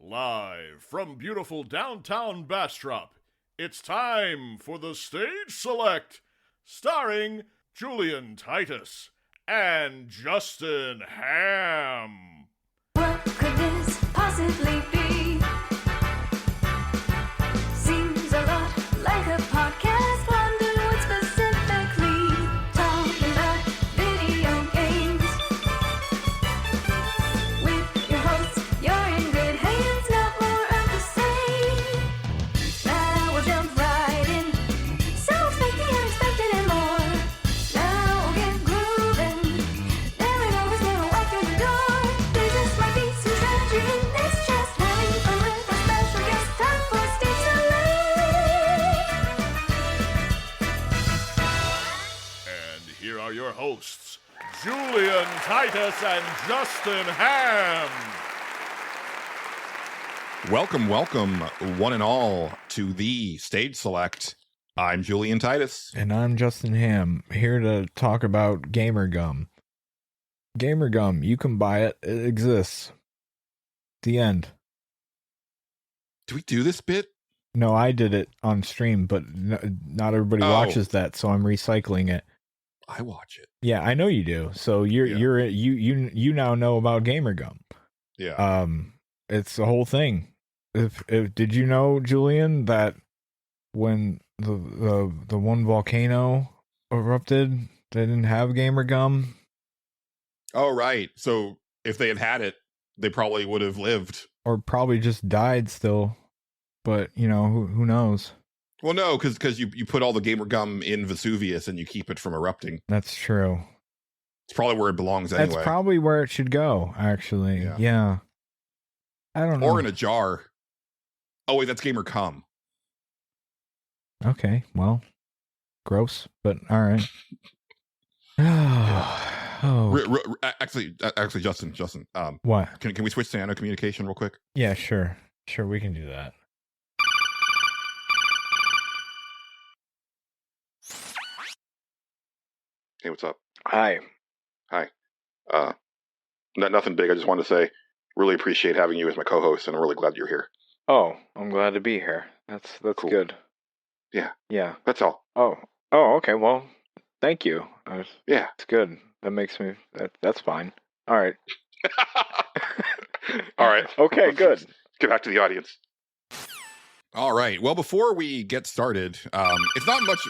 Live from beautiful downtown Bastrop, it's time for the Stage Select, starring Julian Titus and Justin Ham. What could this possibly be? Seems a lot like a podcast. Wonder what specifically. Talking about video games. With your hosts, you're in good hands. Not more of the same. Now we'll jump right in. So expect the unexpected and more. Now we'll get grooving. There ain't always gonna walk through the door. There just might be some strategy in this. Just having fun with our special guest. Time for Stage Select. And here are your hosts, Julian Titus and Justin Ham. Welcome, one and all, to the Stage Select. I'm Julian Titus. And I'm Justin Ham, here to talk about Gamer Gum. Gamer Gum, you can buy it. It exists. The end. Do we do this bit? No, I did it on stream, but not everybody Oh. watches that, so I'm recycling it. I watch it. Yeah, I know you do. So you now know about Gamer Gum. Yeah. It's the whole thing. If did you know, Julian, that when the one volcano erupted, they didn't have Gamer Gum? Oh, right. So if they had it, they probably would have lived. Or probably just died still. But, you know, who knows? Well, no, because you put all the gamer gum in Vesuvius and you keep it from erupting. That's true. It's probably where it belongs anyway. That's probably where it should go, actually. Yeah. I don't know. Or in a jar. Oh, wait, that's gamer cum. Okay, well, gross, but all right. Actually, Justin. What? Can we switch to nano communication real quick? Yeah, sure, we can do that. Hey, what's up? Hi. Nothing big. I just wanted to say, really appreciate having you as my co-host, and I'm really glad you're here. Oh, I'm glad to be here. That's Cool. good. Yeah. That's all. Oh, okay. Well, thank you. Yeah. It's good. That makes me. That's fine. All right. All right. Okay. Good. Let's get back to the audience. All right. Well, before we get started, it's not much.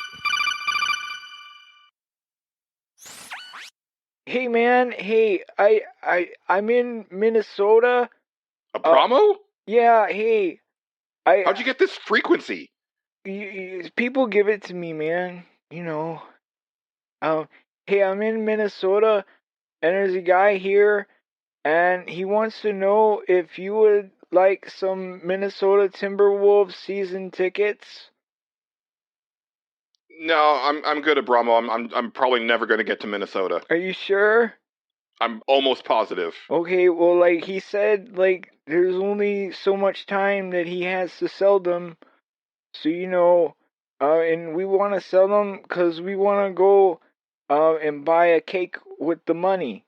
Hey, man. Hey, I'm in Minnesota. A promo? Yeah. Hey, How'd you get this frequency? people give it to me, man. You know. Hey, I'm in Minnesota, and there's a guy here, and he wants to know if you would like some Minnesota Timberwolves season tickets. No, I'm good, Abramo. I'm probably never going to get to Minnesota. Are you sure? I'm almost positive. Okay, well, like he said, like there's only so much time that he has to sell them, so you know, and we want to sell them because we want to go, and buy a cake with the money.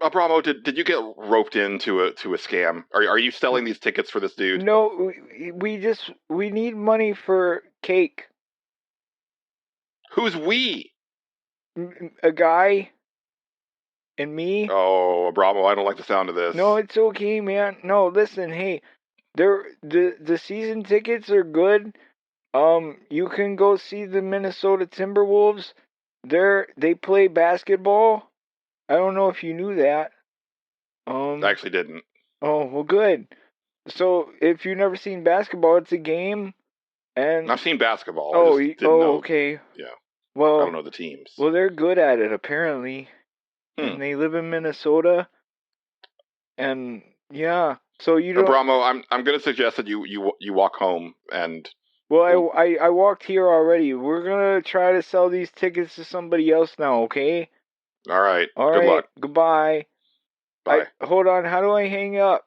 Abramo, did you get roped into a scam? Are you selling these tickets for this dude? No, we need money for cake. Who's we? A guy and me. Oh, Abramo, I don't like the sound of this. No, it's okay, man. No, listen, hey, the season tickets are good. You can go see the Minnesota Timberwolves. They play basketball. I don't know if you knew that. I actually didn't. Oh, well, good. So, if you've never seen basketball, it's a game, and I've seen basketball. I just didn't know. Okay. Yeah. Well, I don't know the teams. Well, they're good at it apparently, and they live in Minnesota. And yeah, so you don't. Abramo, I'm going to suggest that you walk home and. Well, I walked here already. We're gonna try to sell these tickets to somebody else now. Okay. All right. All Good right. luck. Goodbye. Bye. Hold on. How do I hang up?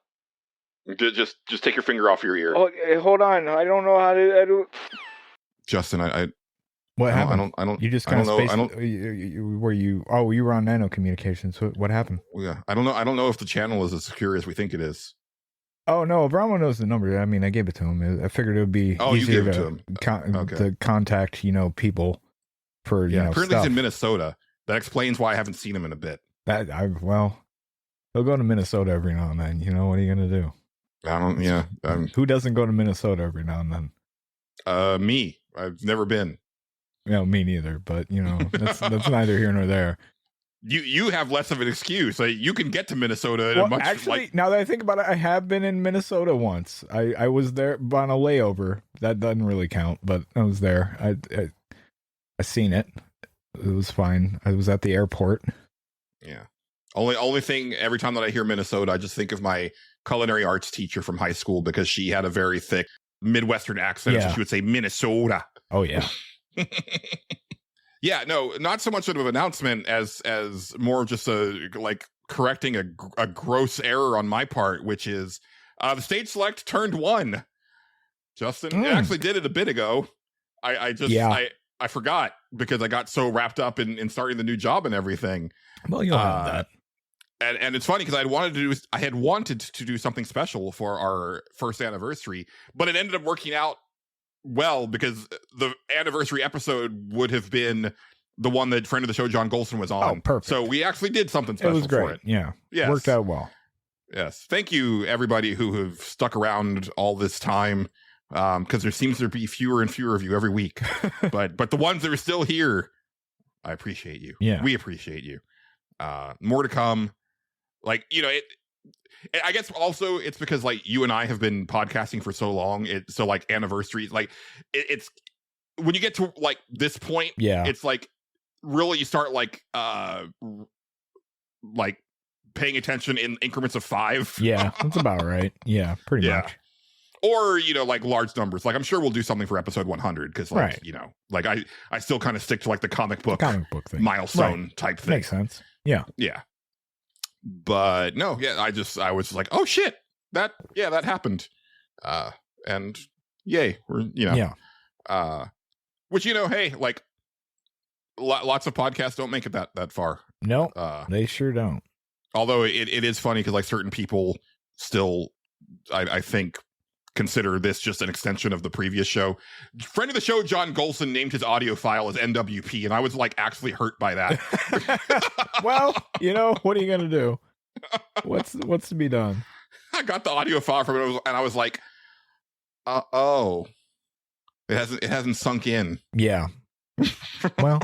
Just take your finger off your ear. Oh, hold on. I don't know how to. Justin, What happened? I don't. You just I kind don't of know. spaced. Were you? Oh, you were on Nano Communications. What happened? Yeah, I don't know. I don't know if the channel is as secure as we think it is. Oh no, Brahma knows the number. I mean, I gave it to him. I figured it would be Oh, you easier gave it to him. Okay. to contact, people for Apparently stuff. he's in Minnesota. That explains why I haven't seen him in a bit. He'll go to Minnesota every now and then. What are you gonna do? I don't. Yeah. Who doesn't go to Minnesota every now and then? Me. I've never been. Me neither. But that's neither here nor there. You have less of an excuse. Like, you can get to Minnesota in a much actually, now that I think about it, I have been in Minnesota once. I was there on a layover. That doesn't really count, but I was there. I seen it. It was fine. I was at the airport. Yeah. Only thing, every time that I hear Minnesota, I just think of my culinary arts teacher from high school, because she had a very thick Midwestern accent. Yeah. So she would say Minnesota. Oh yeah. Yeah, no, not so much of an announcement as more of just correcting a gross error on my part, which is the stage select turned 1. Justin actually did it a bit ago. I forgot because I got so wrapped up in starting the new job and everything. Well, you'll have that. And it's funny because I had wanted to do something special for our first anniversary, but it ended up working out well, because the anniversary episode would have been the one that friend of the show John Gholson was on. Oh, perfect. So we actually did something special. It was great. For it. Yeah. Yes. Worked out well. Yes. Thank you, everybody who have stuck around all this time, because there seems to be fewer and fewer of you every week. but the ones that are still here, I appreciate you. Yeah. We appreciate you. More to come. I guess also it's because you and I have been podcasting for so long. It's anniversaries, it's when you get to this point, yeah, it's really you start paying attention in increments of 5. Yeah, that's about right. Yeah, pretty much. Or large numbers. I'm sure we'll do something for episode 100 because right. I still kind of stick to the comic book thing. milestone type thing. Makes sense. Yeah. But no, I was like, oh shit, that happened, and yay, we're which hey, lots of podcasts don't make it that far. No, they sure don't. Although it is funny because certain people still, I think, consider this just an extension of the previous show. Friend of the show John Gholson named his audio file as NWP, and I was actually hurt by that. Well, what are you gonna do? What's to be done? I got the audio file from it, and I was like, oh, it hasn't sunk in. Yeah. Well,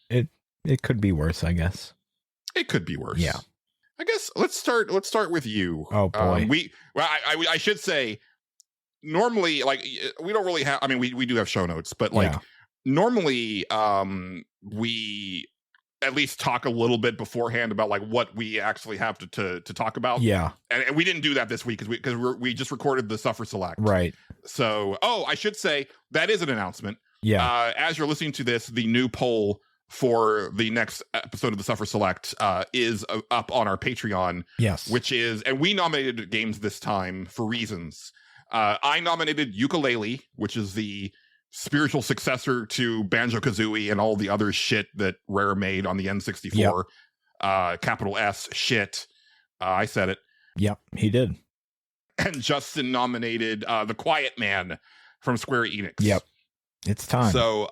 it could be worse, I guess. It could be worse. Yeah. I guess let's start with you. Oh boy. I should say, normally, we don't really have. I mean, we do have show notes, but normally, we at least talk a little bit beforehand about what we actually have to talk about. Yeah. And we didn't do that this week because we just recorded the Suffer Select. Right. So, I should say that is an announcement. Yeah. As you're listening to this, the new poll for the next episode of the Suffer Select is up on our Patreon. Yes. And we nominated games this time for reasons. I nominated Yooka-Laylee, which is the spiritual successor to Banjo-Kazooie and all the other shit that Rare made on the N64. Yep. Capital S shit. I said it. Yep, he did. And Justin nominated The Quiet Man from Square Enix. Yep. It's time. So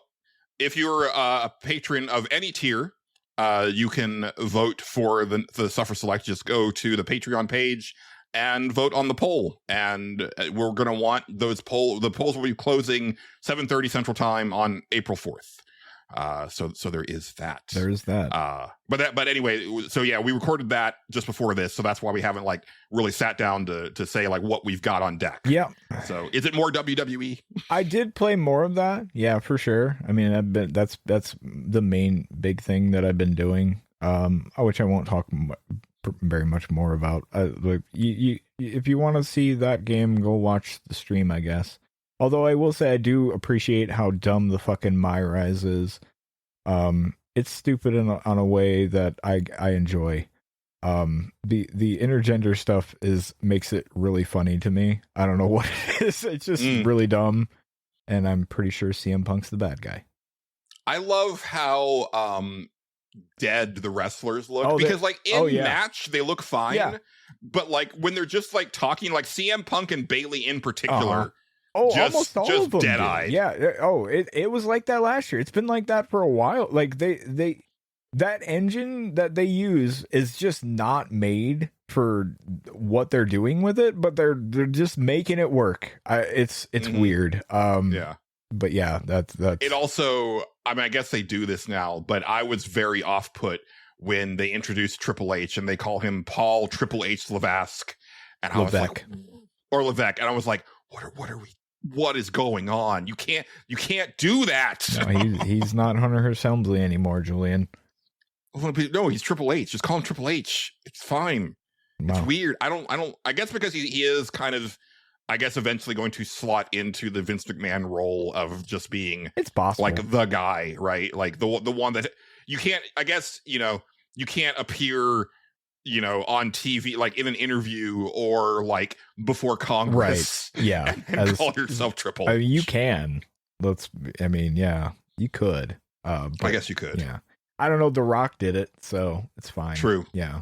if you're a patron of any tier, you can vote for the Suffer Select. Just go to the Patreon page and vote on the poll. And we're going to want those the polls will be closing 7:30 Central Time on April 4th. So there is that. There is that. But anyway, so yeah, we recorded that just before this, so that's why we haven't really sat down to say what we've got on deck. Yeah. So is it more WWE? I did play more of that. Yeah, for sure. I mean, that's the main big thing that I've been doing. Which I won't talk very much more about. You if you want to see that game, go watch the stream, I guess. Although I will say I do appreciate how dumb the fucking My Rise is. It's stupid on a way that I enjoy. The intergender stuff makes it really funny to me. I don't know what it is. It's just really dumb. and I'm pretty sure CM Punk's the bad guy. I love how dead the wrestlers look, Oh, because like in yeah. match they look fine, Yeah. but like when they're just like talking, like CM Punk and Bailey in particular, Oh, just almost all of them did. dead-eyed. Yeah. Oh, it was like that last year. It's been like that for a while. Like they that engine that they use is just not made for what they're doing with it, but they're just making it work. It's weird. Yeah. But yeah, that's It also, I mean, I guess they do this now, but I was very off-put when they introduced Triple H and they call him Paul Triple H Levesque, and I was like, or Levesque, and I was like, what is going on? You can't do that. No, he's not Hunter Hearst Helmsley anymore, Julian. No, he's Triple H. Just call him Triple H. It's fine. Wow. It's weird. I guess because he is kind of, I guess, eventually going to slot into the Vince McMahon role of just being, it's possible, like the guy, right? Like the one that you can't, I guess, you can't appear, on TV, like in an interview or like before Congress, right? Yeah, and call yourself Triple H. I mean, you can. Yeah, you could. I guess you could. Yeah, I don't know. The Rock did it, so it's fine. True. Yeah.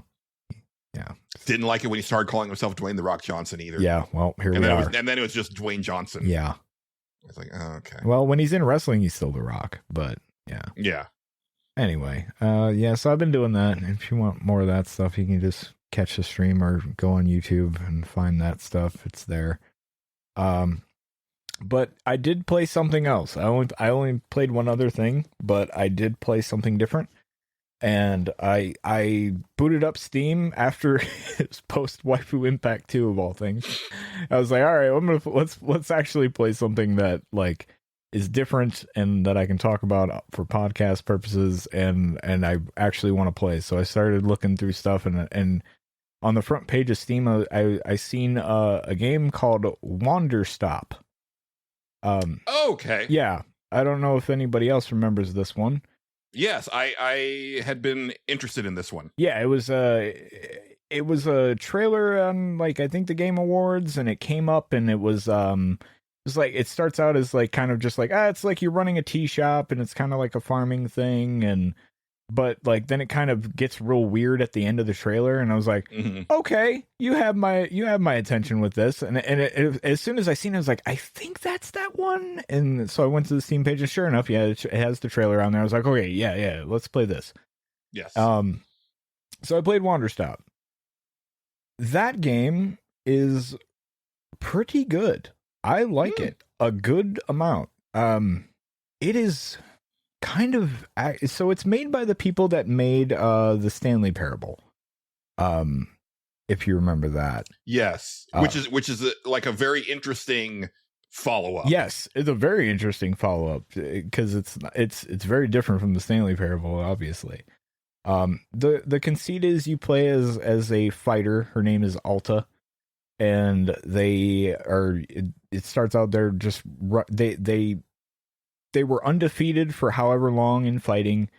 Didn't like it when he started calling himself Dwayne "The Rock" Johnson either. Yeah. Well, here we are. are. And then it was just Dwayne Johnson. Yeah. It's like, oh, okay. Well, when he's in wrestling, he's still The Rock, but yeah. Yeah. Anyway, so I've been doing that. If you want more of that stuff, you can just catch the stream or go on YouTube and find that stuff. It's there. But I did play something else. I only played one other thing, but I did play something different. And I booted up Steam after it was post Waifu Impact 2 of all things. I was like, all right, let's actually play something that like is different and that I can talk about for podcast purposes, and I actually want to play. So I started looking through stuff, and on the front page of Steam, I seen a game called Wanderstop. Okay. Yeah, I don't know if anybody else remembers this one. Yes, I had been interested in this one. Yeah, it was a trailer on, like, I think the Game Awards, and it came up, and it was like, it starts out as like kind of just like, it's like you're running a tea shop, and it's kind of like a farming thing, but like then it kind of gets real weird at the end of the trailer, and I was like, okay, you have my attention with this, and as soon as I seen it, I was like, I think that's that one, and so I went to the Steam page, and sure enough, yeah, it has the trailer on there. I was like, okay, yeah, let's play this. Yes. So I played Wanderstop. That game is pretty good. I like it a good amount. It is kind of, so it's made by the people that made the Stanley Parable. If you remember that. Yes, which is like a very interesting follow-up. Yes, it's a very interesting follow-up because it's very different from the Stanley Parable, obviously. The conceit is you play as a fighter. Her name is Alta, and it starts out they're just they were undefeated for however long in fighting,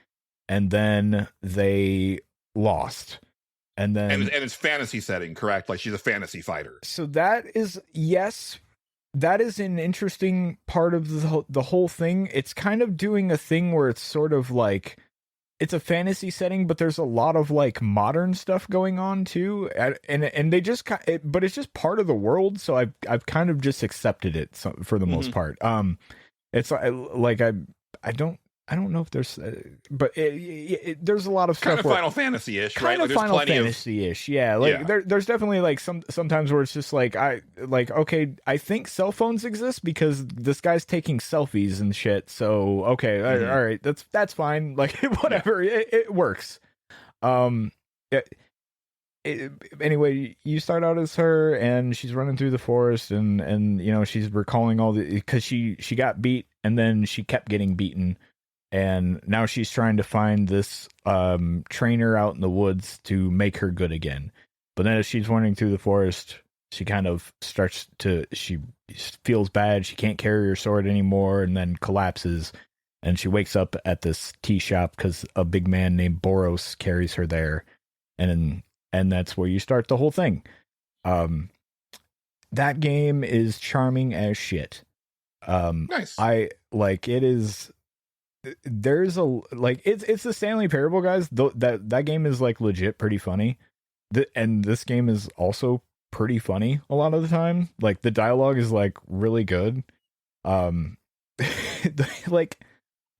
and then they lost. And then and it's fantasy setting, correct? Like she's a fantasy fighter. So that is, yes, that is an interesting part of the whole thing. It's kind of doing a thing where it's sort of like, it's a fantasy setting, but there's a lot of like modern stuff going on too, and they just but it's just part of the world. So I've kind of just accepted it for the most part. It's like I don't know if there's, but there's a lot of stuff. Kind of Final Fantasy-ish, right? Kind of Final Fantasy-ish, yeah. Like there's definitely like sometimes where it's just like okay, I think cell phones exist because this guy's taking selfies and shit. So okay, all right, that's fine. Like whatever, it works. Anyway, you start out as her, and she's running through the forest, and she's recalling all because she got beat, and then she kept getting beaten. And now she's trying to find this trainer out in the woods to make her good again. But then as she's running through the forest, she kind of she feels bad. She can't carry her sword anymore, and then collapses. And she wakes up at this tea shop because a big man named Boros carries her there. And that's where you start the whole thing. That game is charming as shit. Nice. I like it is. There's a like it's the Stanley Parable guys. That game is like legit pretty funny. And this game is also pretty funny a lot of the time. Like the dialogue is like really good. Like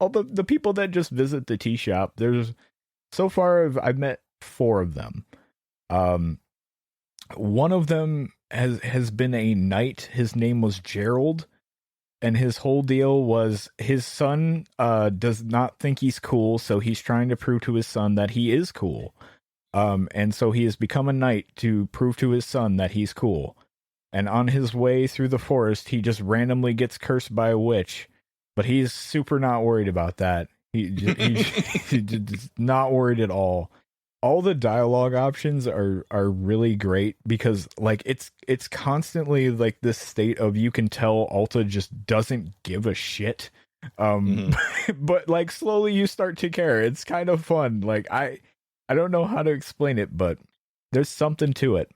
all the people that just visit the tea shop, there's so far I've met 4 of them. One of them has been a knight. His name was Gerald, and his whole deal was his son does not think he's cool, so he's trying to prove to his son that he is cool. And so he has become a knight to prove to his son that he's cool. And on his way through the forest, he just randomly gets cursed by a witch, but he's super not worried about that. He's not worried at all. All the dialogue options are really great because like it's constantly like this state of you can tell Alta just doesn't give a shit. But like slowly you start to care. It's kind of fun. Like I don't know how to explain it, but there's something to it.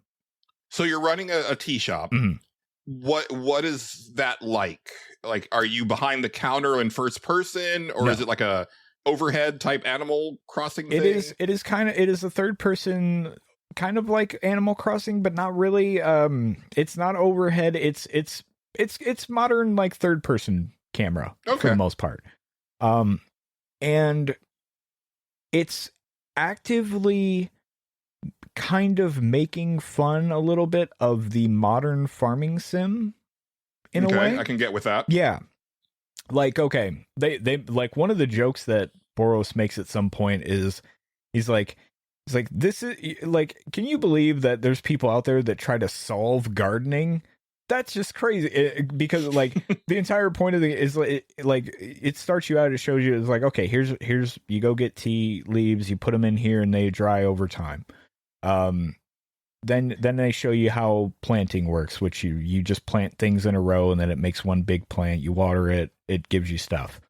So you're running a tea shop. Mhm. What is that like? Like, are you behind the counter in first person, or No. is it like a overhead type Animal Crossing thing? It is a third person kind of like Animal Crossing, but not really. It's not overhead. It's modern like third person camera for Okay. the most part. And it's actively kind of making fun a little bit of the modern farming sim in a way. I can get with that. Yeah. Like, okay, they like one of the jokes that Boros makes at some point is he's like this is like, can you believe that there's people out there that try to solve gardening? That's just crazy because like the entire point of the is like it starts you out, it shows you, it's like, okay, here's you go get tea leaves, you put them in here and they dry over time. Then they show you how planting works, which you just plant things in a row and then it makes one big plant. You water it, it gives you stuff.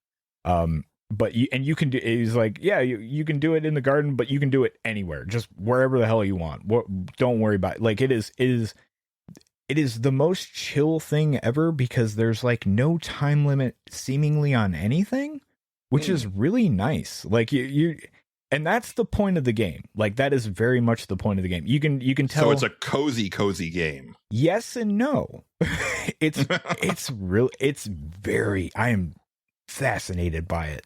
But you can do. He's like, yeah, you can do it in the garden, but you can do it anywhere, just wherever the hell you want. Don't worry about it. Like it is the most chill thing ever because there's like no time limit seemingly on anything, which is really nice. Like you. And that's the point of the game. Like that is very much the point of the game. You can tell. So it's a cozy game. Yes and no. it's real. It's very. I am fascinated by it.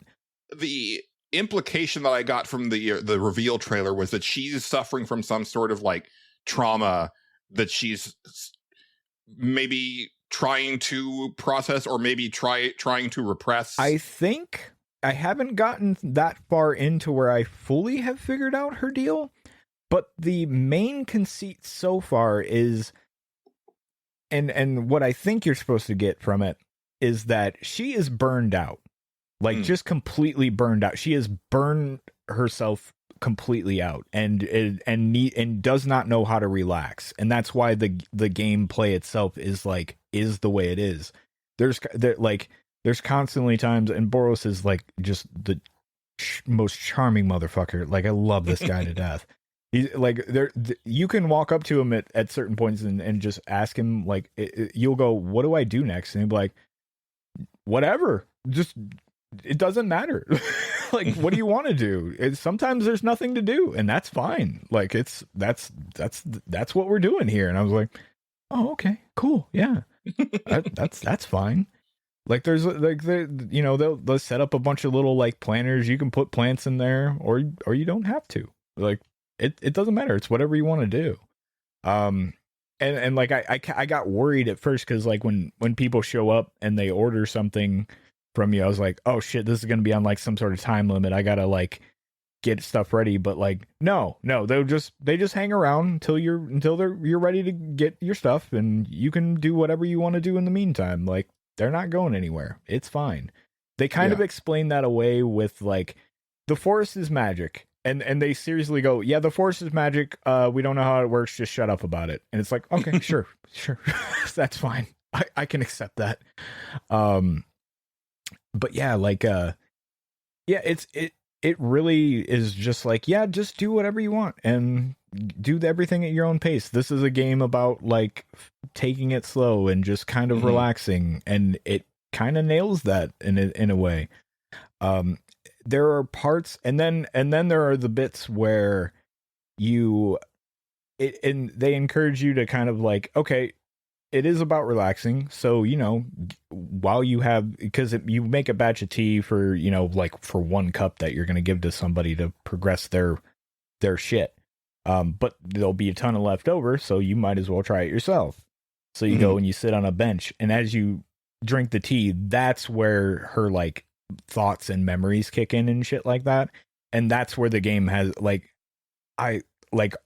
The implication that I got from the reveal trailer was that she's suffering from some sort of like trauma that she's maybe trying to process or maybe trying to repress. I think I haven't gotten that far into where I fully have figured out her deal, but the main conceit so far is, and what I think you're supposed to get from it is that she is burned out, like just completely burned out. She has burned herself completely out and does not know how to relax, and that's why the gameplay itself is the way it is. There's constantly times, and Boros is like just the most charming motherfucker. Like I love this guy to death. He's like you can walk up to him at certain points and just ask him like you'll go, what do I do next? And he'll be like, whatever, just it doesn't matter. Like what do you want to do? Sometimes there's nothing to do, and that's fine. Like that's what we're doing here. And I was like, oh okay, cool, yeah. that's fine. Like there's like they'll set up a bunch of little like planters. You can put plants in there, or you don't have to. Like it doesn't matter. It's whatever you want to do. And like I got worried at first because like when people show up and they order something from you, I was like, oh shit, this is gonna be on like some sort of time limit. I gotta like get stuff ready. But like no, they just hang around until you're ready to get your stuff, and you can do whatever you want to do in the meantime. Like they're not going anywhere. It's fine. They kind of explain that away with like the forest is magic. And they seriously go, yeah, the forest is magic. We don't know how it works. Just shut up about it. And it's like, okay, sure. That's fine. I can accept that. But yeah, like, it really is just like, yeah, just do whatever you want and do everything at your own pace. This is a game about like taking it slow and just kind of relaxing. And kind of nails that in a way. There are parts, and then there are the bits where and they encourage you to kind of like, okay, it is about relaxing. So, while you have, because you make a batch of tea for, like for 1 cup that you're going to give to somebody to progress their shit. But there'll be a ton of left over, so you might as well try it yourself. So you go and you sit on a bench, and as you drink the tea, that's where her like thoughts and memories kick in and shit like that. And that's where the game has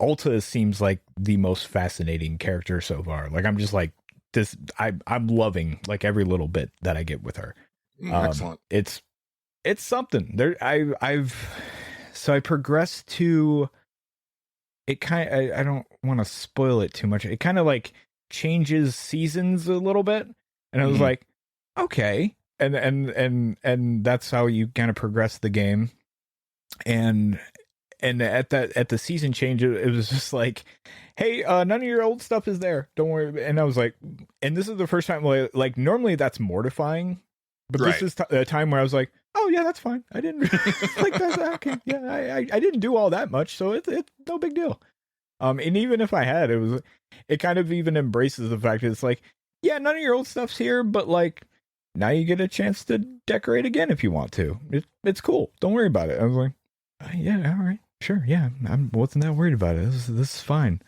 Alta seems like the most fascinating character so far. Like I'm just like this. I'm loving like every little bit that I get with her. Excellent. It's something there. I progressed to it. I don't want to spoil it too much. It kind of like changes seasons a little bit, and I was like, okay, and that's how you kind of progress the game, and at the season change, it was just like, hey, none of your old stuff is there. Don't worry. And I was like, and this is the first time, like normally that's mortifying, but this is a time where I was like, oh yeah, that's fine. I didn't like that's okay. Yeah, I didn't do all that much, so it's no big deal. And even if I had, it kind of even embraces the fact that it's like, yeah, none of your old stuff's here, but like now you get a chance to decorate again if you want to. It's cool. Don't worry about it. I was like, yeah, all right. Sure, yeah, I wasn't that worried about it. This is fine.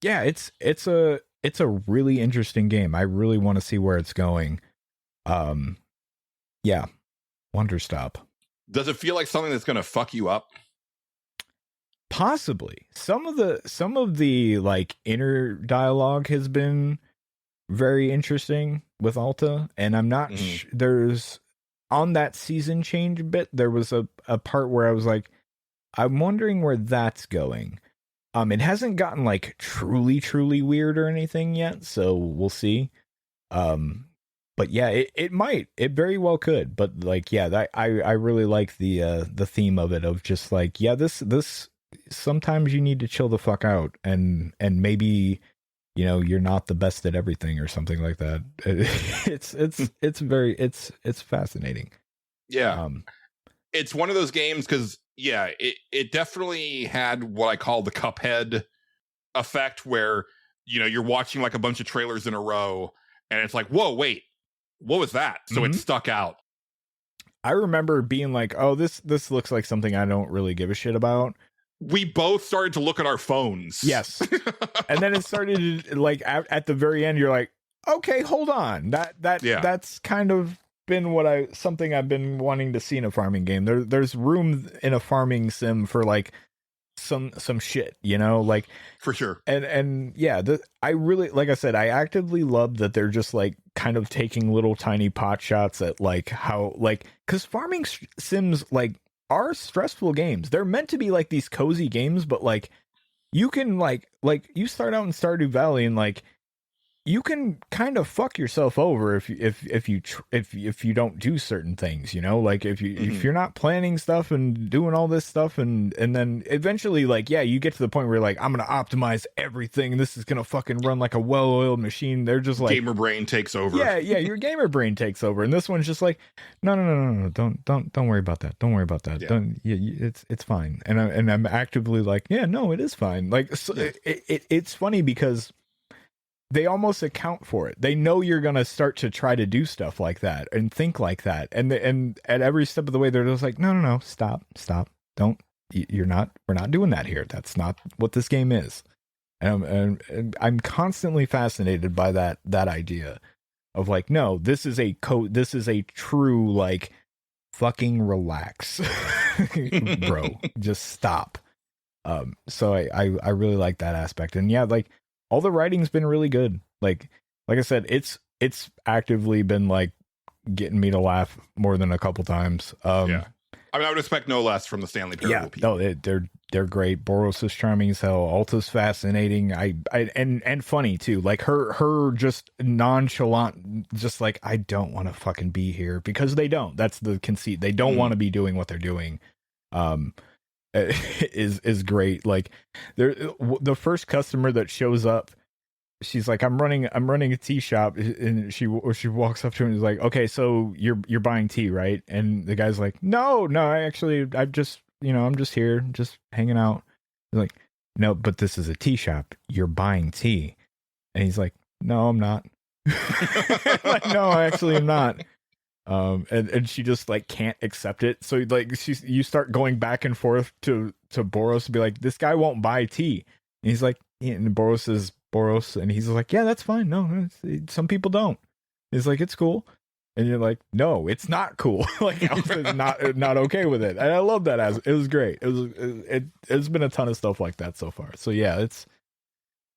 Yeah, it's a really interesting game. I really want to see where it's going. Yeah, Wanderstop. Does it feel like something that's going to fuck you up? Possibly. Some of the like inner dialogue has been very interesting with Alta, and I'm not there's on that season change bit, there was a part where I was like, I'm wondering where that's going. It hasn't gotten like truly weird or anything yet, so we'll see. But yeah, it might. It very well could. But like, yeah, I really like the theme of it, of just like, yeah, this sometimes you need to chill the fuck out, and maybe you're not the best at everything or something like that. It's fascinating. Yeah. It's one of those games because, yeah, it definitely had what I call the Cuphead effect, where, you're watching like a bunch of trailers in a row and it's like, whoa, wait, what was that? So it stuck out. I remember being like, oh, this looks like something I don't really give a shit about. We both started to look at our phones. Yes. And then it started like at the very end, you're like, okay, hold on. That's kind of been something I've been wanting to see in a farming game. There's room in a farming sim for like some shit, like for sure. And yeah, I really, like I said, I actively love that they're just like kind of taking little tiny pot shots at like how, like, because farming sims like are stressful games. They're meant to be like these cozy games, but like you can like you start out in Stardew Valley and like you can kind of fuck yourself over if you don't do certain things, like if you're not planning stuff and doing all this stuff, and then eventually, like, yeah, you get to the point where you're like, I'm gonna optimize everything, this is gonna fucking run like a well-oiled machine. They're just like, gamer brain takes over. Yeah, your gamer brain takes over, and this one's just like, no, don't worry about that. Don't worry about that. Yeah. It's fine. And I'm actively like, yeah, no, it is fine. Like, so it's funny because they almost account for it. They know you're going to start to try to do stuff like that and think like that. And at every step of the way, they're just like, no, stop. Don't, we're not doing that here. That's not what this game is. And I'm constantly fascinated by that idea of like, no, this is a true, like, fucking relax, bro, just stop. So I really like that aspect. And yeah, like, all the writing's been really good. Like I said, it's actively been like getting me to laugh more than a couple times. Yeah, I mean, I would expect no less from the Stanley Parable people. No, they're great. Boros is charming as hell. Alta's fascinating. And funny too. Like her just nonchalant, just like, I don't want to fucking be here, because they don't. That's the conceit. They don't want to be doing what they're doing. Is great. Like, the first customer that shows up she's like, I'm running a tea shop, and she walks up to him and is like, okay, so you're buying tea, right? And the guy's like, no, I'm just I'm just here, just hanging out. He's like, no, but this is a tea shop. You're buying tea, and he's like, no, I'm not. Like, no, actually, I'm not. And she just like can't accept it. So like you start going back and forth to Boros to be like, this guy won't buy tea. And he's like, and Boros is Boros, and he's like, yeah, that's fine. No, some people don't. He's like, it's cool. And you're like, no, it's not cool. Like, I was not okay with it. And I love that. It was great. It's been a ton of stuff like that so far. So yeah,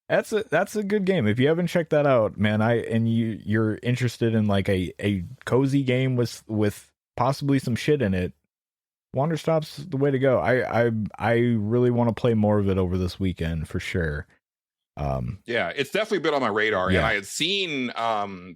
that's a good game. If you haven't checked that out, man, you're interested in like a cozy game with possibly some shit in it, Wanderstop's the way to go. I really want to play more of it over this weekend for sure. Yeah, it's definitely been on my radar, Yeah. and I had seen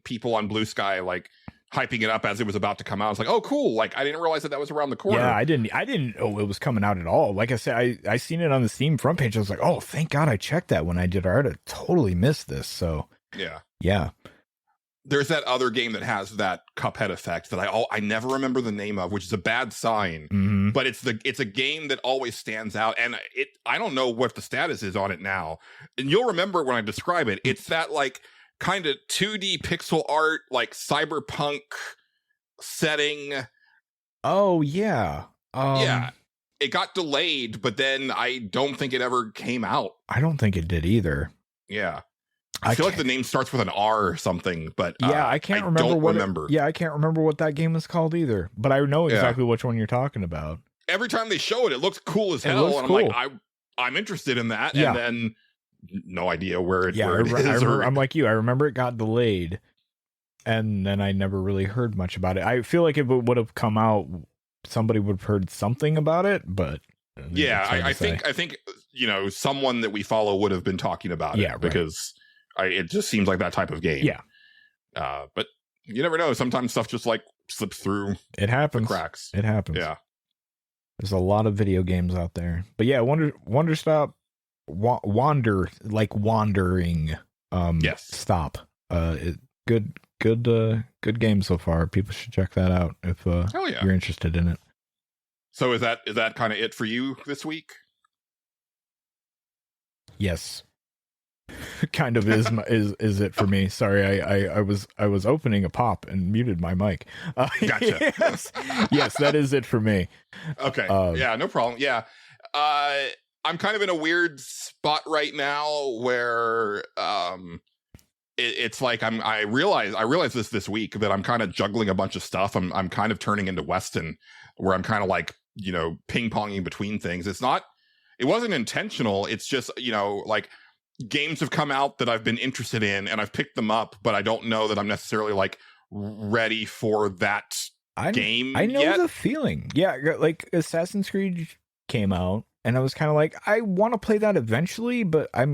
people on Blue Sky like hyping it up as it was about to come out. I was like, oh, cool! Like, I didn't realize that was around the corner. Yeah, I didn't know it was coming out at all. Like I said, I seen it on the Steam front page. I was like, oh, thank God I checked that when I did. I had totally missed this. So yeah. There's that other game that has that Cuphead effect that I never remember the name of, which is a bad sign. Mm-hmm. But it's a game that always stands out, and I don't know what the status is on it now. And you'll remember it when I describe it. It's that like kind of 2D pixel art, like cyberpunk setting. Oh yeah. Yeah. It got delayed, but then I don't think it ever came out. I don't think it did either. Yeah. I feel like the name starts with an R or something, but yeah, I can't remember. I can't remember what that game is called either. But I know exactly which one you're talking about. Every time they show it, it looks cool as hell, and I'm like, I'm interested in that. Yeah. And then no idea where it is. I'm like you. I remember it got delayed, and then I never really heard much about it. I feel like if it would have come out, somebody would have heard something about it. But yeah, I think someone that we follow would have been talking about it because. It just seems like that type of game. Yeah. But you never know. Sometimes stuff just like slips through. It happens. The cracks. It happens. Yeah. There's a lot of video games out there. But yeah, Wanderstop, wander, like wandering. Yes. Stop. Good game so far. People should check that out if you're interested in it. So is that kind of it for you this week? Yes. Kind of is is it for me. Sorry, I was opening a pop and muted my mic. Gotcha. Yes, that is it for me. Okay. Yeah, no problem. Yeah. I'm kind of in a weird spot right now where it's like I realized this week that I'm kind of juggling a bunch of stuff. I'm kind of turning into Weston, where I'm kind of like, ping-ponging between things. It wasn't intentional. It's just, like games have come out that I've been interested in and I've picked them up, but I don't know that I'm necessarily like ready for that game. I know yet. the feeling. Yeah, like Assassin's Creed came out and I was kind of like, I want to play that eventually, but I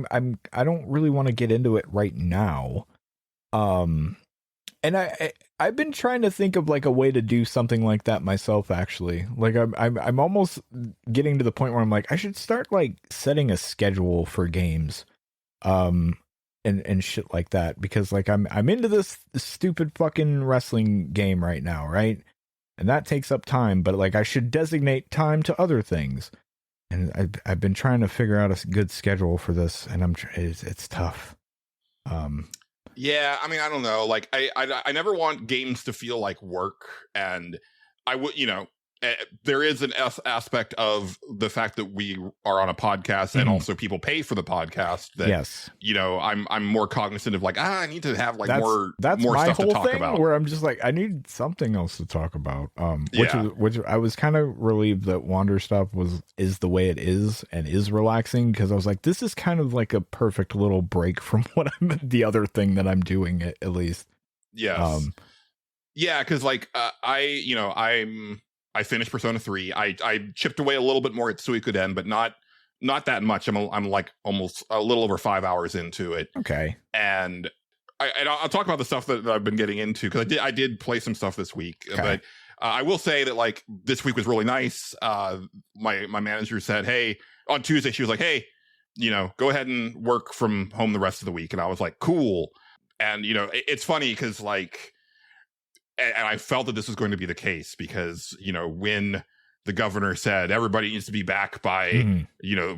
don't really want to get into it right now. And I've been trying to think of like a way to do something like that myself, actually. Like I'm almost getting to the point where I'm like, I should start like setting a schedule for games. And shit like that, because like I'm into this stupid fucking wrestling game right now, right? And that takes up time, but like I should designate time to other things. And I've been trying to figure out a good schedule for this, and it's tough. Yeah, I mean, I don't know. Like I never want games to feel like work, and I would, there is an aspect of the fact that we are on a podcast and also people pay for the podcast that, yes, I'm more cognizant of like, I need to have like more my stuff whole to talk thing, about. where I'm just like, I need something else to talk about. Yeah. Which I was kind of relieved that Wanderstop is the way it is and is relaxing, because I was like, this is kind of like a perfect little break from the other thing that I'm doing at least. Yes. Yeah, because like I finished Persona 3. I chipped away a little bit more at Suikoden, but not that much. I'm like almost a little over 5 hours into it. Okay. And I'll talk about the stuff that I've been getting into, because I did play some stuff this week. Okay. But I will say that like this week was really nice. My manager said, hey, on Tuesday she was like, hey, go ahead and work from home the rest of the week. And I was like, cool. And, it's funny because like, and I felt that this was going to be the case because, when the governor said everybody needs to be back by,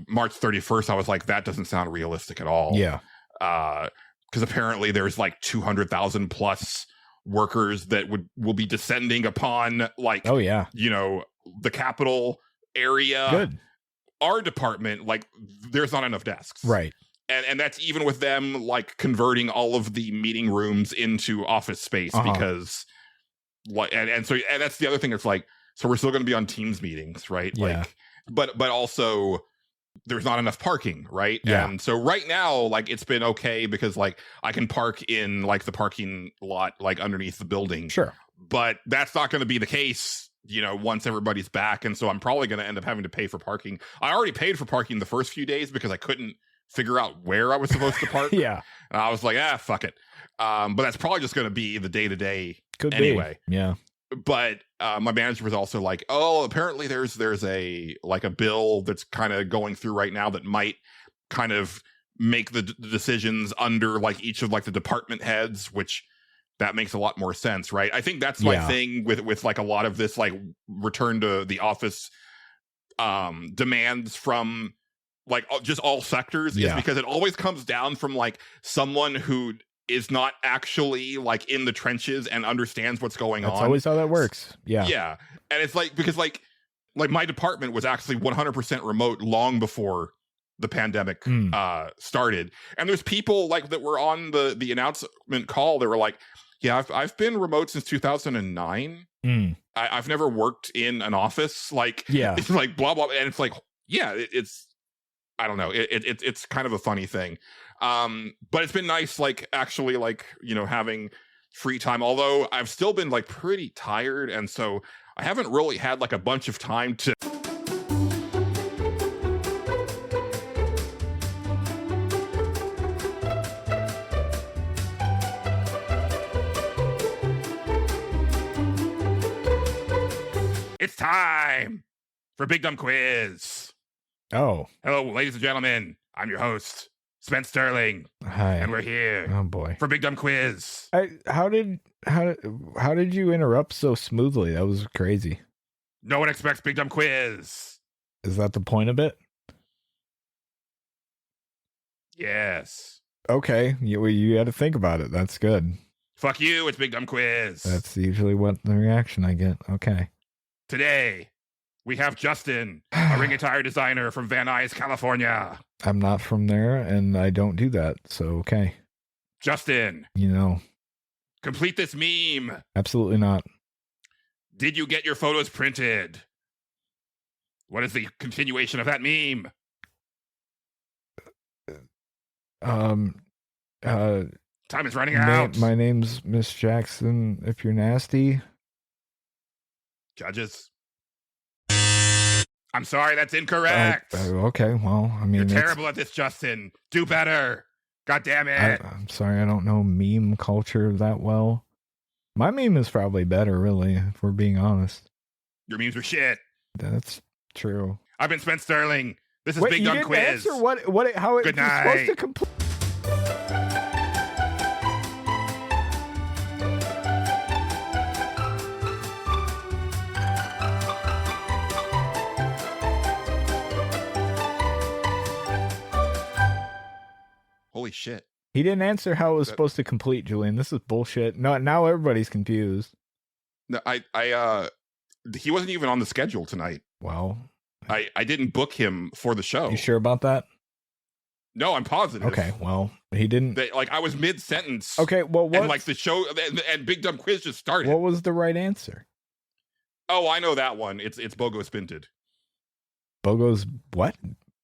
March 31st, I was like, that doesn't sound realistic at all. Yeah. Because apparently there's like 200,000 plus workers that will be descending upon like, oh yeah, the capital area. Good. Our department, like there's not enough desks. Right. And that's even with them like converting all of the meeting rooms into office space because like, and so that's the other thing. It's like, so we're still going to be on Teams meetings, right? Yeah. Like, but also there's not enough parking, right? Yeah. And so right now, like it's been okay because like I can park in like the parking lot, like underneath the building. Sure. But that's not going to be the case, once everybody's back. And so I'm probably going to end up having to pay for parking. I already paid for parking the first few days because I couldn't figure out where I was supposed to park. Yeah. And I was like, fuck it. But that's probably just going to be the day to day anyway. Yeah. But my manager was also like, oh, apparently there's a like a bill that's kind of going through right now that might kind of make the decisions under like each of like the department heads, which that makes a lot more sense, right? I think that's my thing with like a lot of this like return to the office demands from like just all sectors is because it always comes down from like someone who is not actually like in the trenches and understands what's going on. That's always how that works. Yeah. Yeah. And it's like, because like my department was actually 100% remote long before the pandemic started. And there's people like that were on the announcement call. They were like, yeah, I've been remote since 2009. I've never worked in an office. Like, it's like blah, blah. And it's like, yeah, it's, I don't know. It's kind of a funny thing. But it's been nice, like actually like, having free time, although I've still been like pretty tired. And so I haven't really had like a bunch of time to. It's time for Big Dumb Quiz. Oh. Hello, ladies and gentlemen. I'm your host, Spence Sterling. Hi. And we're here Oh boy. for Big Dumb Quiz. How did you interrupt so smoothly? That was crazy. No one expects Big Dumb Quiz. Is that the point of it? Yes. Okay. You had to think about it. That's good. Fuck you, it's Big Dumb Quiz. That's usually what the reaction I get. Okay. Today, we have Justin, a ring attire designer from Van Nuys, California. I'm not from there, and I don't do that, so okay. Justin. Complete this meme. Absolutely not. Did you get your photos printed? What is the continuation of that meme? Time is running out. My name's Miss Jackson, if you're nasty. Judges. I'm sorry, that's incorrect. Okay, well, I mean... You're terrible at this, Justin. Do better. God damn it. I'm sorry, I don't know meme culture that well. My meme is probably better, really, if we're being honest. Your memes are shit. That's true. I've been Spence Sterling. This is Wait, Big Dumb you didn't Quiz. answer how Good you're night. supposed to complete... Holy shit. He didn't answer how it was supposed to complete, Julian. This is bullshit. No, now everybody's confused. No, he wasn't even on the schedule tonight. Well, I didn't book him for the show. you sure about that? No, I'm positive. Okay, well, he didn't... I was mid-sentence. Okay, well, what... And like the show, and Big Dumb Quiz just started. What was the right answer? Oh, I know that one. It's Bogo Spinted. Bogo's what?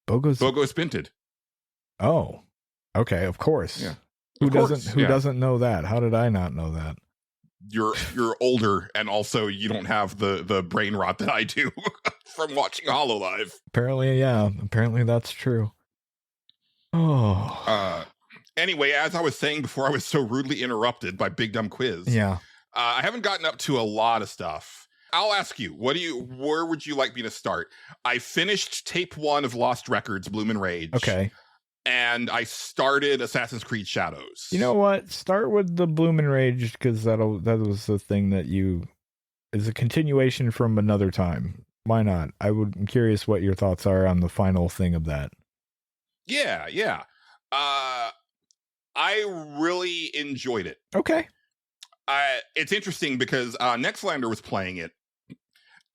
Bogo Spinted. Oh, okay, of course. Yeah. Who Of doesn't? course, Who yeah. doesn't know that? How did I not know that? You're older, and also you don't have the brain rot that I do from watching HoloLive. Apparently, yeah. Apparently, that's true. Oh, Anyway, as I was saying before, I was so rudely interrupted by Big Dumb Quiz. yeah. I haven't gotten up to a lot of stuff. I'll ask you, where would you like me to start? I finished tape 1 of Lost Records, Bloom and Rage. Okay. and I started Assassin's Creed Shadows. You know what? Start with the Bloom and Rage, because that was the thing that is a continuation from another time. Why not? I'm curious what your thoughts are on the final thing of that. Yeah. I really enjoyed it. Okay. It's interesting because Nextlander was playing it,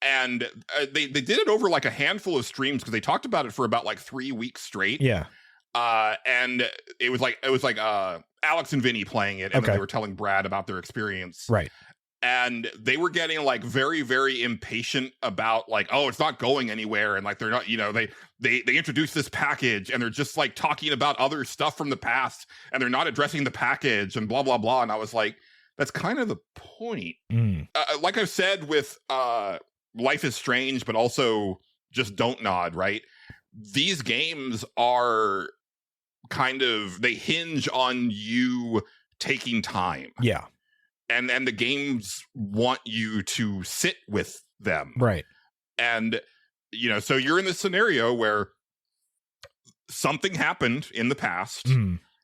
and they did it over like a handful of streams because they talked about it for about like 3 weeks straight. Yeah. And it was like Alex and Vinny playing it, and then they were telling Brad about their experience. Right. And they were getting like very, very impatient about like, oh, it's not going anywhere. And like, they're not, they introduced this package and they're just like talking about other stuff from the past and they're not addressing the package and blah, blah, blah. And I was like, that's kind of the point. Like I've said with Life is Strange, but also just Don't Nod, right? These games are they hinge on you taking time. Yeah. And the games want you to sit with them. Right. And, so you're in this scenario where something happened in the past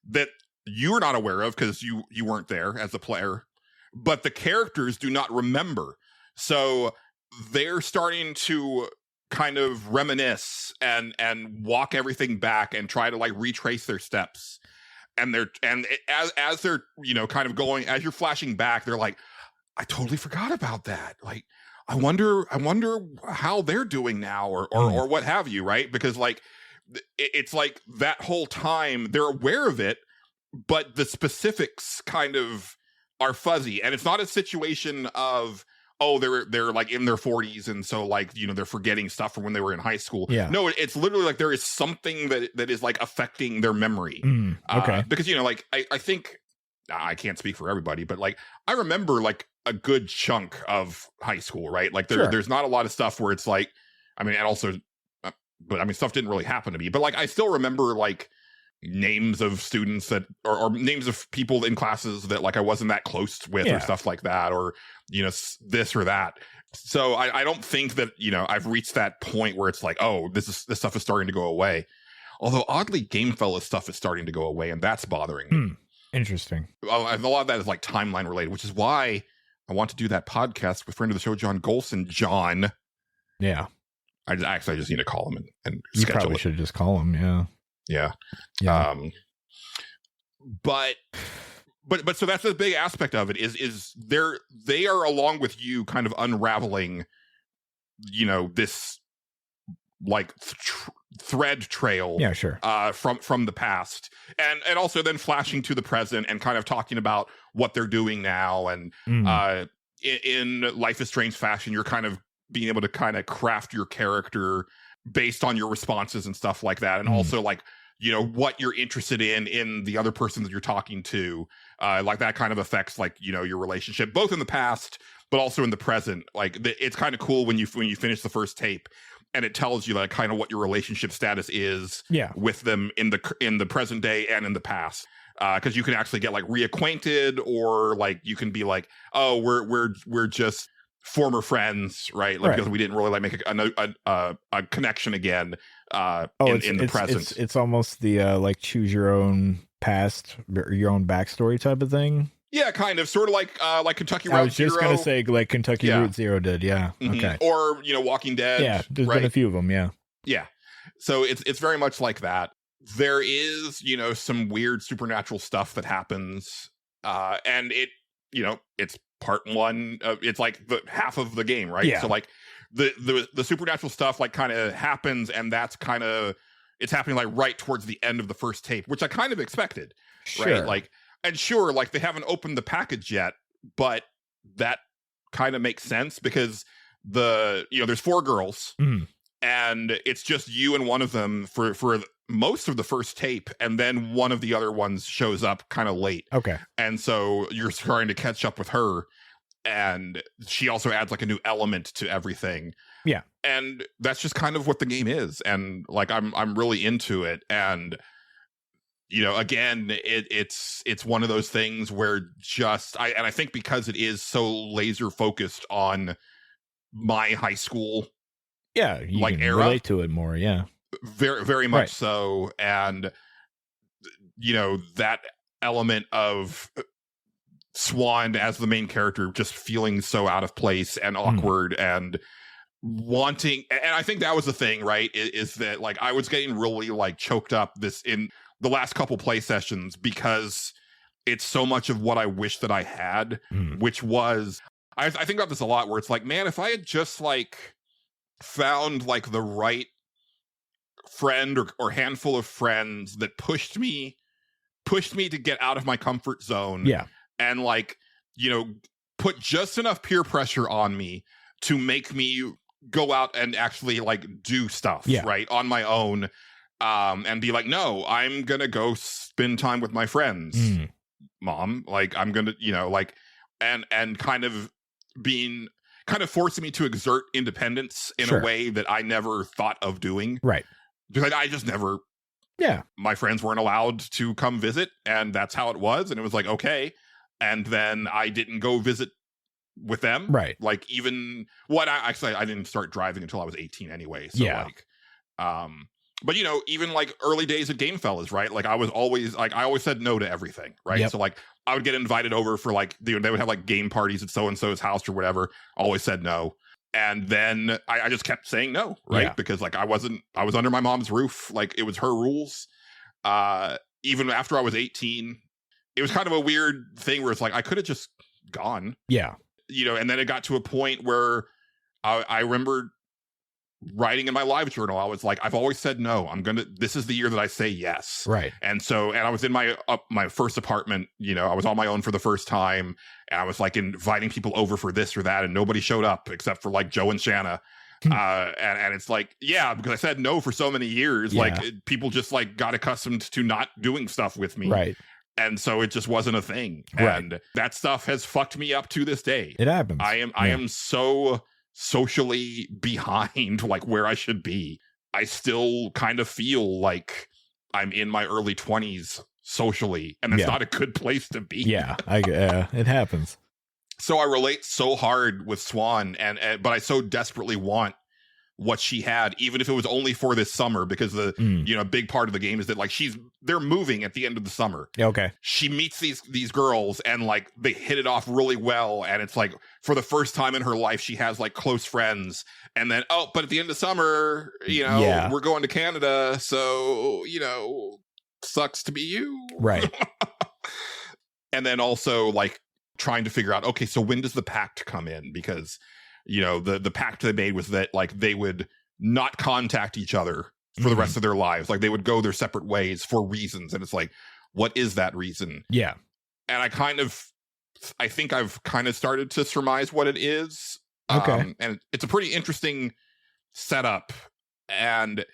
that you're not aware of because you weren't there as a player, but the characters do not remember. So they're starting to kind of reminisce and walk everything back and try to like retrace their steps. And as they're, kind of going, as you're flashing back, they're like, I totally forgot about that. Like, I wonder how they're doing now or what have you. Right. Because like, it's like that whole time they're aware of it, but the specifics kind of are fuzzy. And it's not a situation of, oh, they're like in their 40s. And so like, they're forgetting stuff from when they were in high school. Yeah. No, it's literally like there is something that is like affecting their memory. Okay. Because, like, I think, I can't speak for everybody, but like, I remember like a good chunk of high school, right? Like there's not a lot of stuff where it's like, and also, but stuff didn't really happen to me, but like, I still remember like names of students that or names of people in classes that like I wasn't that close with or stuff like that, or this or that. So I don't think that I've reached that point where it's like, oh, this stuff is starting to go away. Although oddly, Game Fella stuff is starting to go away, and that's bothering me. Interesting. A lot of that is like timeline related, which is why I want to do that podcast with friend of the show, John Gholson. John. Yeah. I just need to call him and you schedule probably it. should just call him. Yeah. Yeah. But so that's the big aspect of it is they are along with you kind of unraveling, this like thread trail. Yeah, sure. From the past and also then flashing to the present and kind of talking about what they're doing now. And in Life is Strange fashion, you're kind of being able to kind of craft your character based on your responses and stuff like that. And also like, what you're interested in the other person that you're talking to, like that kind of affects like, your relationship, both in the past, but also in the present. Like it's kind of cool when you finish the first tape and it tells you like kind of what your relationship status is with them in the present day and in the past. Cause you can actually get like reacquainted, or like you can be like, oh, we're just former friends, right? Like, because we didn't really like make a connection again in the present. It's almost the like choose your own past, your own backstory type of thing. Yeah, kind of, sort of like Kentucky Route Zero. I was just gonna say like Kentucky Route Zero did, yeah. Okay. Or Walking Dead. Yeah, there's been a few of them, yeah. Yeah, so it's very much like that. There is some weird supernatural stuff that happens, and it's part one. It's like the half of the game, right? Yeah. So like the supernatural stuff like kind of happens, and that's kind of it's happening like right towards the end of the first tape, which I kind of expected, right? Like. And sure, like they haven't opened the package yet, but that kind of makes sense because there's 4 girls and it's just you and one of them for most of the first tape. And then one of the other ones shows up kind of late. Okay. And so you're trying to catch up with her, and she also adds like a new element to everything. Yeah. And that's just kind of what the game is. And like, I'm really into it. And again, it's one of those things where I think because it is so laser focused on my high school, you like can era, relate to it more, very, very much so. And that element of Swan as the main character just feeling so out of place and awkward and wanting, and I think that was the thing, right? Is that like I was getting really like choked up this in the last couple play sessions because it's so much of what I wish that I had, which was I think about this a lot where it's like, man, if I had just like found like the right friend or handful of friends that pushed me to get out of my comfort zone. Yeah. And like, put just enough peer pressure on me to make me go out and actually like do stuff, right, on my own, and be like, no, I'm gonna go spend time with my friends, Mom. Like, I'm gonna, like, and kind of forcing me to exert independence in a way that I never thought of doing, right? Because I just never. Yeah. My friends weren't allowed to come visit, and that's how it was. And it was like, okay. And then I didn't go visit with them. Right. Like even I didn't start driving until I was 18 anyway. So like, but even like early days at Game Fellas, right? Like I always said no to everything. Right. Yep. So like I would get invited over for like, they would have like game parties at so-and-so's house or whatever. Always said no. And then I just kept saying no, right? Yeah. Because like I was under my mom's roof. Like it was her rules. Even after I was 18, it was kind of a weird thing where it's like, I could have just gone. Yeah. And then it got to a point where I remember writing in my live journal, I was like, I've always said no. This is the year that I say yes. Right. And I was in my first apartment, I was on my own for the first time, and I was like inviting people over for this or that, and nobody showed up except for like Joe and Shanna. And it's like, yeah, because I said no for so many years, like people just like got accustomed to not doing stuff with me. Right. And so it just wasn't a thing. Right. And that stuff has fucked me up to this day. It happens. I am so socially behind like where I should be. I still kind of feel like I'm in my early 20s socially, and that's not a good place to be. Yeah, it happens. So I relate so hard with Swan, but I so desperately want what she had, even if it was only for this summer, because the big part of the game is that like they're moving at the end of the summer. Okay. She meets these girls, and like they hit it off really well, and it's like for the first time in her life she has like close friends, and then but at the end of summer, we're going to Canada, so sucks to be you. Right. And then also like trying to figure out, okay, so when does the pact come in? Because the pact they made was that like they would not contact each other for the rest of their lives. Like they would go their separate ways for reasons. And it's like, what is that reason? Yeah. And I think I've kind of started to surmise what it is. Okay. And it's a pretty interesting setup. And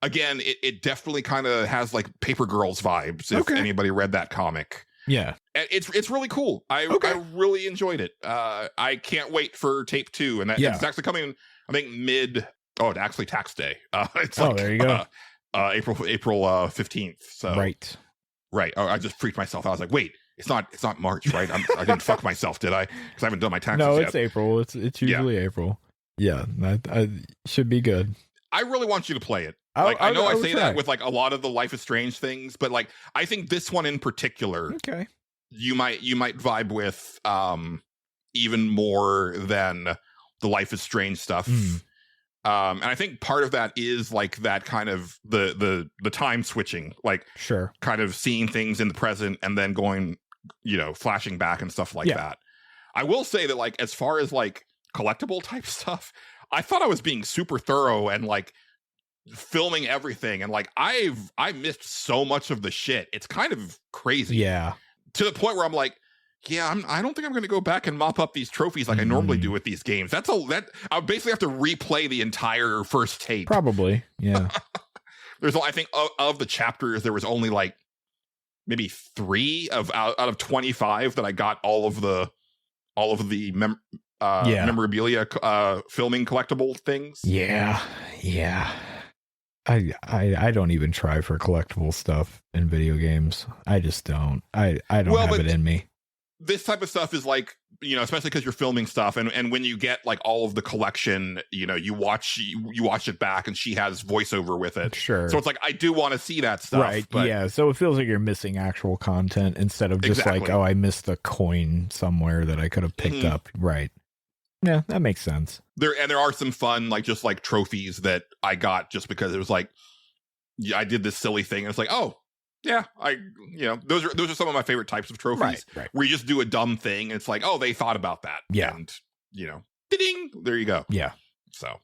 again, it definitely kind of has like Paper Girls vibes. If anybody read that comic. Yeah. It's really cool. I really enjoyed it. I can't wait for tape 2, and it's actually coming, I think actually tax day. It's there you go. April 15th. So right. Oh, I just freaked myself out. I was like, wait, it's not March, right? I didn't fuck myself, did I? Because I haven't done my taxes yet. No, it's April. It's usually April. Yeah, I should be good. I really want you to play it. I know I say that with like a lot of the Life is Strange things, but like I think this one in particular, you might vibe with even more than the Life is Strange stuff. And I think part of that is like that kind of the time switching, like kind of seeing things in the present and then going, flashing back and stuff like that. I will say that like as far as like collectible type stuff, I thought I was being super thorough and like filming everything, and like I missed so much of the shit. It's kind of crazy. Yeah. To the point where I'm like, I don't think I'm going to go back and mop up these trophies like I normally do with these games. I would basically have to replay the entire first tape. Probably. Yeah. I think of the chapters, there was only like maybe 3 out of 25 that I got all of the memorabilia filming collectible things. Yeah. I don't even try for collectible stuff in video games. I just don't. I don't have it in me. This type of stuff is like you know, especially because you're filming stuff, and when you get like all of the collection, you know, you watch it back, and she has voiceover with it. Sure. So it's like I do want to see that stuff, Right. But yeah. So it feels like you're missing actual content instead of just like, Exactly. oh, I missed a coin somewhere that I could have picked Mhm. up. Right. Yeah, that makes sense. there are some fun like just like trophies that I got just because it was like, yeah, I did this silly thing, and it's like, oh yeah, those are some of my favorite types of trophies. Right. Where you just do a dumb thing, and it's like, oh, they thought about that. Yeah. And ding, there you go. Yeah. So.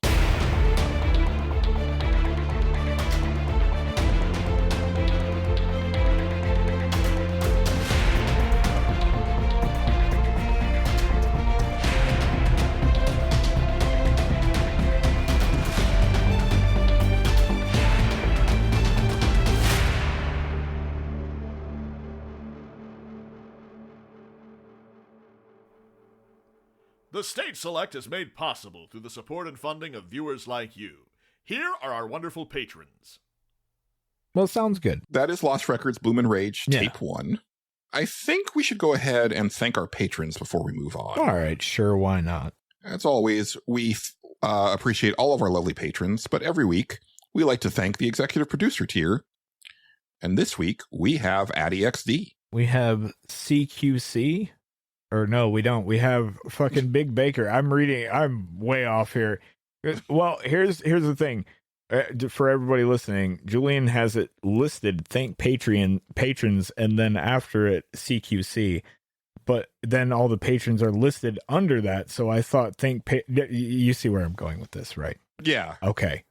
The State Select is made possible through the support and funding of viewers like you. Here are our wonderful patrons. Well, sounds good. That is Lost Records Bloom and Rage, Yeah. Tape 1. I think we should go ahead and thank our patrons before we move on. All right. Sure. Why not? As always, we appreciate all of our lovely patrons, but every week we like to thank the executive producer tier. And this week we have Addy XD. We have CQC. Or no, we don't. We have fucking Big Baker. I'm way off here. Well, here's the thing. For everybody listening, Julian has it listed, thank Patreon patrons, and then after it, CQC. But then all the patrons are listed under that. So I thought, you see where I'm going with this, right? Yeah. Okay.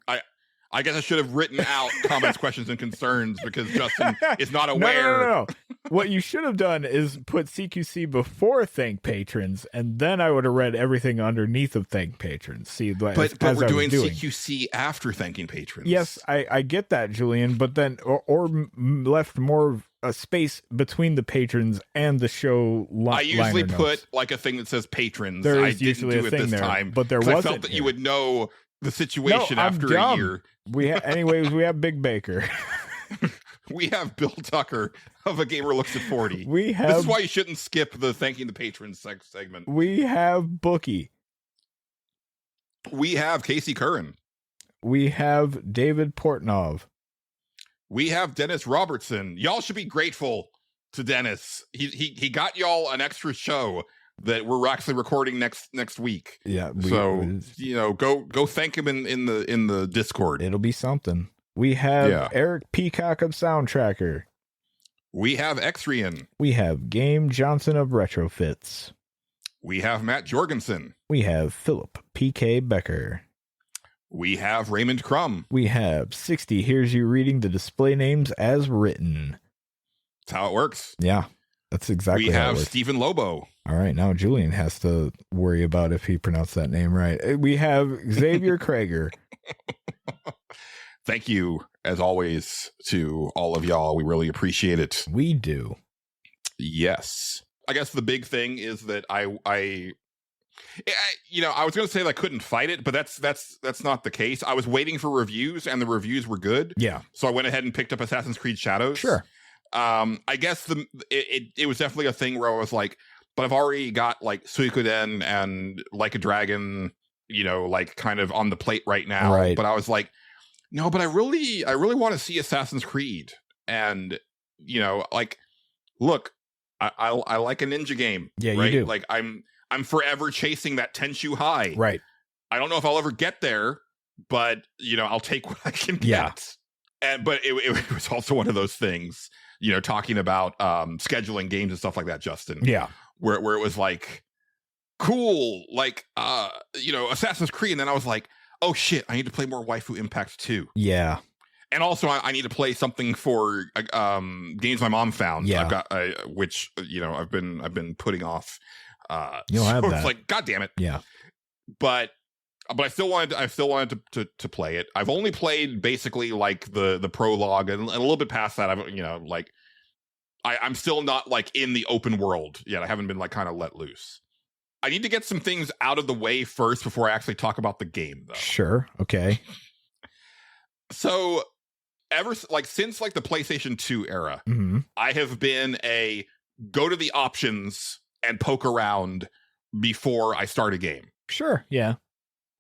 I guess I should have written out comments, questions, and concerns because Justin is not aware. No. What you should have done is put CQC before thank patrons, and then I would have read everything underneath of thank patrons. See, But we're doing CQC after thanking patrons. Yes, I get that, Julian, but then or left more space between the patrons and the show. I usually liner put notes. like a thing that says patrons. There I is didn't usually do a it thing this there, time, but there 'cause I wasn't felt that here. you would know the situation I'm after dumb. a year. Anyways, we have Big Baker. We have Bill Tucker of A Gamer Looks at 40. We This is have why you shouldn't skip the thanking the patrons segment. we have Bookie. We have Casey Curran. We have David Portnov. We have Dennis Robertson. Y'all should be grateful to Dennis. He got y'all an extra show that we're actually recording next week. Yeah, Go thank him in the Discord. it'll be something. We have Eric Peacock of Soundtracker. We have Xrian. We have Game Johnson of Retrofits. We have Matt Jorgensen. We have Philip P.K. Becker. We have Raymond Crum. We have 60 Here's You reading the display names as written. That's how it works. Yeah, that's exactly We how it have works. Stephen Lobo. All right, now Julian has to worry about if he pronounced that name right. We have Xavier Krager. Thank you, as always, to all of y'all. We really appreciate it. We do. Yes. I guess the big thing is that I was going to say that I couldn't fight it, but that's not the case. I was waiting for reviews, and the reviews were good. Yeah. So I went ahead and picked up Assassin's Creed Shadows. Sure. I guess it was definitely a thing where I was like, but I've already got like Suikoden and Like a Dragon, like kind of on the plate right now. Right. But I was like, no, but I really want to see Assassin's Creed. And, look, I like a ninja game. Yeah, right? you do. Like I'm forever chasing that Tenshu high. Right. I don't know if I'll ever get there, but I'll take what I can get. Yeah. But it was also one of those things, talking about scheduling games and stuff like that, Justin. Yeah. Where it was like, cool, like Assassin's Creed, and then I was like, oh shit, I need to play more Waifu Impact 2. Yeah. And also I need to play something for games my mom found. Yeah. I've got which I've been putting off. You'll have that. It's like, god damn it. Yeah. But I still wanted to play it. I've only played basically like the prologue and a little bit past that. I'm still not like in the open world yet. I haven't been like kind of let loose. I need to get some things out of the way first before I actually talk about the game, though. Sure. Okay. So since like the PlayStation 2 era, Mm-hmm. I have been a go to the options and poke around before I start a game. Sure. Yeah.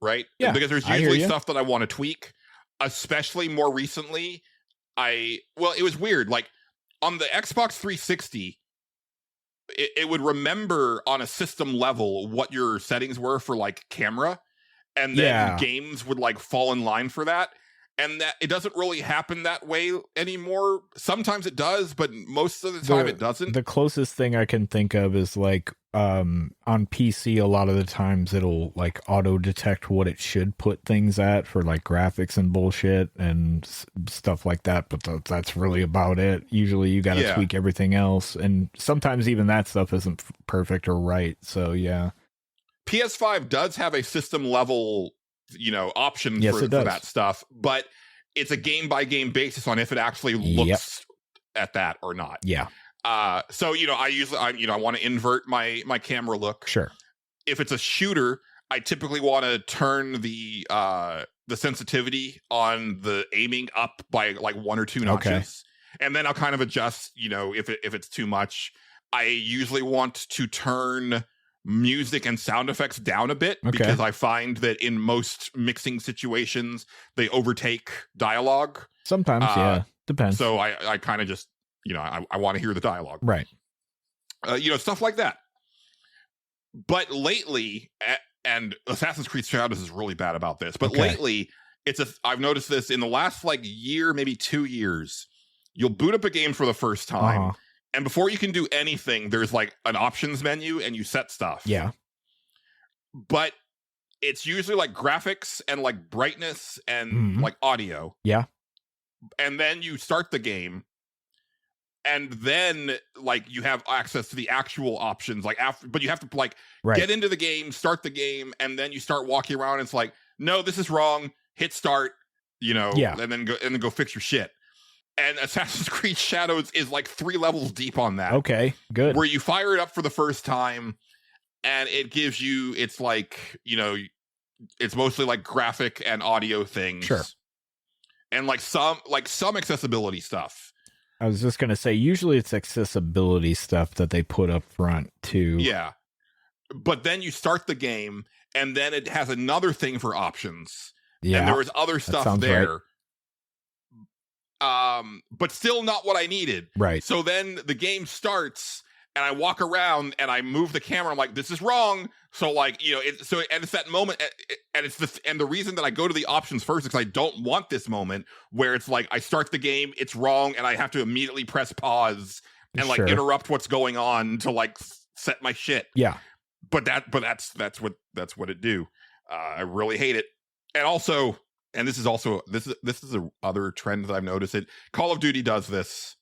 Right? Yeah, Because there's I hear usually ya. stuff that I want to tweak, especially more recently. It was weird. Like on the Xbox 360, it would remember on a system level what your settings were for like camera, and then Yeah. games would like fall in line for that. And that it doesn't really happen that way anymore. Sometimes it does, but most of the time it doesn't. The closest thing I can think of is like on PC, a lot of the times it'll like auto detect what it should put things at for like graphics and bullshit and stuff like that. But that's really about it. Usually you got to Yeah. tweak everything else. And sometimes even that stuff isn't perfect or right. So yeah. PS5 does have a system level, option Yes, for it does. that stuff, but it's a game by game basis on if it actually looks at that or not. Yeah. So I want to invert my camera look. Sure. If it's a shooter, I typically want to turn the sensitivity on the aiming up by like 1 or 2 notches. Okay. And then I'll kind of adjust, if it's too much. I usually want to turn music and sound effects down a bit, Okay. because I find that in most mixing situations they overtake dialogue. Sometimes, yeah. Depends. So I kind of just, I want to hear the dialogue. Right. Stuff like that. But lately, and Assassin's Creed Shadows is really bad about this, but Okay. lately, I've noticed this in the last like year, maybe 2 years, you'll boot up a game for the first time, Uh-huh. and before you can do anything, there's like an options menu and you set stuff. Yeah. But it's usually like graphics and like brightness and Mhm. like audio. Yeah. And then you start the game, and then like you have access to the actual options like after, but you have to like Right. get into the game, start the game, and then you start walking around and it's like, no, this is wrong, hit start, Yeah. and then go fix your shit. And Assassin's Creed Shadows is like 3 levels deep on that. Okay. Good. Where you fire it up for the first time and it gives you, it's like, it's mostly like graphic and audio things. Sure. And like some accessibility stuff. I was just going to say, usually it's accessibility stuff that they put up front too. Yeah. But then you start the game and then it has another thing for options. Yeah. And there was other stuff sounds there. But still not what I needed. Right. So then the game starts and I walk around and I move the camera. I'm like, this is wrong. So like, and it's that moment, and and the reason that I go to the options first is because I don't want this moment where it's like I start the game, it's wrong, and I have to immediately press pause and like Sure. interrupt what's going on to like set my shit. Yeah. But that's what it do. I really hate it. And also, and this is a other trend that I've noticed. Call of Duty does this.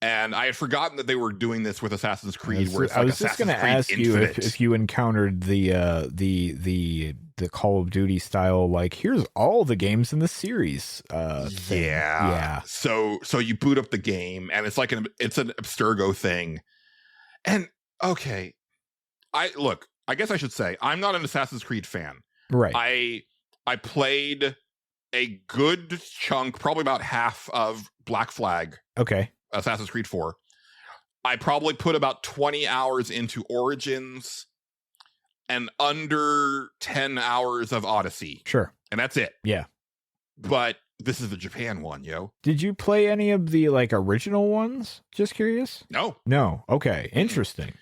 And I had forgotten that they were doing this with Assassin's Creed. Where it's like I was just going to ask you if you encountered the Call of Duty style, like here's all the games in the series. Thing. Yeah. So you boot up the game, and it's like it's an Abstergo thing. And okay, I guess I should say I'm not an Assassin's Creed fan. Right. I played a good chunk, probably about half of Black Flag. Okay. Assassin's Creed 4. I probably put about 20 hours into Origins and under 10 hours of Odyssey. Sure. And that's it. Yeah. But this is the Japan one, yo. Did you play any of the like original ones? Just curious. No. Okay. Interesting.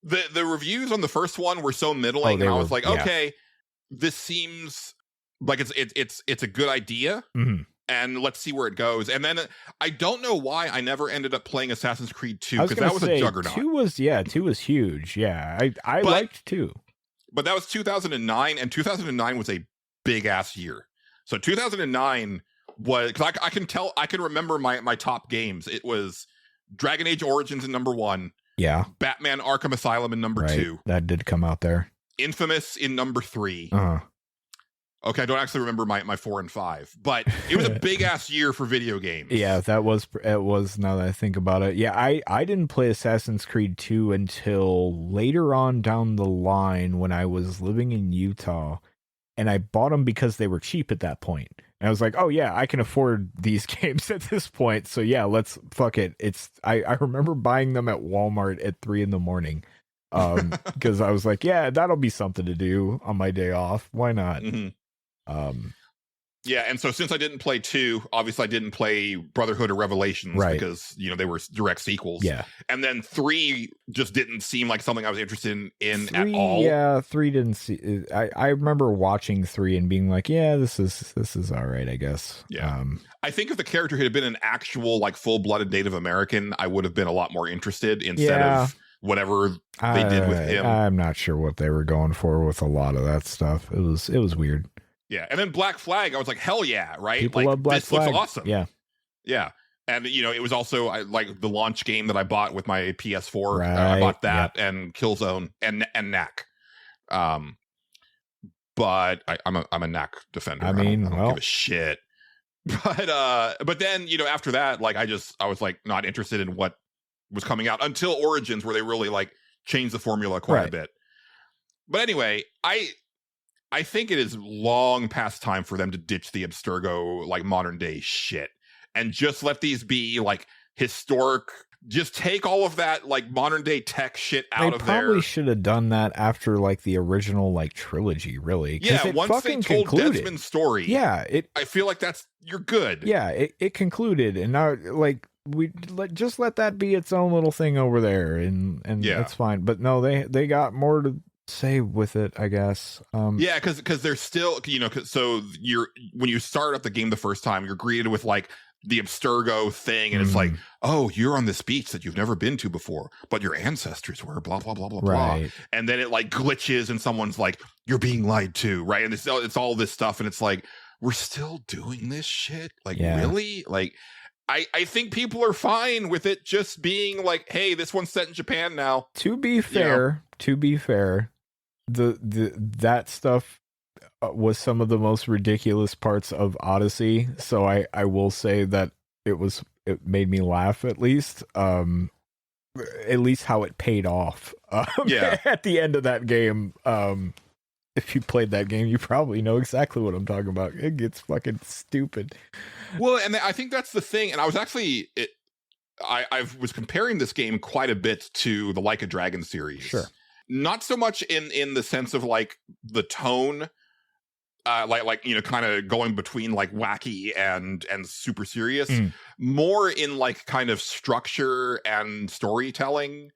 The reviews on the first one were so middling, and I was like, okay, this seems like it's a good idea. Mm-hmm. And let's see where it goes. And then I don't know why I never ended up playing Assassin's Creed 2, I was because that was a juggernaut. 2 was huge. Yeah, I liked 2. But that was 2009, and 2009 was a big ass year. So 2009 was, because I can remember my top games. It was Dragon Age Origins in number 1. Yeah. Batman Arkham Asylum in number 2. That did come out there. Infamous in number 3. Uh-huh. Okay, I don't actually remember my 4 and 5, but it was a big ass year for video games. Yeah, it was now that I think about it. Yeah, I didn't play Assassin's Creed 2 until later on down the line when I was living in Utah, and I bought them because they were cheap at that point. And I was like, oh yeah, I can afford these games at this point. So yeah, let's fuck it. I remember buying them at Walmart at 3 a.m. Because I was like, yeah, that'll be something to do on my day off. Why not? Mhm. Um, Yeah, and so since I didn't play 2, obviously I didn't play Brotherhood or Revelations Right. because, they were direct sequels. yeah. And then 3 just didn't seem like something I was interested in at 3, all. yeah, 3 didn't see. I remember watching 3 and being like, yeah, this is all right, I guess. Yeah. I think if the character had been an actual, like, full-blooded Native American, I would have been a lot more interested instead of whatever they did with him. I'm not sure what they were going for with a lot of that stuff. It was weird. Yeah, and then Black Flag, I was like, hell yeah, right? People like, love Black this Flag. looks awesome. Yeah. Yeah. And, it was also like the launch game that I bought with my PS4. Right. I bought that and Killzone and Knack. But I'm a Knack defender. I mean, I don't well, give a shit. But then, after that, like, I was like not interested in what was coming out until Origins, where they really like changed the formula quite a bit. But anyway, I think it is long past time for them to ditch the Abstergo, like, modern day shit and just let these be like historic. Just take all of that, like, modern day tech shit out of there. They probably should have done that after, like, the original, like, trilogy, really. Yeah, once they told Desmond's story. Yeah, I feel like you're good. Yeah, it concluded, and now, like, just let that be its own little thing over there, and that's fine. But no, they got more to say with it, I guess. Yeah, because they're still, so when you start up the game the first time, you're greeted with, like, the Abstergo thing, and it's like, oh, you're on this beach that you've never been to before, but your ancestors were, blah blah blah blah blah, and then it, like, glitches and someone's like, you're being lied to, right? And it's all this stuff, and it's like, we're still doing this shit, like, really? Like, I think people are fine with it just being like, hey, this one's set in Japan now. To be fair, that stuff was some of the most ridiculous parts of Odyssey, so I will say that it made me laugh, at least how it paid off at the end of that game. If you played that game, you probably know exactly what I'm talking about. It gets fucking stupid. Well, and I think that's the thing, and I was actually I was comparing this game quite a bit to the Like a Dragon series. Sure. Not so much in the sense of, like, the tone, like kind of going between, like, wacky and super serious, more in, like, kind of structure and storytelling,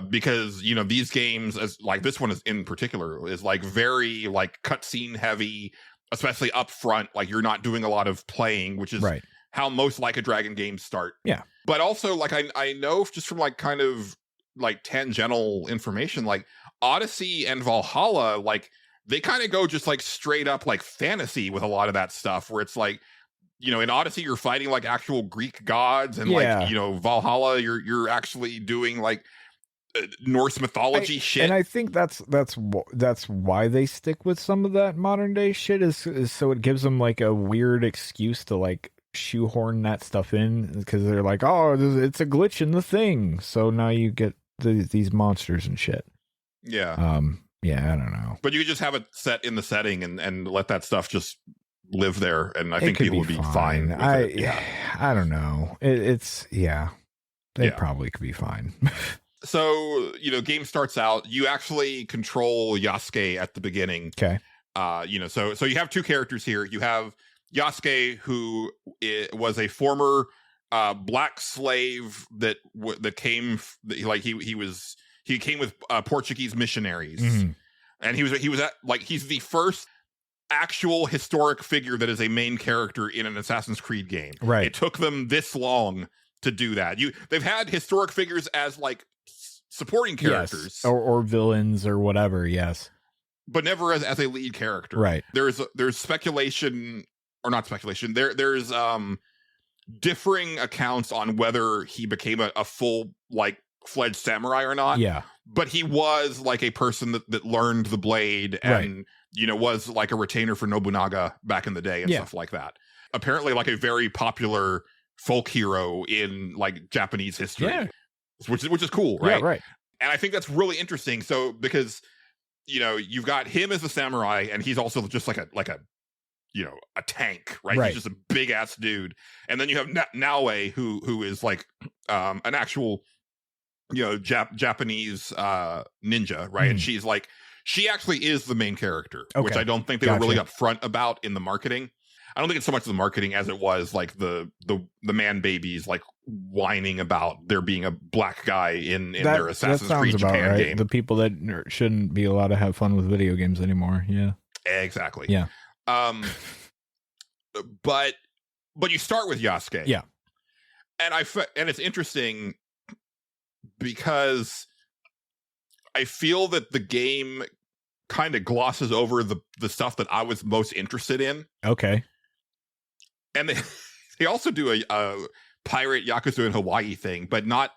because these games, as like this one is in particular, is, like, very, like, cutscene heavy, especially up front. Like, you're not doing a lot of playing, which is how most Like a Dragon games start. Yeah, but also, like, I know just from, like, kind of, like, tangential information, like, Odyssey and Valhalla, like, they kind of go just, like, straight up, like, fantasy with a lot of that stuff, where it's like, in Odyssey you're fighting, like, actual Greek gods, and like, Valhalla you're actually doing, like, Norse mythology shit. And I think that's why they stick with some of that modern day shit, is so it gives them, like, a weird excuse to, like, shoehorn that stuff in, because they're like, oh, it's a glitch in the thing, so now you get these monsters and shit. Yeah. Yeah, I don't know. But you could just have it set in the setting and let that stuff just live there, and I think people would be fine with it. Yeah. I don't know. They probably could be fine. So, game starts out, you actually control Yasuke at the beginning. Okay. So you have two characters here. You have Yasuke, who was a former black slave that came, like, he came with Portuguese missionaries, and he was at, like, he's the first actual historic figure that is a main character in an Assassin's Creed game. Right. It took them this long to do that. They've had historic figures as, like, supporting characters, or villains or whatever. Yes, but never as a lead character. Right. There's speculation, or not speculation. There's differing accounts on whether he became a full, like, fledged samurai or not. Yeah. But he was, like, a person that learned the blade and, was, like, a retainer for Nobunaga back in the day and stuff like that. Apparently, like, a very popular folk hero in, like, Japanese history. Yeah. Which is cool, right? Yeah, right. And I think that's really interesting. So, because, you've got him as a samurai, and he's also just like a tank, right? He's just a big ass dude. And then you have Naoe, who is, like, an actual Japanese ninja, right? And she's like, she actually is the main character, which I don't think they were really upfront about in the marketing. I don't think it's so much the marketing as it was like the man babies like whining about there being a black guy in their Assassin's Creed Japan game. The people that shouldn't be allowed to have fun with video games anymore. Yeah, exactly. Yeah. But you start with Yasuke. Yeah, and it's interesting because I feel that the game kind of glosses over the stuff that I was most interested in. Okay. And they also do a pirate Yakuza in Hawaii thing, but not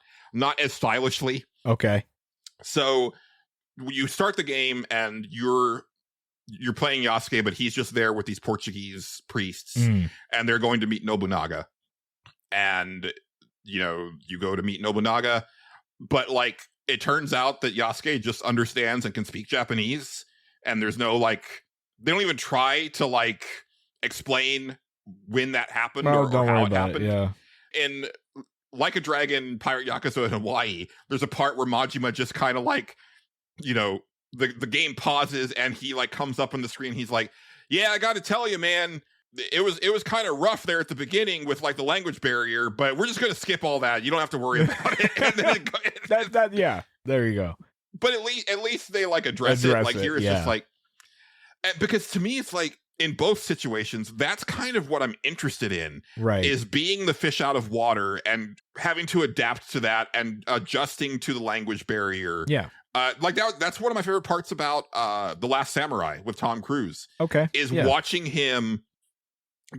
as stylishly. Okay. So you start the game and you're playing Yasuke, but he's just there with these Portuguese priests, and they're going to meet Nobunaga. And you go to meet Nobunaga, but like it turns out that Yasuke just understands and can speak Japanese, and there's no like they don't even try to like explain when that happened or how it happened. Yeah. In Like a Dragon Pirate Yakuza in Hawaii, there's a part where Majima just kind of like, the game pauses and he like comes up on the screen. He's like, yeah, I got to tell you, man, it was kind of rough there at the beginning with like the language barrier, but we're just going to skip all that. You don't have to worry about it. And then yeah, there you go. But at least they like address it. Like here it's just like, because to me, it's like, in both situations, that's kind of what I'm interested in, right? Is being the fish out of water and having to adapt to that and adjusting to the language barrier. Yeah. Like that's one of my favorite parts about The Last Samurai with Tom Cruise. Okay. Is watching him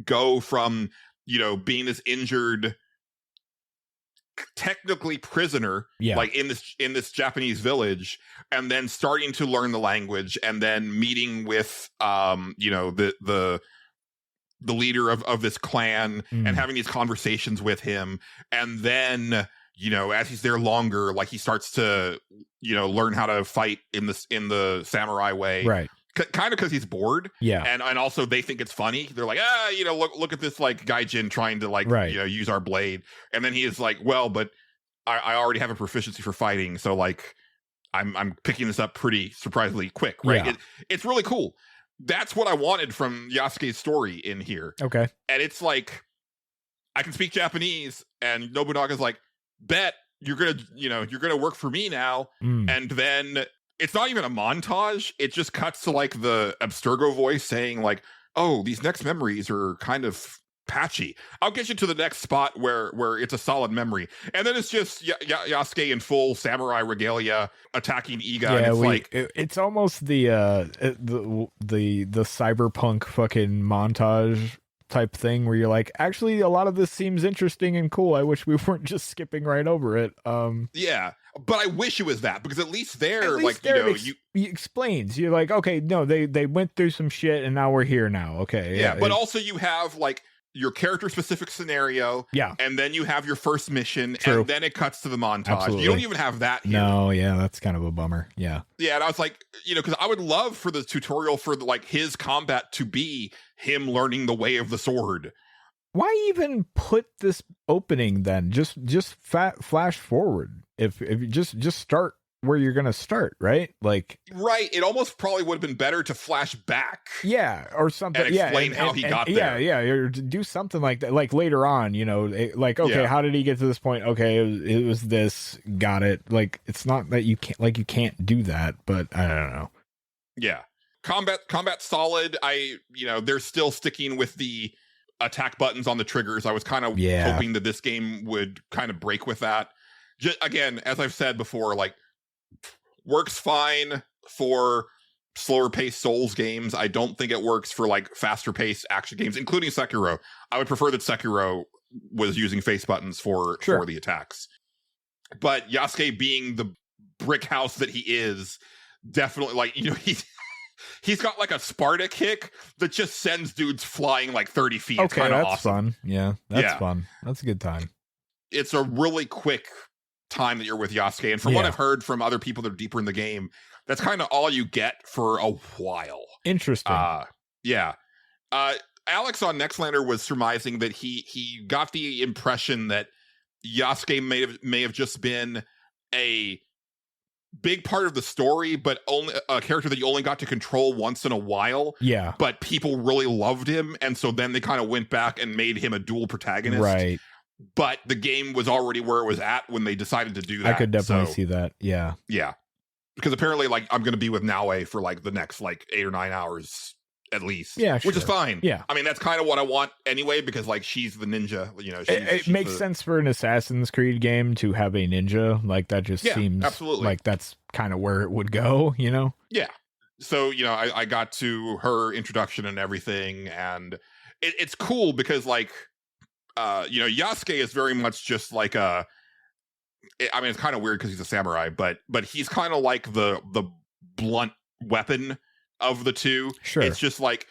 go from, being this injured, technically prisoner, like in this Japanese village, and then starting to learn the language, and then meeting with the leader of this clan and having these conversations with him, and then as he's there longer, like he starts to learn how to fight in the samurai way, right? Kind of because he's bored, and also they think it's funny. They're like, look at this like gaijin trying to like use our blade, and then he is like, well, but I already have a proficiency for fighting, so like I'm picking this up pretty surprisingly quick, right? Yeah. It's really cool. That's what I wanted from Yasuke's story in here. Okay, and it's like I can speak Japanese, and Nobunaga's like, bet you're gonna work for me now, and then. It's not even a montage. It just cuts to like the Abstergo voice saying like, oh, these next memories are kind of patchy. I'll get you to the next spot where it's a solid memory. And then it's just Yasuke in full samurai regalia attacking Iga. Yeah, and it's almost the cyberpunk fucking montage type thing where you're like, actually, a lot of this seems interesting and cool. I wish we weren't just skipping right over it. Yeah. But I wish it was that, because at least there, he explains. You're like, okay, no, they went through some shit and now we're here now. Okay. Yeah. But also you have like your character specific scenario. Yeah. And then you have your first mission. True. And then it cuts to the montage. Absolutely. You don't even have that here. No. Yeah. That's kind of a bummer. Yeah. Yeah. And I was like, because I would love for the tutorial for like his combat to be him learning the way of the sword. Why even put this opening then? Just flash forward. If you just start where you're gonna start, right? Like, right. It almost probably would have been better to flash back, or something. And explain how he got there. Yeah, or do something like that. Like later on, how did he get to this point? Okay, it was this. Got it. Like, it's not that you can't do that, but I don't know. Yeah, combat solid. They're still sticking with the attack buttons on the triggers. I was kind of hoping that this game would kind of break with that. Just, again, as I've said before, like, works fine for slower paced Souls games. I don't think it works for like faster paced action games, including Sekiro. I would prefer that Sekiro was using face buttons for the attacks. But Yasuke, being the brick house that he is, definitely like, he's got like a Sparta kick that just sends dudes flying like 30 feet. Okay, it's that's awesome. Fun. Yeah, that's fun. That's a good time. It's a really quick time that you're with Yasuke, and from what I've heard from other people that are deeper in the game, that's kind of all you get for a while. Interesting. Alex on Nextlander was surmising that he got the impression that Yasuke may have just been a big part of the story, but only a character that you only got to control once in a while. Yeah. But people really loved him, and so then they kind of went back and made him a dual protagonist. Right. But the game was already where it was at when they decided to do that. I could definitely see that. Yeah. Yeah. Because apparently, like, I'm going to be with Naue for, like, the next, like, 8 or 9 hours at least. Yeah, Which is sure. fine. Yeah. I mean, that's kind of what I want anyway, because, like, she's the ninja, you know. It makes sense for an Assassin's Creed game to have a ninja. Like, that just seems absolutely. like that's kind of where it would go, you know? Yeah. So, you know, I got to her introduction and everything, and it's cool because, like, you know, Yasuke is very much just like I mean, it's kind of weird because he's a samurai, but he's kind of like the blunt weapon of the two. Sure. It's just like,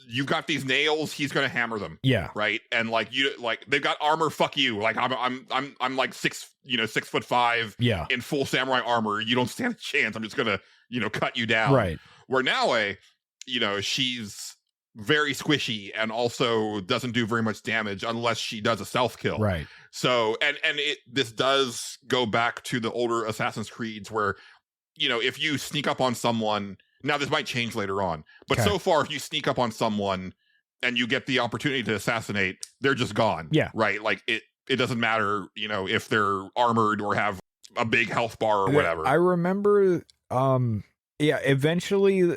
you've got these nails, he's gonna hammer them. Yeah. Right. And like, you like, they've got armor. Fuck you. Like, I'm like 6'5". Yeah. In full samurai armor. You don't stand a chance. I'm just gonna, you know, cut you down. Right. Where Naue, you know, she's very squishy and also doesn't do very much damage unless she does a stealth kill. Right. So, and this does go back to the older Assassin's Creeds where, you know, if you sneak up on someone, now this might change later on, but Okay. so far, if you sneak up on someone and you get the opportunity to assassinate, they're just gone. Yeah. Right. Like, it doesn't matter, you know, if they're armored or have a big health bar or whatever. I remember, yeah, eventually,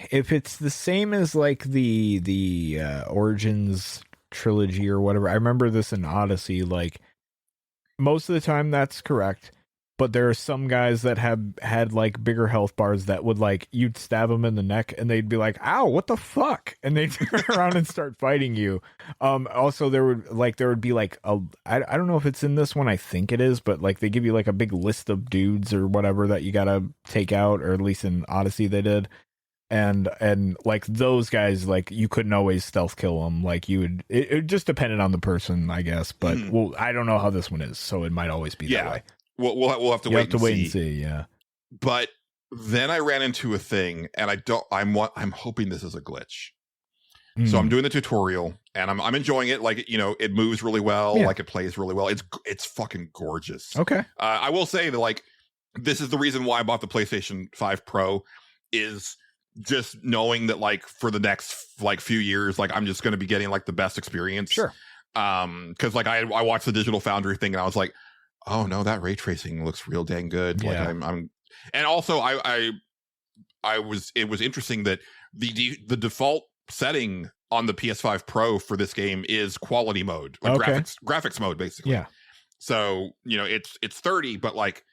if it's the same as like the Origins trilogy or whatever, I remember this in Odyssey, like, most of the time that's correct, but there are some guys that had like bigger health bars that would, like, you'd stab them in the neck and they'd be like, ow, what the fuck? And they'd turn around and start fighting you. Also there would be like I don't know if it's in this one, I think it is, but like they give you like a big list of dudes or whatever that you gotta take out, or at least in Odyssey they did. And like those guys, like, you couldn't always stealth kill them. Like, it just depended on the person, I guess. But well, I don't know how this one is, so it might always be that way. We'll have to You wait. have to wait and see. Yeah. But then I ran into a thing, and I'm hoping this is a glitch. So I'm doing the tutorial, and I'm enjoying it. Like, you know, it moves really well. Yeah. Like, it plays really well. It's fucking gorgeous. Okay. I will say that, like, this is the reason why I bought the PlayStation 5 Pro, is just knowing that, like, for the next like few years, like, I'm just going to be getting like the best experience. Sure. Because like I watched the Digital Foundry thing, and I was like, oh no, that ray tracing looks real dang good. Yeah. Like, I'm, and also it was interesting that the default setting on the PS5 Pro for this game is quality mode, like graphics mode, basically. Yeah. So, you know, it's 30, but like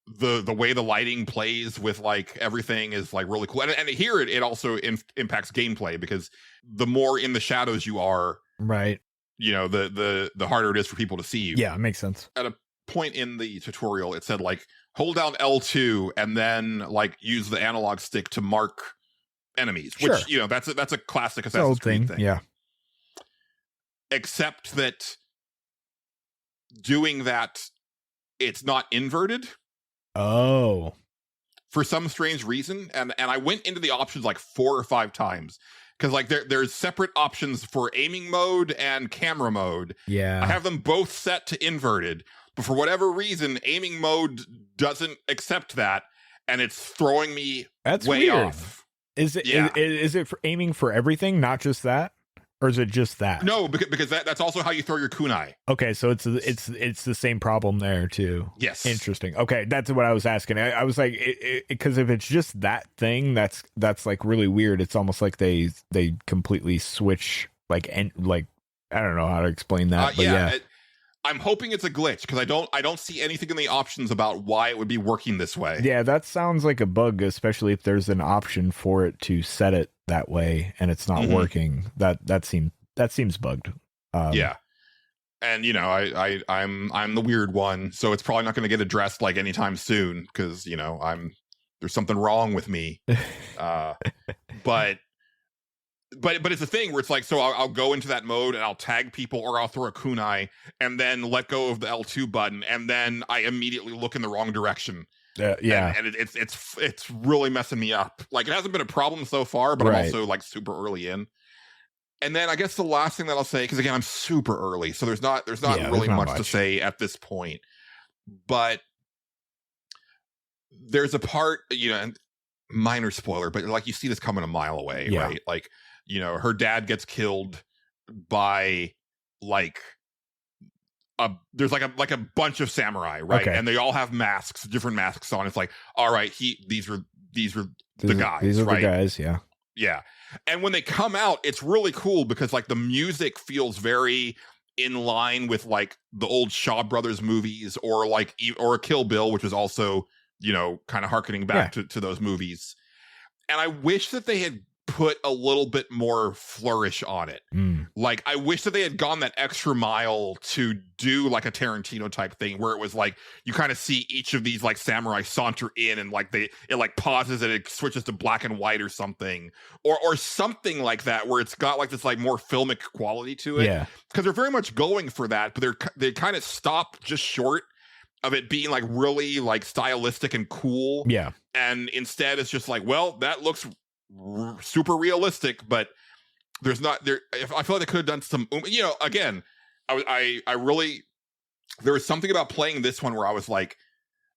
the way the lighting plays with like everything is like really cool. And here it also impacts gameplay, because the more in the shadows you are, Right. you know, the harder it is for people to see you. Yeah, it makes sense. At a point in the tutorial, it said like, hold down L2 and then like use the analog stick to mark enemies, which, Sure. you know, that's a classic It's an old Assassin's Creed thing. Yeah. Except that doing that, it's not inverted Oh. for some strange reason. And I went into the options like 4 or 5 times, because like there's separate options for aiming mode and camera mode. Yeah. I have them both set to inverted, but for whatever reason, aiming mode doesn't accept that, and it's throwing me That's way weird. off. Is it? Yeah. Is it for aiming for everything, not just that, or is it just that? No, because that's also how you throw your kunai. Okay, so it's the same problem there too. Yes. Interesting. Okay, that's what I was asking. I was like, because if it's just that thing, that's like really weird. It's almost like they completely switch, like, and like, I don't know how to explain that. But yeah. I'm hoping it's a glitch, because I don't see anything in the options about why it would be working this way. Yeah, that sounds like a bug, especially if there's an option for it to set it that way and it's not working. That seems bugged. Yeah. And you know, I'm the weird one, so it's probably not going to get addressed like anytime soon, because you know, there's something wrong with me. But it's a thing where it's like, so I'll go into that mode and I'll tag people, or I'll throw a kunai and then let go of the L2 button, and then I immediately look in the wrong direction. Yeah. And it's really messing me up. Like, it hasn't been a problem so far, but Right. I'm also like super early in. And then I guess the last thing that I'll say, because again, I'm super early, so there's not really much to say at this point. But there's a part, and minor spoiler, but like you see this coming a mile away, right? Like, her dad gets killed by like there's like a bunch of samurai, right? Okay. And they all have masks, different masks on. It's like, all right, these are the guys, These are right? the guys, yeah. Yeah. And when they come out, it's really cool because like the music feels very in line with like the old Shaw Brothers movies or a Kill Bill, which is also, kind of harkening back to those movies. And I wish that they had put a little bit more flourish on it. Like, I wish that they had gone that extra mile to do like a Tarantino type thing where it was like you kind of see each of these like samurai saunter in and like it like pauses and it switches to black and white or something or something like that where it's got like this like more filmic quality to it. Yeah. Because they're very much going for that, but they kind of stop just short of it being like really like stylistic and cool. Yeah. And instead it's just like, well, that looks super realistic, but there's not there. I feel like they could have done some, again, I really, there was something about playing this one where I was like,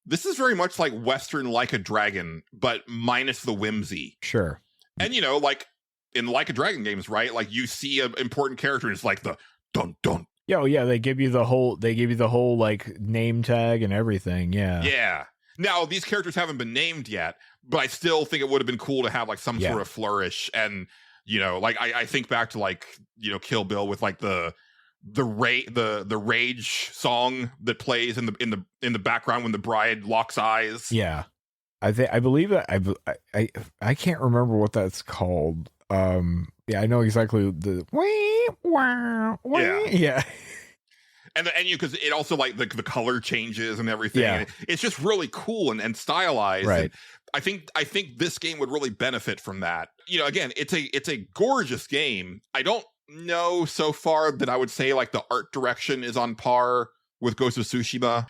this is very much like Western Like a Dragon, but minus the whimsy. Sure. And, like in Like a Dragon games, right? Like you see an important character and it's like the dun dun. Yeah, they give you the whole like name tag and everything. Yeah. Yeah. Now these characters haven't been named yet, but I still think it would have been cool to have like some sort of flourish. And, like I think back to like, Kill Bill with like the rage song that plays in the background when the bride locks eyes. Yeah. I believe that I can't remember what that's called. Yeah, I know exactly the yeah. And because it also like the color changes and everything. Yeah. And it's just really cool and stylized. Right. And I think this game would really benefit from that. Again, it's a gorgeous game. I don't know so far that I would say like the art direction is on par with Ghost of Tsushima.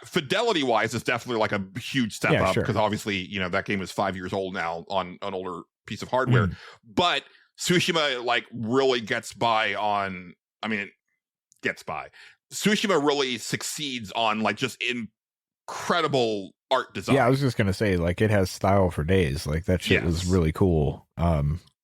Fidelity wise, it's definitely like a huge step up because obviously that game is 5 years old now on an older piece of hardware. But Tsushima like really gets by. Tsushima really succeeds on like just incredible art design. Yeah, I was just gonna say like it has style for days. Like that shit was really cool.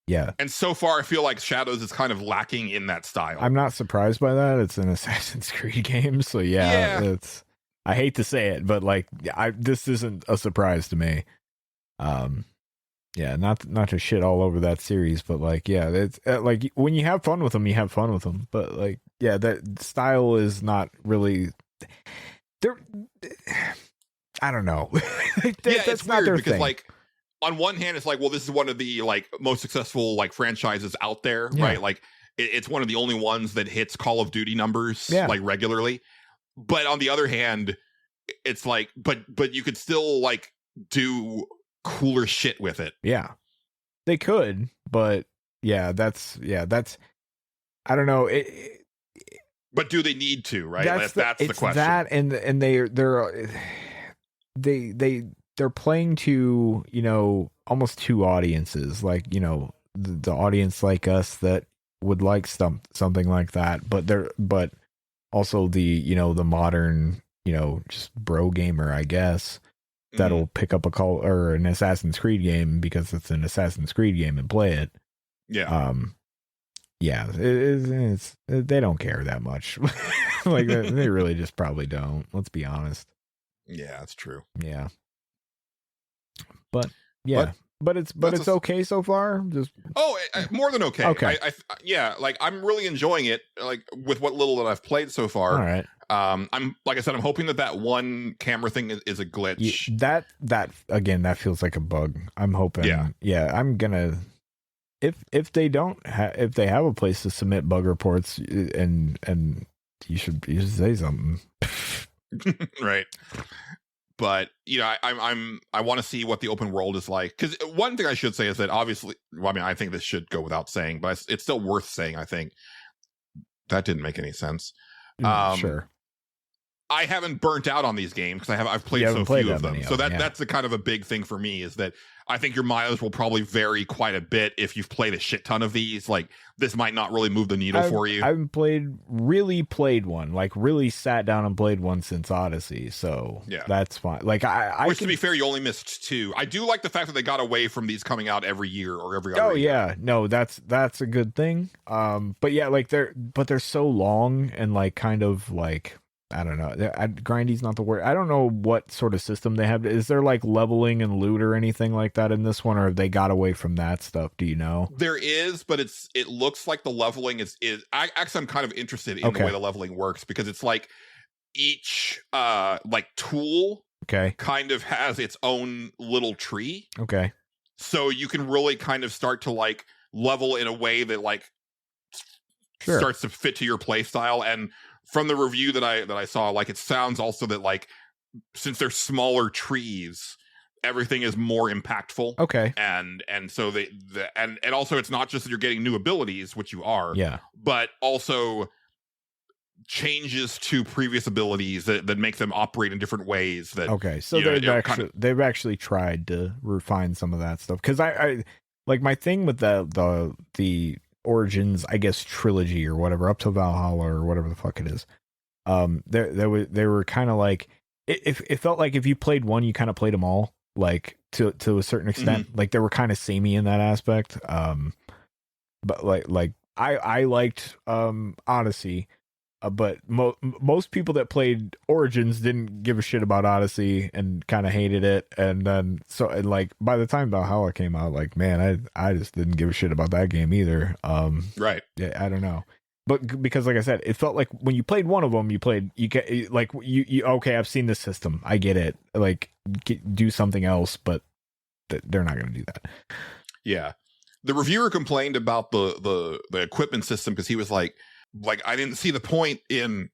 Yeah. And so far, I feel like Shadows is kind of lacking in that style. I'm not surprised by that. It's an Assassin's Creed game, so it's. I hate to say it, but like, this isn't a surprise to me. Yeah, not to shit all over that series, but like, yeah, it's like when you have fun with them, you have fun with them. But like, yeah, that style is not really. They're. I don't know. That's it's not weird their because thing. like. On one hand, it's like, well, this is one of the like most successful like franchises out there, right? Like it's one of the only ones that hits Call of Duty numbers like regularly. But on the other hand, it's like, but you could still like do cooler shit with it. Yeah, they could, but that's I don't know. But do they need to? Right? That's the question. That and they're playing to, almost two audiences, like, the audience like us that would like something like that, but also the, the modern, just bro gamer, I guess, that'll pick up an Assassin's Creed game because it's an Assassin's Creed game and play it. Yeah. It's they don't care that much. Like they really just probably don't. Let's be honest. Yeah, that's true. Yeah. But it's okay so far. Just more than okay. Okay. Like I'm really enjoying it. Like with what little that I've played so far. All right. I'm like I said, I'm hoping that one camera thing is a glitch. That again, that feels like a bug. I'm hoping. Yeah. I'm gonna if they if they have a place to submit bug reports and you should say something. Right. But I want to see what the open world is like. Because one thing I should say is that obviously, I think this should go without saying, but it's still worth saying. I think that didn't make any sense. Sure. I haven't burnt out on these games because I've played so few of them. So that's a kind of a big thing for me, is that I think your mileage will probably vary quite a bit if you've played a shit ton of these. Like, this might not really move the needle for you. I haven't really played one, like really sat down and played one since Odyssey. So that's fine. Like Which, to be fair, you only missed 2. I do like the fact that they got away from these coming out every year or every other year. Yeah, no, that's a good thing. But yeah, like they're so long and like kind of like, I don't know. Grindy's not the word. I don't know what sort of system they have. Is there like leveling and loot or anything like that in this one, or have they got away from that stuff? Do you know? There is, but it looks like the leveling is. I'm kind of interested in the way the leveling works, because it's like each like tool kind of has its own little tree. Okay. So you can really kind of start to like level in a way that like starts to fit to your play style. And from the review that I saw, like, it sounds also that like, since they're smaller trees, everything is more impactful. Okay. And so and also it's not just that you're getting new abilities, which you are, but also changes to previous abilities that make them operate in different ways. That so they've actually tried to refine some of that stuff, because I like, my thing with the Origins, I guess, trilogy or whatever, up to Valhalla or whatever the fuck it is. They were kind of like, it felt like if you played one, you kind of played them all, like to a certain extent. Like, they were kind of samey in that aspect. But like I liked Odyssey. But most people that played Origins didn't give a shit about Odyssey and kind of hated it. And then like, by the time Valhalla came out, like, man, I just didn't give a shit about that game either. Right. Yeah, I don't know. But because, like I said, it felt like when you played one of them, you get like, you okay, I've seen this system, I get it. Like, do something else, but they're not going to do that. Yeah. The reviewer complained about the equipment system, because he was like, I didn't see the point in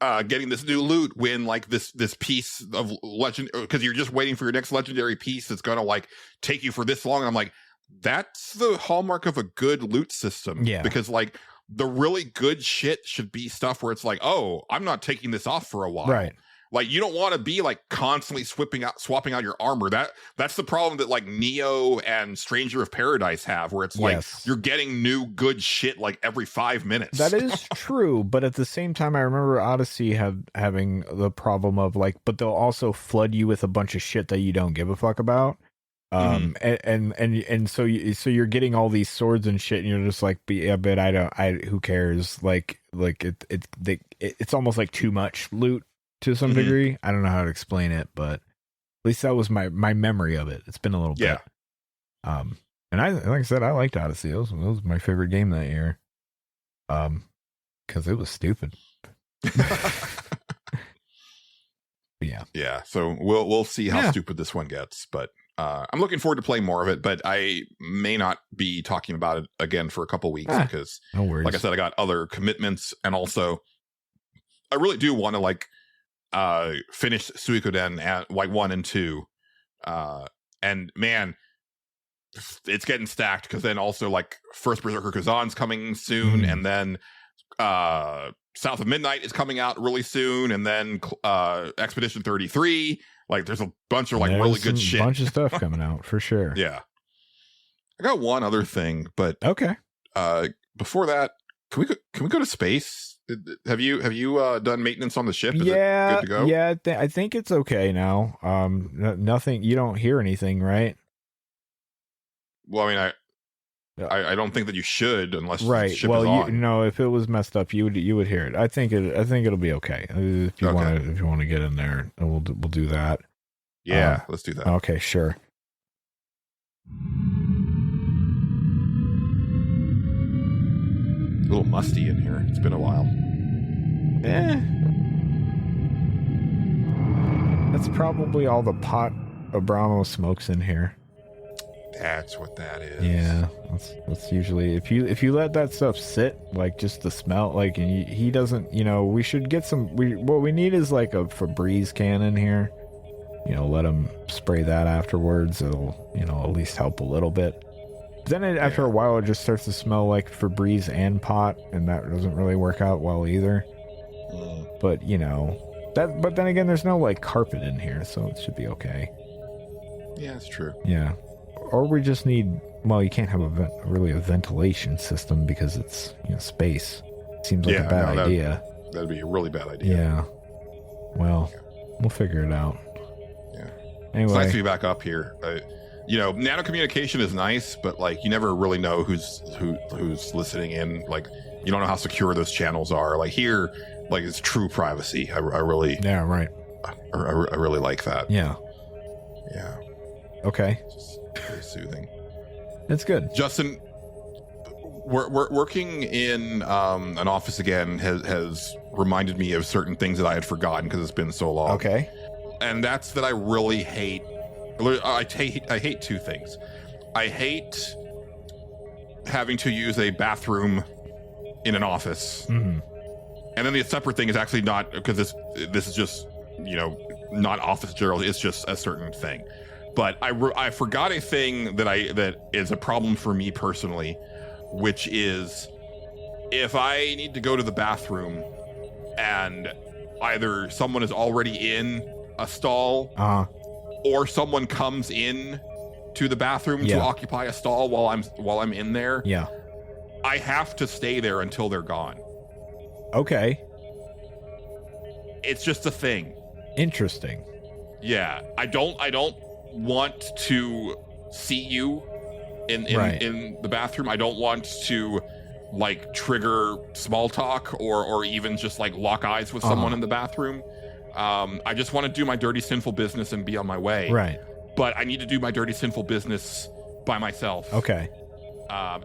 getting this new loot when like this piece of legend, because you're just waiting for your next legendary piece that's gonna like take you for this long. And I'm like, that's the hallmark of a good loot system. Yeah, because like, the really good shit should be stuff where it's like, oh, I'm not taking this off for a while. Right. Like, you don't want to be like constantly swapping out your armor. That's the problem that like Neo and Stranger of Paradise have, where it's like, you're getting new good shit like every 5 minutes. That is true, but at the same time, I remember Odyssey having the problem of like, but they'll also flood you with a bunch of shit that you don't give a fuck about. And so you're getting all these swords and shit, and you're just like, yeah, but who cares? Like it's almost like too much loot to some degree. I don't know how to explain it, but at least that was my memory of it. It's been a little bit. And like I said, I liked Odyssey. It was my favorite game that year. Because it was stupid. Yeah. So we'll see how stupid this one gets, but I'm looking forward to playing more of it. But I may not be talking about it again for a couple weeks, because, no worries. Like I said, I got other commitments, and also I really do want to like finish Suikoden at like 1 and 2, and man, it's getting stacked, because then also like First Berserker Kazan's coming soon, and then South of Midnight is coming out really soon, and then Expedition 33. Like, there's a bunch of like really good shit, bunch of stuff coming out for sure. Yeah, I got one other thing, but okay. Before that, can we go to space? Have you done maintenance on the ship? Is it good to go? Yeah, I think it's okay now. Nothing. You don't hear anything, right? Well, I mean, I don't think that you should, unless the ship well, is on. If it was messed up, you would hear it. I think it'll be okay. If you want to get in there, we'll do that. Yeah, let's do that. Okay, sure. A little musty in here. It's been a while. That's probably all the pot Abramo smokes in here. That's what that is. Yeah, that's usually, if you let that stuff sit, like, just the smell, like, and he doesn't, we should get some. What we need is like a Febreze can in here. Let him spray that afterwards. It'll at least help a little bit. Then after a while, it just starts to smell like Febreze and pot, and that doesn't really work out well either. But But then again, there's no like carpet in here, so it should be okay. Yeah, it's true. Yeah. Or we just need. Well, you can't have really a ventilation system because it's space. Seems like a bad idea. That'd be a really bad idea. Yeah. Well, we'll figure it out. Yeah. Anyway, it's nice to be back up here. Nano communication is nice, but like you never really know who's listening in. Like you don't know how secure those channels are. Like here, like it's true privacy. I really. Yeah. Right. I really like that. Yeah. Yeah. Okay. It's just very soothing. It's good. Justin, we're working in an office again has reminded me of certain things that I had forgotten because it's been so long. Okay. And that's that I really hate. I hate two things. I hate having to use a bathroom in an office. Mm-hmm. And then the separate thing is actually not because this is just not office general. It's just a certain thing. But I forgot a thing that is a problem for me personally, which is if I need to go to the bathroom and either someone is already in a stall or someone comes in to the bathroom to occupy a stall while I'm in there. Yeah. I have to stay there until they're gone. Okay. It's just a thing. Interesting. Yeah. I don't want to see you in the bathroom. I don't want to like trigger small talk or even just like lock eyes with someone in the bathroom. I just want to do my dirty sinful business and be on my way. Right. But I need to do my dirty sinful business by myself. Okay. And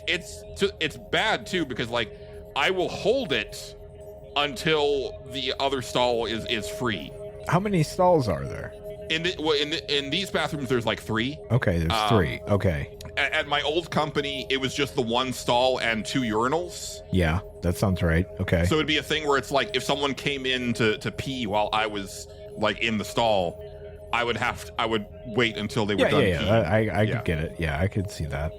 it's bad too because like I will hold it until the other stall is free. How many stalls are there? In these bathrooms, there's like 3. Okay, there's 3. Okay. At my old company, it was just the 1 stall and 2 urinals. Yeah, that sounds right. Okay. So it'd be a thing where it's like if someone came in to pee while I was like in the stall, I would wait until they were done peeing. I could get it. Yeah, I could see that.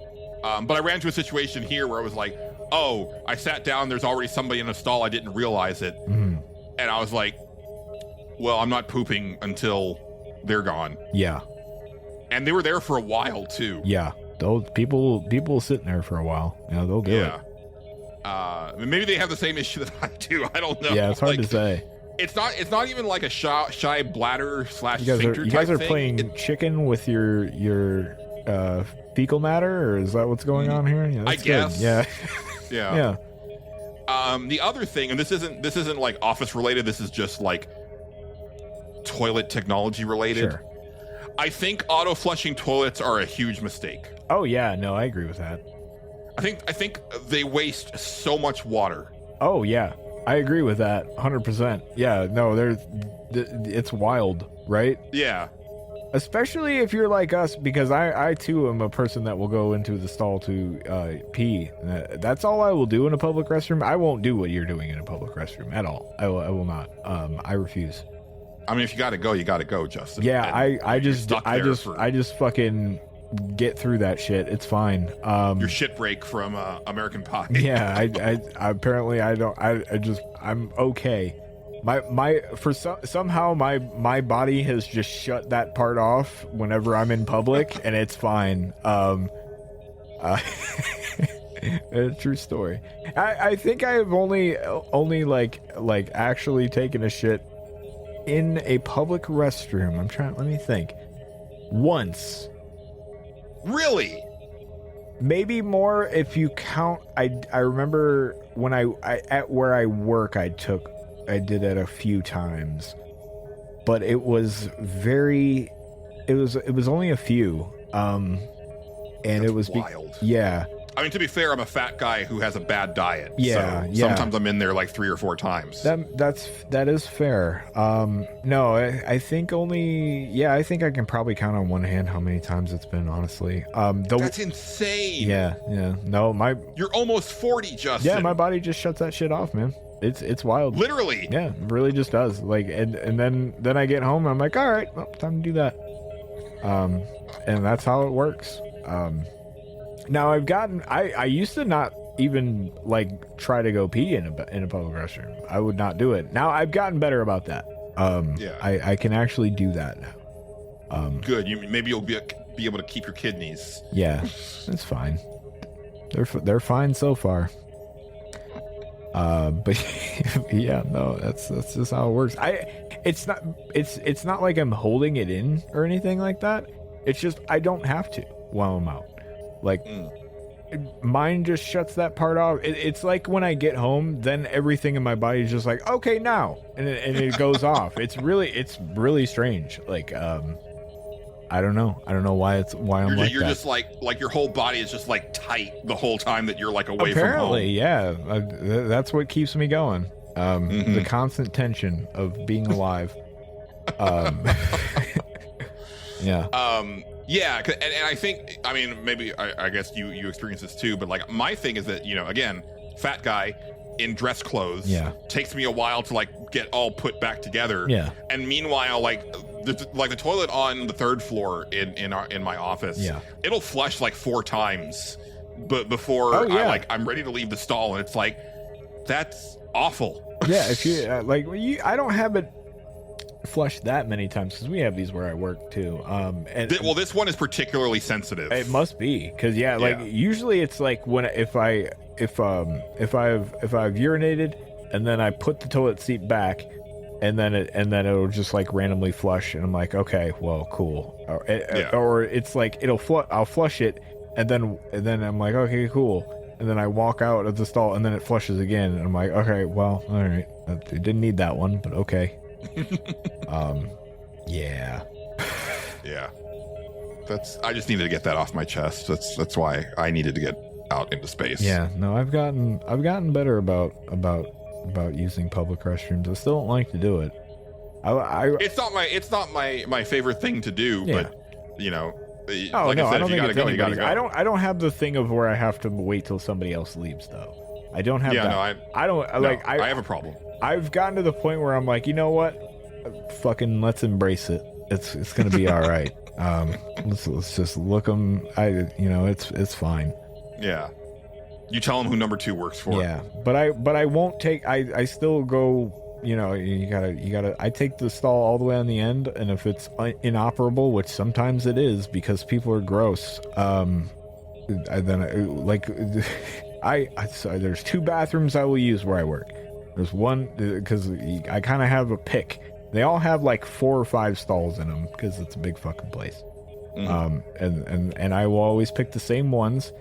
But I ran into a situation here where I was like, oh, I sat down. There's already somebody in a stall. I didn't realize it. Mm-hmm. And I was like, well, I'm not pooping until they're gone. Yeah. And they were there for a while too. Yeah. Those people sitting there for a while. They'll do it. Maybe they have the same issue that I do. I don't know. Yeah, it's hard to say. It's not even like a shy bladder / sphincter. You guys are thing. playing chicken with your fecal matter, or is that what's going on here? Yeah, I guess. Good. Yeah. Yeah. The other thing, and this isn't like office related. This is just like toilet technology related. Sure. I think auto flushing toilets are a huge mistake. Oh yeah, no, I agree with that. I think they waste so much water. Oh yeah, I agree with that 100%. Yeah, no, it's wild, right? Yeah. Especially if you're like us, because I too am a person that will go into the stall to pee. That's all I will do in a public restroom. I won't do what you're doing in a public restroom at all. I will not. I refuse. I mean, if you got to go, you got to go, Justin. Yeah, I just fucking get through that shit. It's fine. Your shit break from American Pie. Yeah, I apparently I don't. I'm okay. Somehow my body has just shut that part off whenever I'm in public, and it's fine. A true story. I think I have only like actually taken a shit in a public restroom. Let me think. Once. Really? Maybe more if you count. I remember when I at where I work, I did it a few times, but it was only a few. And That's it was wild. Yeah. I mean, to be fair, I'm a fat guy who has a bad diet. Yeah, so yeah. Sometimes I'm in there like 3 or 4 times. That is fair. No, I think I think I can probably count on one hand how many times it's been, honestly. That's insane. Yeah. No, You're almost 40, Justin. yeah, my body just shuts that shit off, man. It's wild. Literally. Yeah, it really just does. Like, and then I get home and I'm like, all right, well, time to do that. And that's how it works. Now I used to not even like try to go pee in a public restroom. I would not do it. Now I've gotten better about that. I can actually do that now. Good. Maybe you'll be able to keep your kidneys. Yeah, it's fine. They're fine so far. But yeah, no, that's just how it works. It's not like I'm holding it in or anything like that. It's just I don't have to while I'm out. Like mine just shuts that part off. It's like when I get home, then everything in my body is just like, okay, now, and it goes off. It's really strange. Like I don't know why I'm like you're that. just like your whole body is just like tight the whole time that you're like away Apparently, from home. yeah, that's what keeps me going. The constant tension of being alive. Yeah. Yeah, and I think, I mean, maybe I guess you experience this too, but like my thing is that, you know, again, fat guy in dress clothes. Yeah. Takes me a while to like get all put back together. Yeah. And meanwhile, like the toilet on the third floor in my office. Yeah. It'll flush like 4 times, but before I'm ready to leave the stall, and it's like that's awful. Yeah, if you I don't have it flushed that many times because we have these where I work too. Well, this one is particularly sensitive. It must be because usually it's like when if I've urinated and then I put the toilet seat back and then it'll just like randomly flush and I'm like, okay, well, cool. Or it's like I'll flush it and then I'm like, okay, cool. And then I walk out of the stall and then it flushes again and I'm like, okay, well, all right, it didn't need that one, but okay. Yeah. Yeah. I just needed to get that off my chest. That's why I needed to get out into space. Yeah, no, I've gotten better about using public restrooms. I still don't like to do it. It's not my favorite thing to do, but you know, I don't think it's you gotta go. I don't have the thing of where I have to wait till somebody else leaves though. I don't have that. I have a problem. I've gotten to the point where I'm like, you know what? Fucking let's embrace it. It's gonna be all right. Let's just look them. It's fine. Yeah. You tell them who number 2 works for. Yeah, but I won't take. I still go. You know, you gotta. I take the stall all the way on the end, and if it's inoperable, which sometimes it is because people are gross. There's 2 bathrooms I will use where I work. There's one because I kind of have a pick. They all have like 4 or 5 stalls in them because it's a big fucking place. And I will always pick the same ones.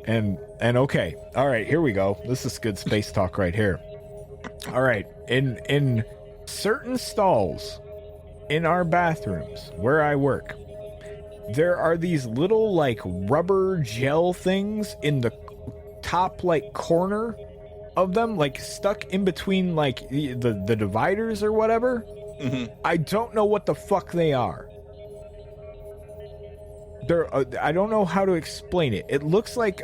And okay, all right, here we go. This is good space talk right here. All right, in certain stalls in our bathrooms where I work, there are these little like rubber gel things in the top like corner of them, like stuck in between like the dividers or whatever. I don't know what the fuck they are. I don't know how to explain it. It looks like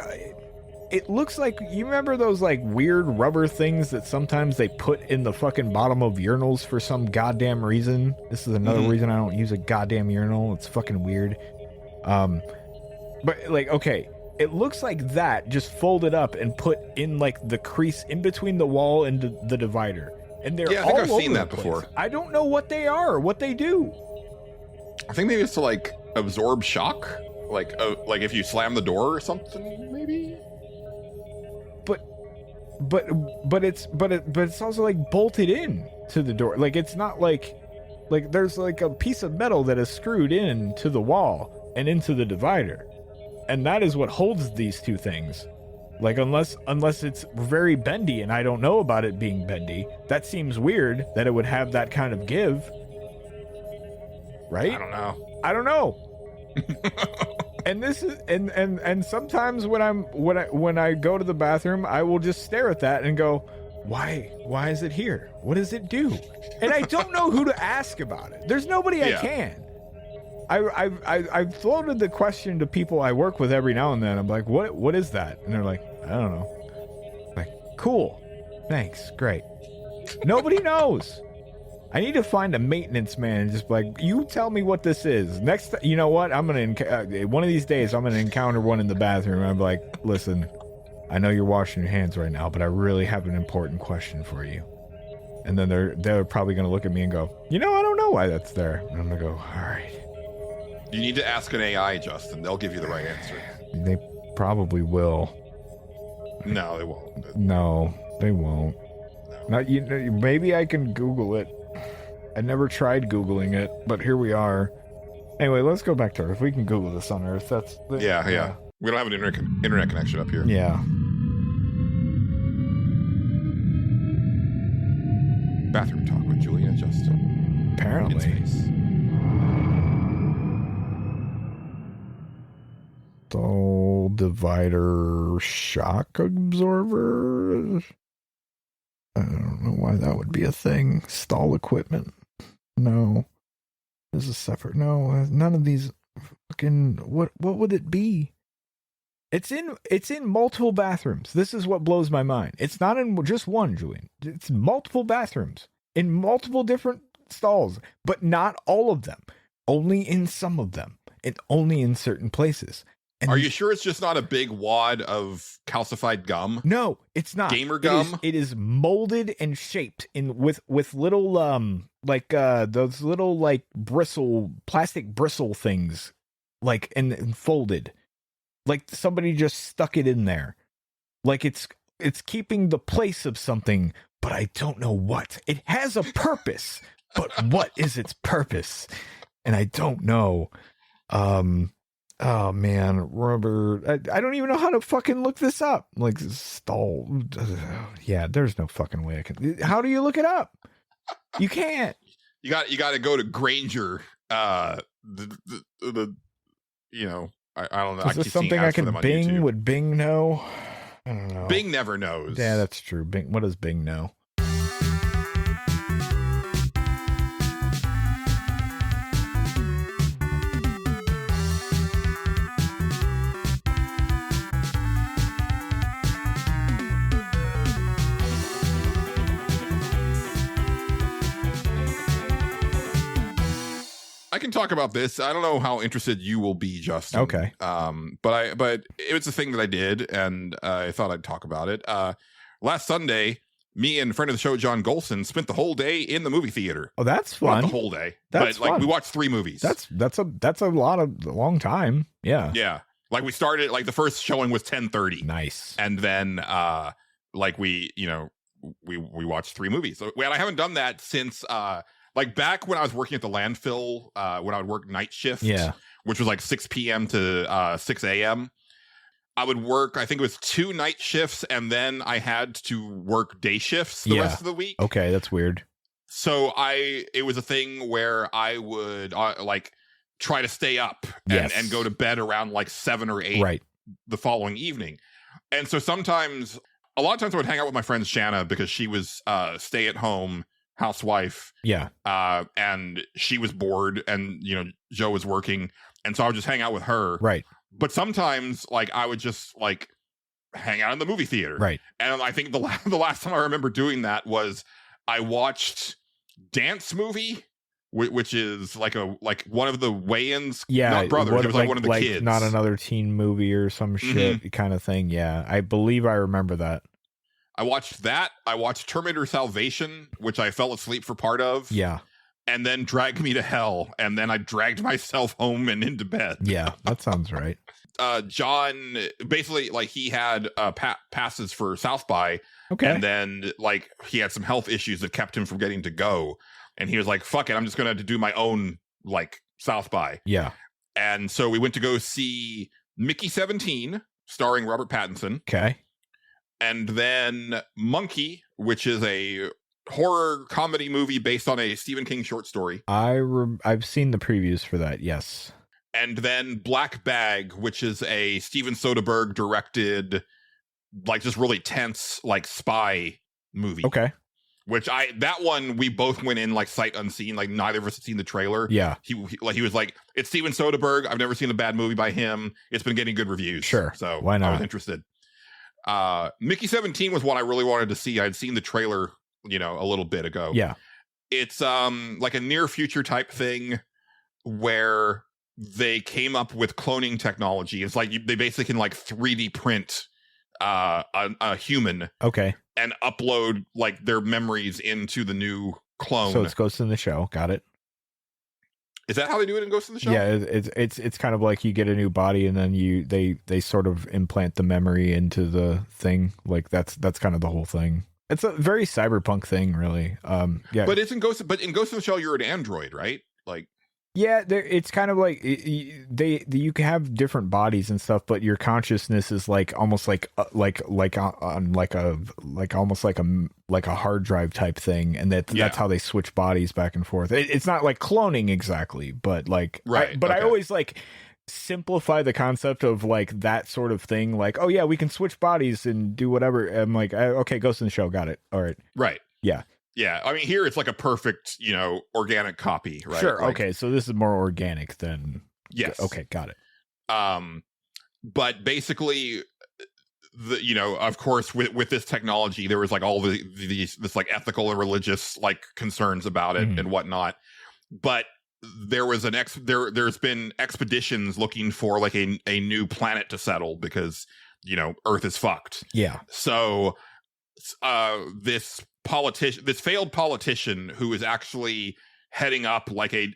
you remember those like weird rubber things that sometimes they put in the fucking bottom of urinals for some goddamn reason. This is another reason I don't use a goddamn urinal. It's fucking weird. But like, okay, it looks like that just folded up and put in like the crease in between the wall and the divider. And they're I think all I've over seen that the place. before. I don't know what they are, what they do. I think maybe it's to like absorb shock, like if you slam the door or something, maybe. But it's also like bolted in to the door. Like it's not like there's like a piece of metal that is screwed in to the wall and into the divider, and that is what holds these 2 things. Like unless it's very bendy and I don't know about it being bendy, that seems weird that it would have that kind of give. Right? I don't know. And this is and sometimes when I go to the bathroom, I will just stare at that and go, why is it here? What does it do? And I don't know who to ask about it. There's nobody I can. I've floated the question to people I work with every now and then. I'm like, what is that? And they're like, I don't know. Like, cool, thanks, great. Nobody knows. I need to find a maintenance man and just be like, you tell me what this is. Next, you know what? I'm gonna one of these days I'm gonna encounter one in the bathroom. And I'm like, listen, I know you're washing your hands right now, but I really have an important question for you. And then they're probably going to look at me and go, I don't know why that's there. And I'm going to go, all right. You need to ask an AI, Justin. They'll give you the right answer. They probably will. No, they won't. No, they won't. Not maybe I can Google it. I never tried Googling it, but here we are. Anyway, let's go back to Earth. We can Google this on Earth. Yeah. We don't have an internet connection up here. Yeah. Bathroom talk with Julian and Justin. Apparently. In space. Stall divider shock absorber. I don't know why that would be a thing. Stall equipment. No. This is separate. No, none of these fucking what would it be? It's in multiple bathrooms. This is what blows my mind. It's not in just one, Julian. It's multiple bathrooms in multiple different stalls, but not all of them. Only in some of them, and only in certain places. And are you sure it's just not a big wad of calcified gum? No, it's not. Gamer gum? It is molded and shaped with little those little like plastic bristle things, like and folded. Like somebody just stuck it in there. Like it's keeping the place of something, but I don't know what. It has a purpose, but what is its purpose? And I don't know. Oh man, rubber. I don't even know how to fucking look this up. Like stall. Yeah, there's no fucking way I can. How do you look it up? You can't. You got to go to Granger. I don't know. Is this something I can Bing? YouTube. Would Bing know? I don't know. Bing never knows. Yeah, that's true. Bing. What does Bing know? I can talk about this. I don't know how interested you will be, Justin. Okay. But it was a thing that I did, and I thought I'd talk about it. Last Sunday, me and friend of the show, John Gholson, spent the whole day in the movie theater. Oh, that's fun. Well, not the whole day. That's but fun. We watched 3 movies. That's a long time. Yeah. Yeah. Like we started, like the first showing was 10:30. Nice. And then we watched 3 movies. So I haven't done that since like back when I was working at the landfill, when I would work night shift, which was like 6 p.m. to 6 a.m. I would work, I think it was 2 night shifts, and then I had to work day shifts the rest of the week. Okay, that's weird. So it was a thing where I would like try to stay up and go to bed around like 7 or 8 the following evening. And so a lot of times I would hang out with my friend Shanna because she was stay at home housewife. Yeah. And she was bored, and Joe was working, and so I would just hang out with her. Right. But sometimes like I would just like hang out in the movie theater. Right. And I think the last time I remember doing that was I watched Dance Movie, which is like one of the Wayans, not brothers. It was like one of the kids, not another teen movie or some shit kind of thing. Yeah, I believe I remember that. I watched that. I watched Terminator Salvation, which I fell asleep for part of. Yeah. And then Drag Me to Hell. And then I dragged myself home and into bed. Yeah, that sounds right. John, basically, like, he had passes for South by. Okay. And then, like, he had some health issues that kept him from getting to go. And he was like, fuck it, I'm just going to do my own, like, South by. Yeah. And so we went to go see Mickey 17, starring Robert Pattinson. Okay. And then Monkey, which is a horror comedy movie based on a Stephen King short story. I've seen the previews for that, yes. And then Black Bag, which is a Steven Soderbergh directed, like, just really tense, like, spy movie. Okay. Which that one we both went in like sight unseen, like neither of us had seen the trailer. Yeah. He was like, it's Steven Soderbergh. I've never seen a bad movie by him. It's been getting good reviews. Sure. So why not? I was interested. Mickey 17 was one I really wanted to see. I'd seen the trailer, a little bit ago. Yeah. It's like a near future type thing where they came up with cloning technology. It's like they basically can like 3D print a human Okay. and upload like their memories into the new clone. So it's Ghost in the Shell. Got it. Is that how they do it in Ghost in the Shell? Yeah, it's kind of like you get a new body and then they sort of implant the memory into the thing. Like that's kind of the whole thing. It's a very cyberpunk thing, really. Yeah. But in Ghost in the Shell, you're an android, right? Like, yeah, it's kind of like you can have different bodies and stuff, but your consciousness is like almost like almost like a hard drive type thing, and that's how they switch bodies back and forth. It's not like cloning exactly, but like right. I always like simplify the concept of like that sort of thing. Like, oh yeah, we can switch bodies and do whatever. I'm like, okay, Ghost in the Shell, got it. All right, right, yeah. Yeah, I mean, here it's like a perfect, organic copy, right? Sure. Like, okay, so this is more organic than. Yes. Okay, got it. But basically, of course, with this technology, there was like all this like ethical and religious like concerns about it and whatnot. But there was there's been expeditions looking for like a new planet to settle because Earth is fucked. Yeah. So, this failed politician who is actually heading up like a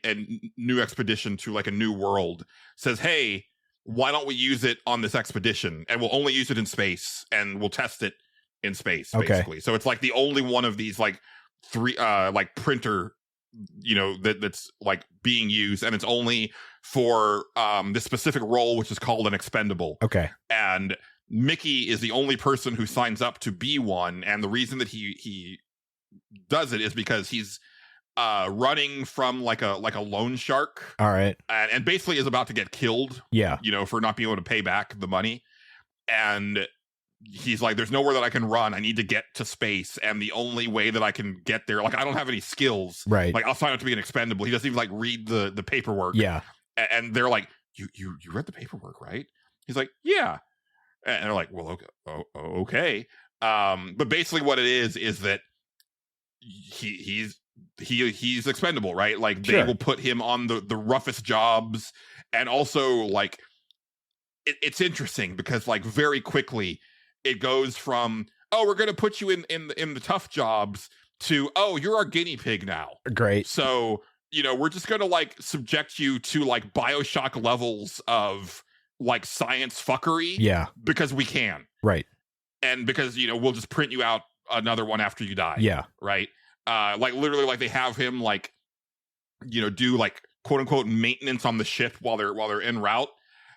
new expedition to like a new world says, hey, why don't we use it on this expedition, and we'll only use it in space and we'll test it in space, basically. So it's like the only one of these like three like printer that's like being used, and it's only for this specific role, which is called an expendable. Okay. And Mickey is the only person who signs up to be one, and the reason that he does it is because he's running from like a loan shark. All right. And basically is about to get killed. Yeah. For not being able to pay back the money. And he's like, there's nowhere that I can run. I need to get to space, and the only way that I can get there, like I don't have any skills. Right. Like I'll sign up to be an expendable. He doesn't even like read the paperwork. Yeah. And they're like, you read the paperwork, right? He's like, yeah. And they're like, well, okay. But basically what it is that he's expendable, right? Like they will put him on the roughest jobs. And also like, it's interesting because like very quickly it goes from, oh, we're going to put you in the tough jobs to, oh, you're our guinea pig now. Great. So, we're just going to like subject you to like BioShock levels of like science fuckery. Yeah. Because we can. Right. And because, we'll just print you out another one after you die. Yeah. Right. Like literally like they have him like, do like quote unquote maintenance on the ship while they're en route.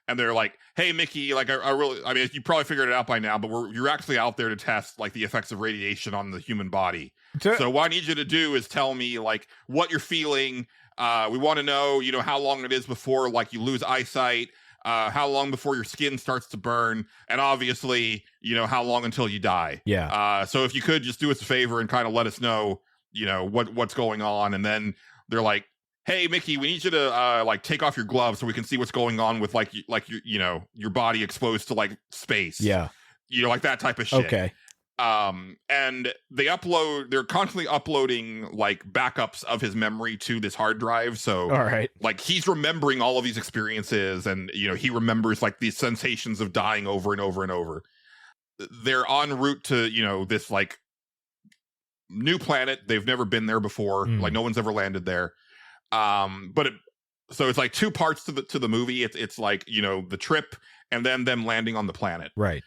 And they're like, hey, Mickey, like I mean, you probably figured it out by now, but you're actually out there to test like the effects of radiation on the human body. So what I need you to do is tell me like what you're feeling. We want to know, how long it is before like you lose eyesight. How long before your skin starts to burn, and obviously, how long until you die. Yeah. So if you could just do us a favor and kind of let us know, what's going on. And then they're like, hey, Mickey, we need you to like take off your gloves so we can see what's going on with like your body exposed to like space. Yeah. Like that type of shit. Okay. And they're constantly uploading like backups of his memory to this hard drive. So all right, like he's remembering all of these experiences, and he remembers like these sensations of dying over and over and over. They're en route to this like new planet. They've never been there before. Like no one's ever landed there. So it's like two parts to the movie. It's like the trip and then them landing on the planet. Right.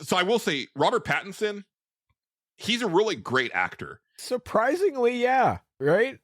So I will say, Robert Pattinson, he's a really great actor. Surprisingly, yeah. Right?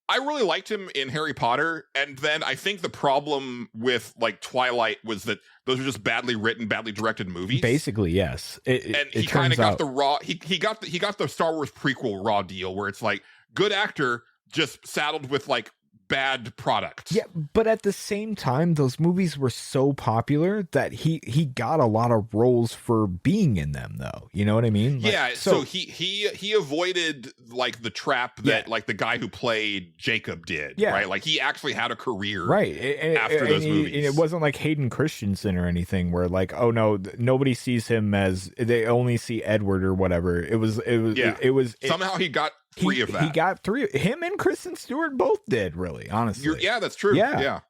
I really liked him in Harry Potter, and then I think the problem with like Twilight was that those are just badly written, badly directed movies. Basically, yes. And he kind of got the raw. He got the Star Wars prequel raw deal, where it's like good actor just saddled with like bad product. Yeah, but at the same time, those movies were so popular that he got a lot of roles for being in them, though. You know what I mean? Like, yeah. So he avoided like the trap that like the guy who played Jacob did. Yeah. Right. Like he actually had a career. Right. After those movies. And it wasn't like Hayden Christensen or anything where like, oh no, nobody sees him as, they only see Edward or whatever. It was somehow he got free of that. He got him and Kristen Stewart both did, really, honestly. Yeah, that's true. Yeah.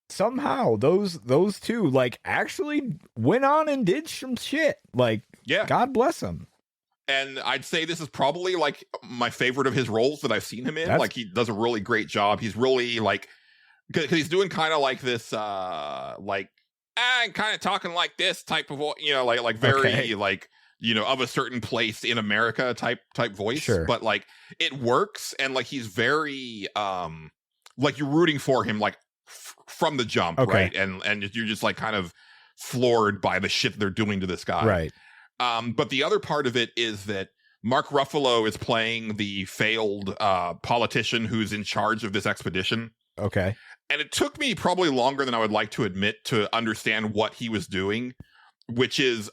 somehow those two like actually went on and did some shit. Like, Yeah. God bless them. And I'd say this is probably like my favorite of his roles that I've seen him in. Like, he does a really great job. He's really like, because he's doing kind of like this, like, kind of talking like this type of, like very like, of a certain place in America type voice. Sure. But like it works, and like he's very like you're rooting for him like from the jump, right? And you're just like kind of floored by the shit they're doing to this guy, Right. But the other part of it is that Mark Ruffalo is playing the failed politician who's in charge of this expedition. Okay. And it took me probably longer than I would like to admit to understand what he was doing, which is,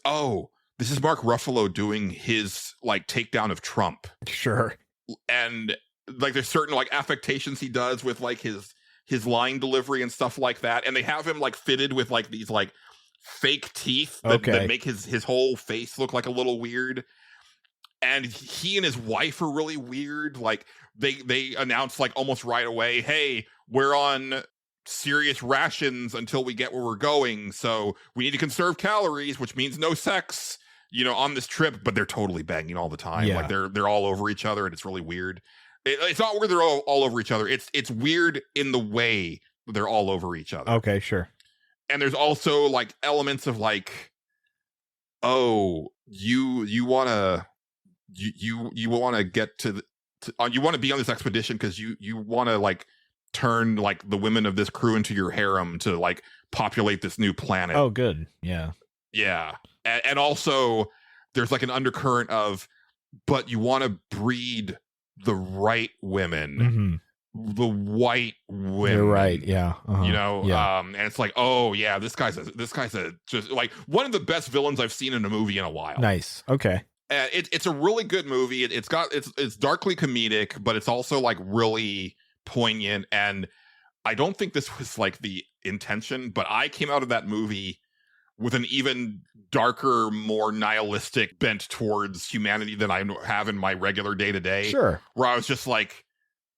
this is Mark Ruffalo doing his like takedown of Trump. Sure. And like there's certain like affectations he does with like his line delivery and stuff like that. And they have him like fitted with like these like fake teeth that make his whole face look like a little weird. And he and his wife are really weird. Like they announce like almost right away, hey, we're on serious rations until we get where we're going. So we need to conserve calories, which means no sex, on this trip. But they're totally banging all the time. Yeah. Like they're all over each other, and it's really weird. It's not where they're all over each other. It's weird in the way they're all over each other. Okay, sure. And there's also like elements of like, you want to get to you want to be on this expedition because you want to like turn like the women of this crew into your harem to like populate this new planet. Oh, good. Yeah. Yeah. And also there's like an undercurrent of, but you want to breed the right women, the white women. You're right. Yeah. And it's like, this guy's a just like one of the best villains I've seen in a movie in a while. Nice. Okay. It's a really good movie. It's darkly comedic, but it's also like really poignant. And I don't think this was like the intention, but I came out of that movie with an even darker, more nihilistic bent towards humanity than I have in my regular day to day. Sure. Where I was just like,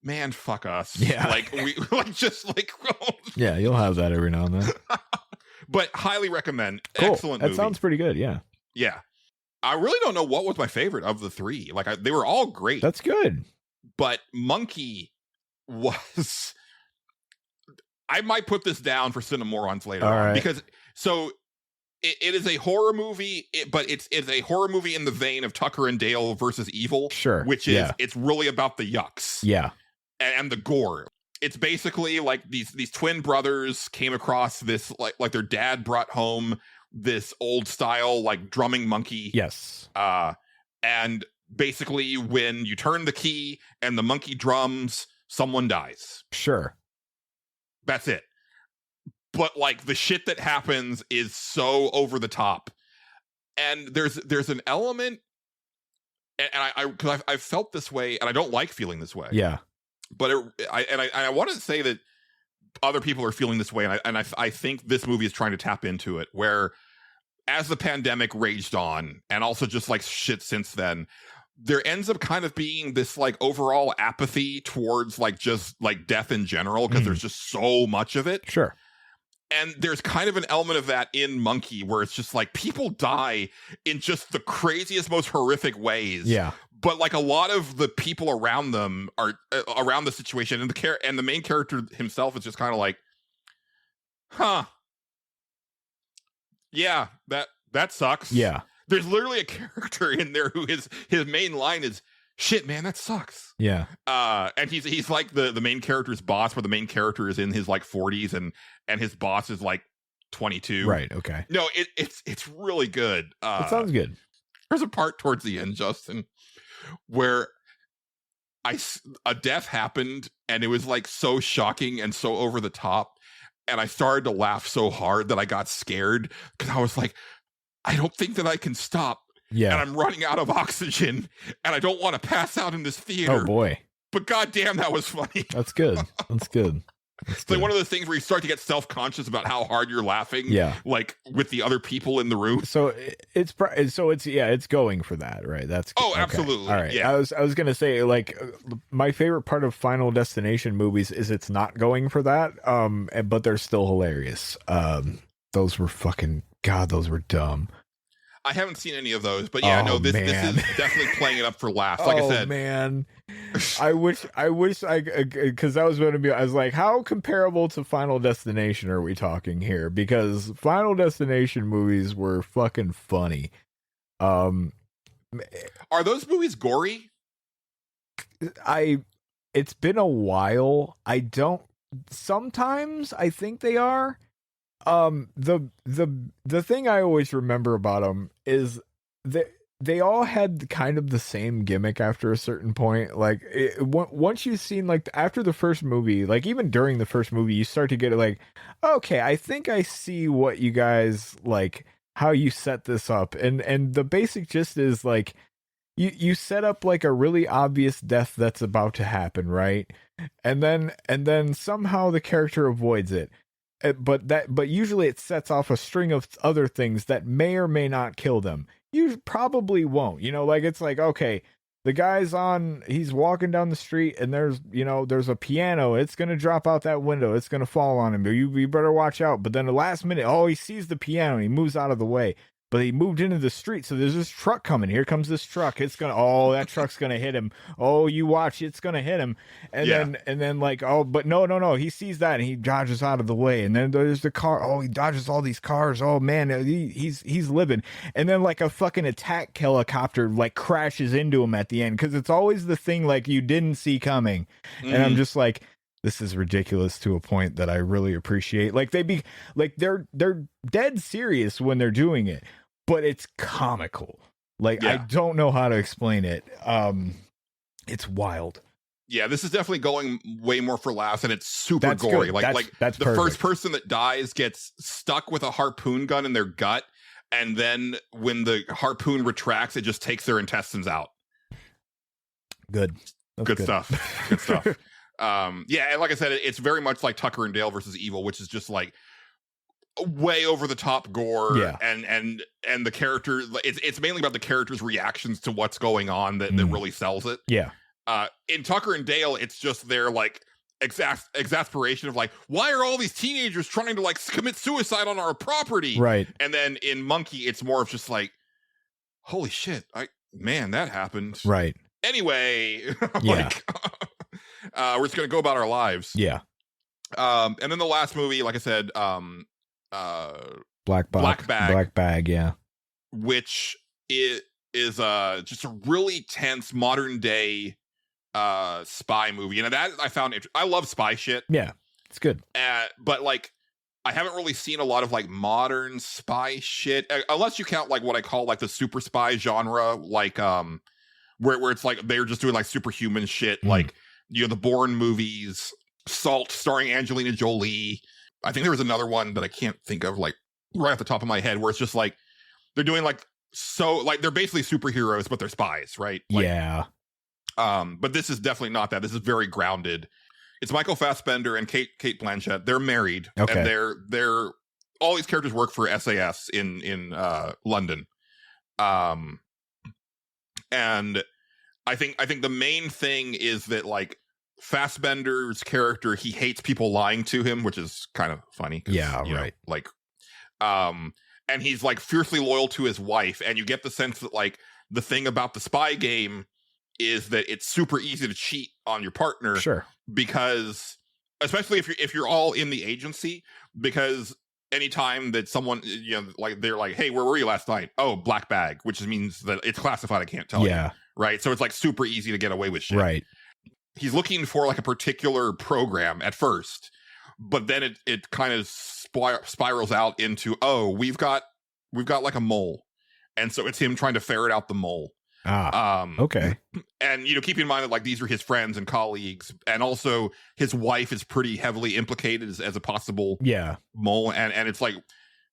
man, fuck us. Yeah. Like we like just like yeah, you'll have that every now and then. But highly recommend. Cool. Excellent That movie. sounds pretty good. Yeah. Yeah. I really don't know what was my favorite of the three. Like they were all great. That's good. But Monkey was I might put this down for Cinemorons later on because it is a horror movie, but it's a horror movie in the vein of Tucker and Dale versus Evil. Sure. Which is it's really about the yucks. Yeah. And the gore. It's basically like these twin brothers came across this like their dad brought home this old style like drumming monkey. Yes. And basically when you turn the key and the monkey drums, someone dies. Sure. That's it. But like the shit that happens is so over the top. And there's an element, and I've felt this way, and I don't like feeling this way. Yeah. But I want to say that other people are feeling this way, and I think this movie is trying to tap into it, where as the pandemic raged on, and also just like shit since then, there ends up kind of being this like overall apathy towards like just like death in general, because there's just so much of it. Sure. And there's kind of an element of that in Monkey, where it's just like people die in just the craziest, most horrific ways. Yeah. But like a lot of the people around them are around the situation, and the main character himself is just kind of like, yeah, that sucks. Yeah. There's literally a character in there who his main line is, shit, man, that sucks. Yeah. And he's like the main character's boss, where the main character is in his like 40s and his boss is like 22. Right. Okay. No, it's really good. That sounds good. There's a part towards the end, Justin, where a death happened, and it was like so shocking and so over the top, and I started to laugh so hard that I got scared, because I was like, I don't think that I can stop. Yeah. And I'm running out of oxygen, and I don't want to pass out in this theater. Oh boy. But goddamn, that was funny. That's good. That's good. It's like one of those things where you start to get self-conscious about how hard you're laughing. Yeah. Like with the other people in the room. So it's going for that, right? That's okay. Absolutely. All right. Yeah. I was gonna say, like, my favorite part of Final Destination movies is it's not going for that. But they're still hilarious. Those were those were dumb. I haven't seen any of those, but yeah, no, this is definitely playing it up for laughs. Like I said, man, I wish I because that was going to be. I was like, how comparable to Final Destination are we talking here? Because Final Destination movies were fucking funny. Are those movies gory? It's been a while. Sometimes I think they are. The thing I always remember about them is that they all had kind of the same gimmick after a certain point. Like once you've seen, like, after the first movie, like even during the first movie, you start to get like, okay, I think I see what you guys like, how you set this up, and the basic gist is like you set up like a really obvious death that's about to happen, right? And then somehow the character avoids it. But usually it sets off a string of other things that may or may not kill them. You probably won't, like, it's like, okay, the guy's he's walking down the street and there's a piano. It's going to drop out that window. It's going to fall on him. You better watch out. But then the last minute, he sees the piano and he moves out of the way. But he moved into the street, so there's this truck coming. Here comes this truck. That truck's gonna hit him. Oh, you watch, it's gonna hit him. And then like, but no. He sees that and he dodges out of the way. And then there's the car. Oh, he dodges all these cars. Oh man, he's living. And then like a fucking attack helicopter like crashes into him at the end, because it's always the thing like you didn't see coming. And I'm just like, this is ridiculous to a point that I really appreciate. Like they're dead serious when they're doing it, but it's comical. Like, I don't know how to explain it. It's wild. Yeah, this is definitely going way more for laughs, and it's super gory. Good. That's the perfect. First person that dies gets stuck with a harpoon gun in their gut, and then when the harpoon retracts, it just takes their intestines out. Good. Good stuff. Good stuff. Yeah, and like I said, it's very much like Tucker and Dale versus Evil, which is just like way over the top gore. Yeah. And the character, it's mainly about the character's reactions to what's going on that really sells it. Yeah. In Tucker and Dale, it's just their like exasperation of like, why are all these teenagers trying to like commit suicide on our property? Right. And then in Monkey, it's more of just like, holy shit, man, that happened. Right. Anyway, Yeah. We're just gonna go about our lives. Yeah. And then the last movie, like I said, Black Bag, yeah. Which is just a really tense modern day spy movie. And that I found I love spy shit. Yeah, it's good. But like, I haven't really seen a lot of like modern spy shit, unless you count like what I call like the super spy genre, like where it's like they're just doing like superhuman shit, like, the Bourne movies, Salt starring Angelina Jolie. I think there was another one that I can't think of like right off the top of my head, where it's just like they're doing like, so like they're basically superheroes, but they're spies, right? Like, yeah. But this is definitely not that. This is very grounded. It's Michael Fassbender and Kate Blanchett. They're married. Okay. And they're all these characters work for SAS in London. And I think the main thing is that like Fassbender's character, he hates people lying to him, which is kind of funny. Yeah, right. And he's like fiercely loyal to his wife, and you get the sense that like the thing about the spy game is that it's super easy to cheat on your partner. Sure. Because especially if you're all in the agency, because anytime that someone, like they're like, hey, where were you last night? Oh, black bag, which means that it's classified. I can't tell you. Right. So it's like super easy to get away with shit. Right. He's looking for like a particular program at first, but then it kind of spirals out into, oh, we've got like a mole. And so it's him trying to ferret out the mole. Okay. And, keep in mind that like these are his friends and colleagues, and also his wife is pretty heavily implicated as a possible mole. And it's like,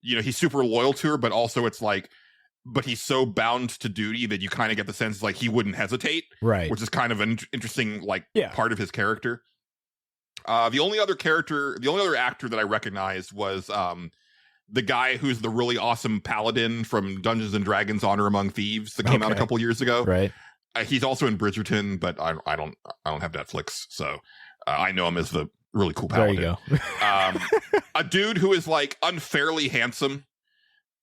he's super loyal to her, but also it's like, but he's so bound to duty that you kind of get the sense like he wouldn't hesitate. Right. Which is kind of an interesting like part of his character. The only other actor that I recognized was the guy who's the really awesome paladin from Dungeons and Dragons: Honor Among Thieves that came out a couple years ago. Right. He's also in Bridgerton, but I don't have Netflix, so I know him as the really cool paladin. There you go. A dude who is like unfairly handsome.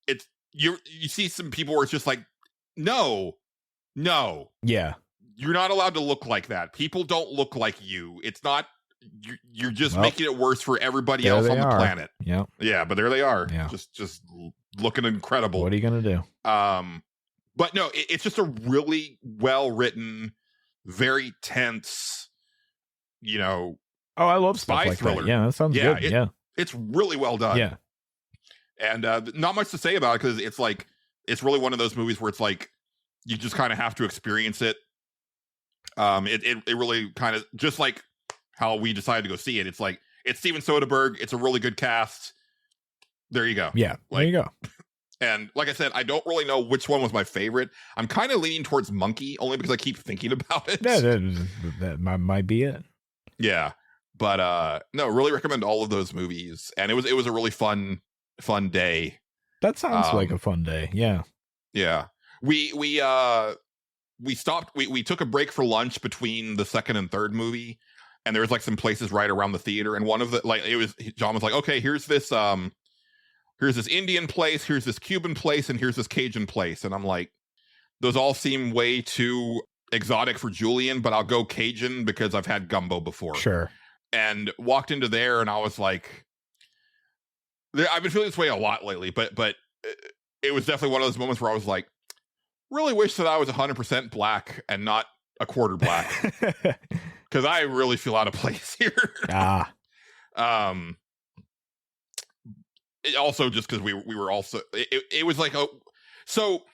It's you see some people where it's just like, no, Yeah. you're not allowed to look like that. People don't look like you. It's not. You're just making it worse for everybody else on the planet. Yeah. Yeah, but there they are. Yeah. Just looking incredible. What are you gonna do? But no, it's just a really well written, very tense, Oh, I love spy stuff like thriller. that. Yeah, that sounds good. Yeah. It's really well done. Yeah. And not much to say about it because it's like it's really one of those movies where it's like you just kind of have to experience it. It really kind of just like how we decided to go see it. It's like it's Steven Soderbergh. It's a really good cast. There you go. Yeah. There you go. And like I said, I don't really know which one was my favorite. I'm kind of leaning towards Monkey only because I keep thinking about it. That might be it. Yeah. But no, really recommend all of those movies. And it was a really fun day. That sounds like a fun day. Yeah. Yeah. We stopped we took a break for lunch between the second and third movie, and there was like some places right around the theater, and one of the John was like, okay, here's this Indian place, here's this Cuban place, and here's this Cajun place. And I'm like, those all seem way too exotic for Julian, but I'll go Cajun because I've had gumbo before. Sure. And walked into there and I was like, I've been feeling this way a lot lately, but it was definitely one of those moments where I was like, really wish that I was 100% black and not a quarter black. Because I really feel out of place here. Also just because we were also it was like so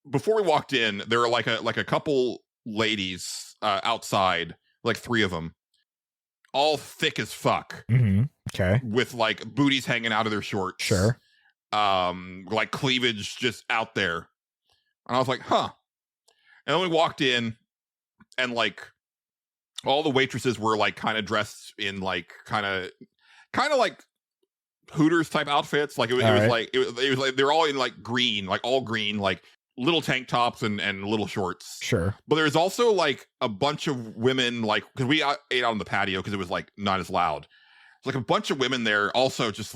before we walked in there were like a couple ladies outside, like 3 of them, all thick as fuck. Mm-hmm. Okay. With like booties hanging out of their shorts. Sure. Like cleavage just out there. And I was like, huh. And then we walked in and like all the waitresses were like kind of dressed in like kind of like Hooters type outfits. Like it was like they're all in like green, like all green, like little tank tops and little shorts. Sure. But there's also like a bunch of women, like because we ate out on the patio because it was like not as loud. It's like a bunch of women there also just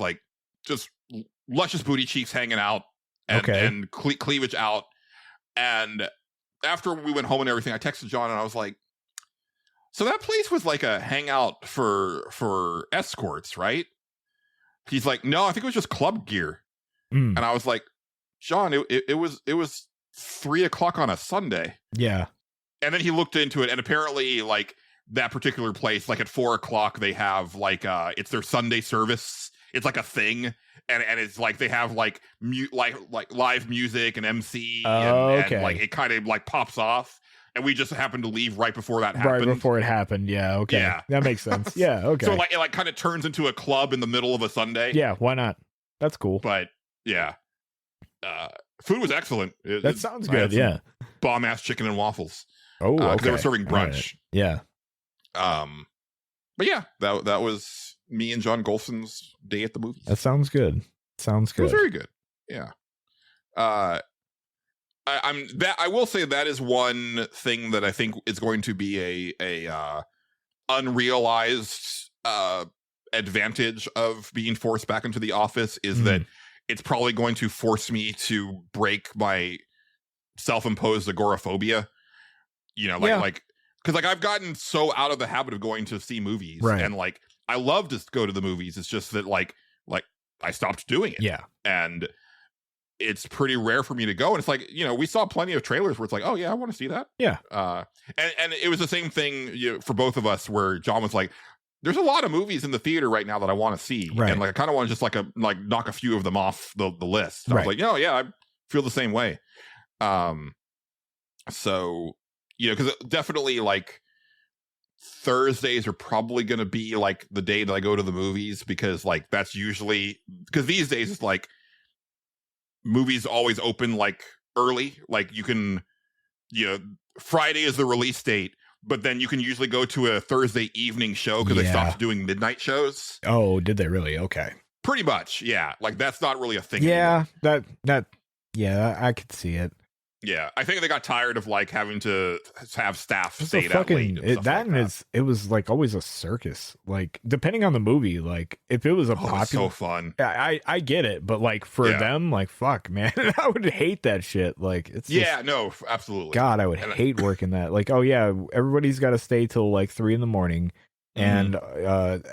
luscious booty cheeks hanging out and cleavage out. And after we went home and everything, I texted John and I was like, so that place was like a hangout for escorts, right? He's like, no, I think it was just club gear. And I was like, John, it was 3:00 on a Sunday. Yeah. And then he looked into it, and apparently like that particular place, like at 4:00 they have like it's their Sunday service. It's like a thing. And it's like they have like live music and MC and like it kind of like pops off. And we just happened to leave right before that happened. Right before it happened. Yeah. Okay. Yeah. That makes sense. Yeah. Okay. So like it like kind of turns into a club in the middle of a Sunday. Yeah. Why not? That's cool. But yeah, food was excellent. That sounds good. Yeah. Bomb ass chicken and waffles. Oh, okay. They were serving brunch. Right. Yeah. But yeah, that was me and John Gholson's day at the movies. That sounds good. Sounds good. It was very good. Yeah. I will say that is one thing that I think is going to be a unrealized advantage of being forced back into the office is that it's probably going to force me to break my self-imposed agoraphobia. You know, like because like I've gotten so out of the habit of going to see movies, right. And like I love to go to the movies. It's just that like I stopped doing it. Yeah, and it's pretty rare for me to go. And it's like, you know, we saw plenty of trailers where it's like, oh yeah, I want to see that. Yeah. And it was the same thing for both of us where John was like, there's a lot of movies in the theater right now that I want to see. Right. And like, I kind of want to just like knock a few of them off the list. So right. I was like, oh yeah, I feel the same way. So, you know, because definitely like Thursdays are probably going to be like the day that I go to the movies because like that's usually because these days it's like movies always open like early. Like you can, you know, Friday is the release date. but then you can usually go to a Thursday evening show because they stopped doing midnight shows. Oh, did they really? Okay. Pretty much, yeah. Like that's not really a thing Yeah, anymore. Yeah, I could see it. Yeah, I think they got tired of like having to have staff It's stay that late. it was like always a circus. Like depending on the movie, like if it was a popular, so fun. I get it, but like for them, like fuck, man, I would hate that shit. Like it's no, absolutely. God, I would hate working that. Like, oh yeah, everybody's got to stay till like 3 a.m, and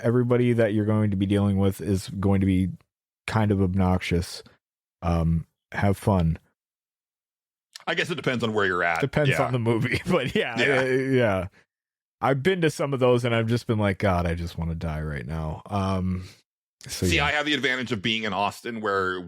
everybody that you're going to be dealing with is going to be kind of obnoxious. Have fun. I guess it depends on where you're at. Depends on the movie, but yeah. I've been to some of those, and I've just been like, God, I just want to die right now. I have the advantage of being in Austin, where,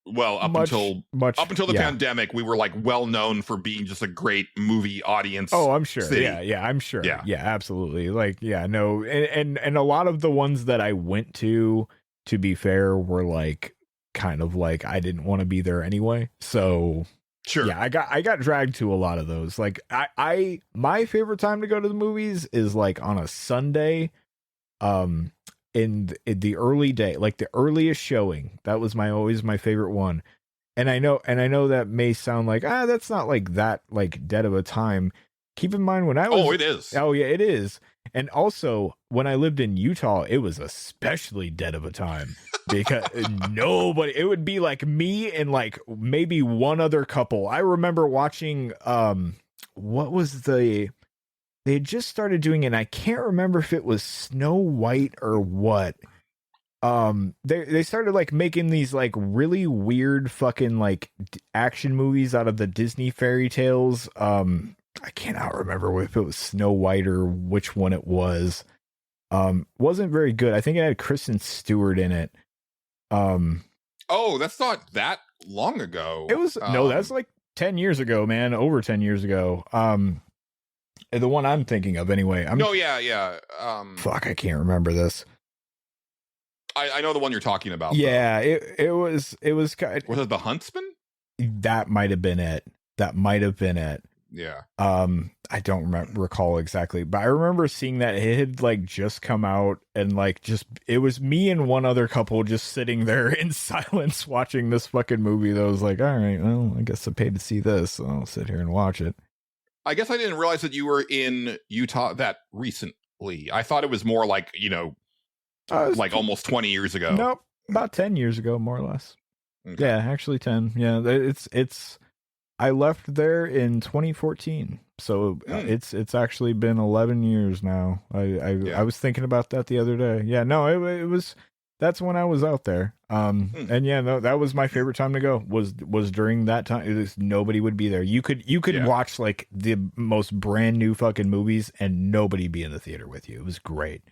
well, up until the pandemic, we were like well known for being just a great movie audience. Oh, I'm sure. City. Yeah, I'm sure. Yeah, absolutely. Like, yeah, no, and a lot of the ones that I went to be fair, were like kind of like I didn't want to be there anyway. So. Sure. Yeah, I got dragged to a lot of those. Like my favorite time to go to the movies is like on a Sunday, in the early day, like the earliest showing. That was always my favorite one. And I know that may sound like that's not like that like dead of a time. Keep in mind when I was it is. Oh yeah, it is. And also when I lived in Utah, it was especially dead of a time. Because it would be like me and like maybe one other couple. I remember watching what was they had just started doing, and I can't remember if it was Snow White or what. They started like making these like really weird fucking like action movies out of the Disney fairy tales. I cannot remember if it was Snow White or which one it was. Wasn't very good. I think it had Kristen Stewart in it. That's not that long ago. It was that's like 10 years ago, man. Over 10 years ago. The one I'm thinking of anyway. Fuck, I can't remember this. I know the one you're talking about. Yeah, it was kind. Was it The Huntsman? That might have been it. Yeah. I don't recall exactly, but I remember seeing that it had like just come out, and like it was me and one other couple just sitting there in silence watching this fucking movie. That was like, all right, well, I guess I paid to see this, so I'll sit here and watch it. I guess I didn't realize that you were in Utah that recently. I thought it was more like, like almost 20 years ago. Nope, about 10 years ago, more or less. Okay. Yeah, actually 10. Yeah, it's. I left there in 2014, so it's actually been 11 years now. I was thinking about that the other day. Yeah, no, it was. That's when I was out there. And yeah, no, that was my favorite time to go. Was during that time. Nobody would be there. You could watch like the most brand new fucking movies, and nobody be in the theater with you. It was great.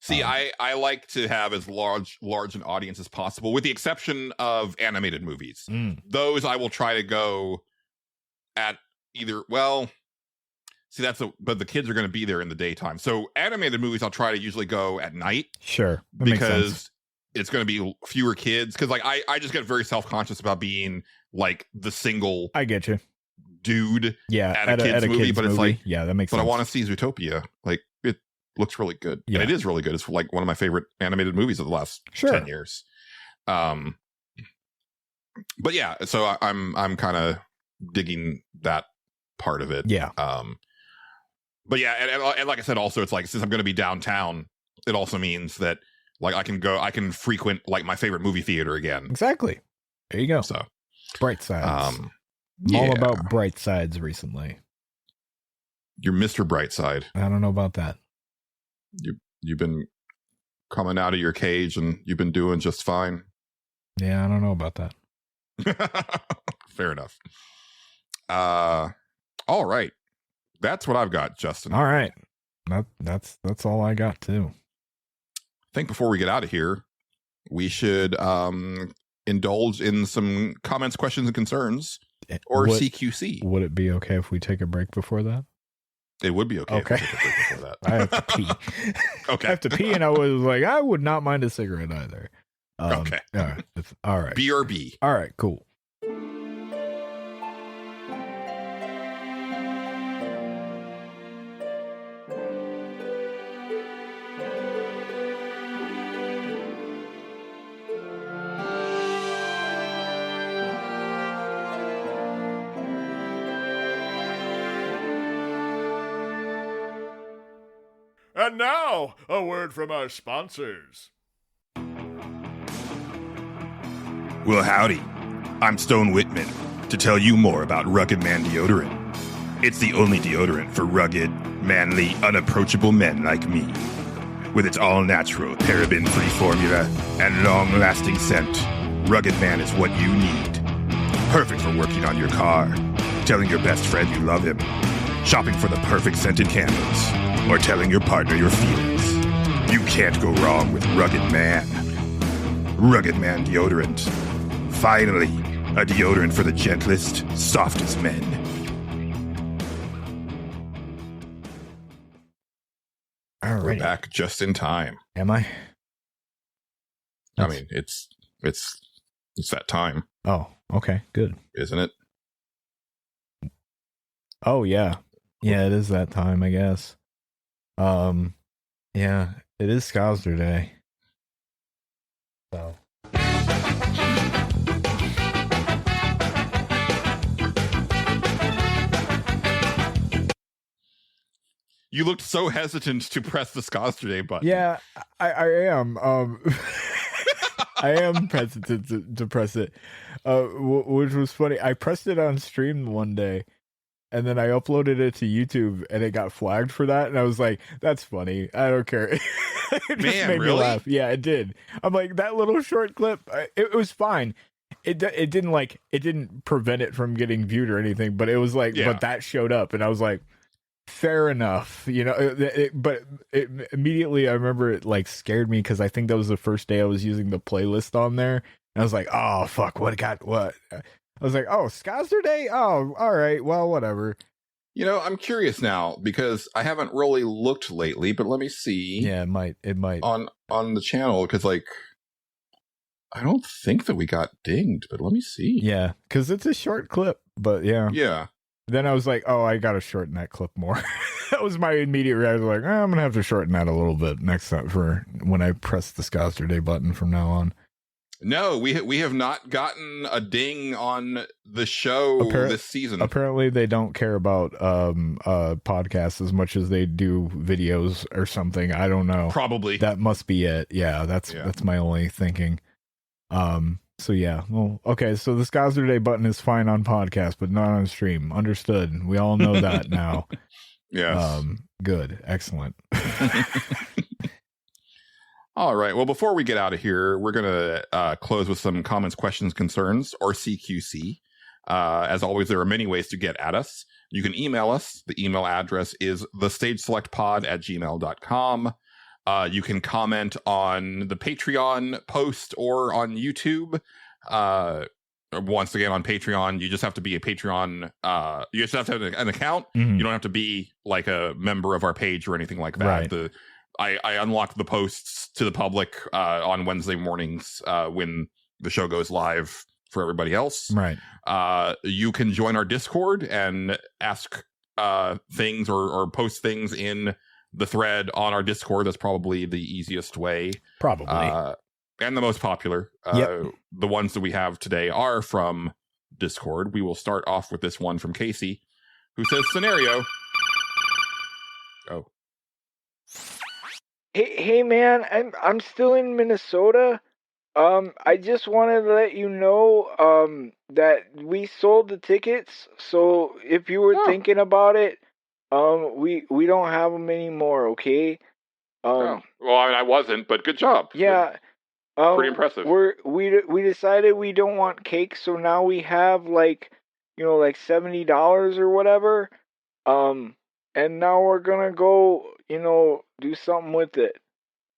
See, I like to have as large an audience as possible, with the exception of animated movies. Those I will try to go at either. Well, see, but the kids are going to be there in the daytime. So animated movies, I'll try to usually go at night. Sure, because it's going to be fewer kids. Because like I just get very self-conscious about being like the single. I get you, dude. Yeah, at a kids movie, but it's like that makes sense. But I want to see Zootopia. Like it looks really good. Yeah. And it is really good. It's like one of my favorite animated movies of the last 10 years. But yeah, so I'm kind of digging that part of it. Yeah. But yeah, and like I said, also it's like, since I'm going to be downtown, it also means that like I can frequent like my favorite movie theater again. Exactly. There you go. So bright sides. I'm all about bright sides recently. You're Mr. Brightside. I don't know about that. You've been coming out of your cage and you've been doing just fine. Yeah, I don't know about that. Fair enough. All right. That's what I've got, Justin. All right. That's all I got too. I think before we get out of here, we should indulge in some comments, questions, and concerns, or CQC. Would it be okay if we take a break before that? It would be okay. Okay. If we take a break before that. I have to pee. Okay. I have to pee, and I was like, I would not mind a cigarette either. Okay. All right. All right. BRB. All right. Cool. And now, a word from our sponsors. Well, howdy. I'm Stone Whitman to tell you more about Rugged Man Deodorant. It's the only deodorant for rugged, manly, unapproachable men like me. With its all-natural, paraben-free formula and long-lasting scent, Rugged Man is what you need. Perfect for working on your car, telling your best friend you love him, shopping for the perfect scented candles, or telling your partner your feelings. You can't go wrong with Rugged Man. Rugged Man Deodorant. Finally, a deodorant for the gentlest, softest men. All We're right. back just in time. Am I? I mean, it's that time, Oh, okay, good. isn't it? Oh yeah. Yeah, it is that time, I guess. Yeah, it is Scouser Day. So You looked so hesitant to press the Scotch button. yeah, I am. I am hesitant to press it, which was funny. I pressed it on stream one day, and then I uploaded it to YouTube, and it got flagged for that. And I was like, "That's funny. I don't care." It just Man, made me really? laugh. Yeah, it did. I'm like, that little short clip. It was fine. It didn't prevent it from getting viewed or anything, but it was like, Yeah. but that showed up, and I was like, fair enough, but it immediately, I remember it like scared me because I think that was the first day I was using the playlist on there, and I was like, oh fuck, what I was like, oh, Scouser Day, oh, all right, well, whatever. I'm curious now because I haven't really looked lately, but let me see. Yeah, it might on the channel because I don't think that we got dinged, but let me see. yeah, because it's a short clip, but Yeah. then I was like, oh, I gotta shorten that clip more. That was my immediate reaction. Like, I'm gonna have to shorten that a little bit next time for when I press the Scouser Day button from now on. No, we have not gotten a ding on the show this season. Apparently, they don't care about podcasts as much as they do videos or something. I don't know. Probably. That must be it. Yeah, that's my only thinking. So yeah, well, okay. So the Scouser Day button is fine on podcast, but not on stream. Understood. We all know that now. Yes. Good. Excellent. All right. Well, before we get out of here, we're going to close with some comments, questions, concerns, or CQC. As always, there are many ways to get at us. You can email us. The email address is thestageselectpod@gmail.com. You can comment on the Patreon post or on YouTube. Once again, on Patreon, you just have to be a Patreon. You just have to have an account. Mhm. You don't have to be like a member of our page or anything like that. Right. I unlock the posts to the public on Wednesday mornings when the show goes live for everybody else. Right. You can join our Discord and ask things or post things in the thread on our Discord. That's probably the easiest way. Probably. And the most popular. Yep. The ones that we have today are from Discord. We will start off with this one from Casey, who says, scenario. Oh. Hey man, I'm still in Minnesota. I just wanted to let you know that we sold the tickets. So if you were thinking about it, we don't have them anymore. Okay. Well, I wasn't, but good job. Yeah. Pretty impressive. We decided we don't want cake, so now we have like $70 or whatever. And now we're gonna go, do something with it.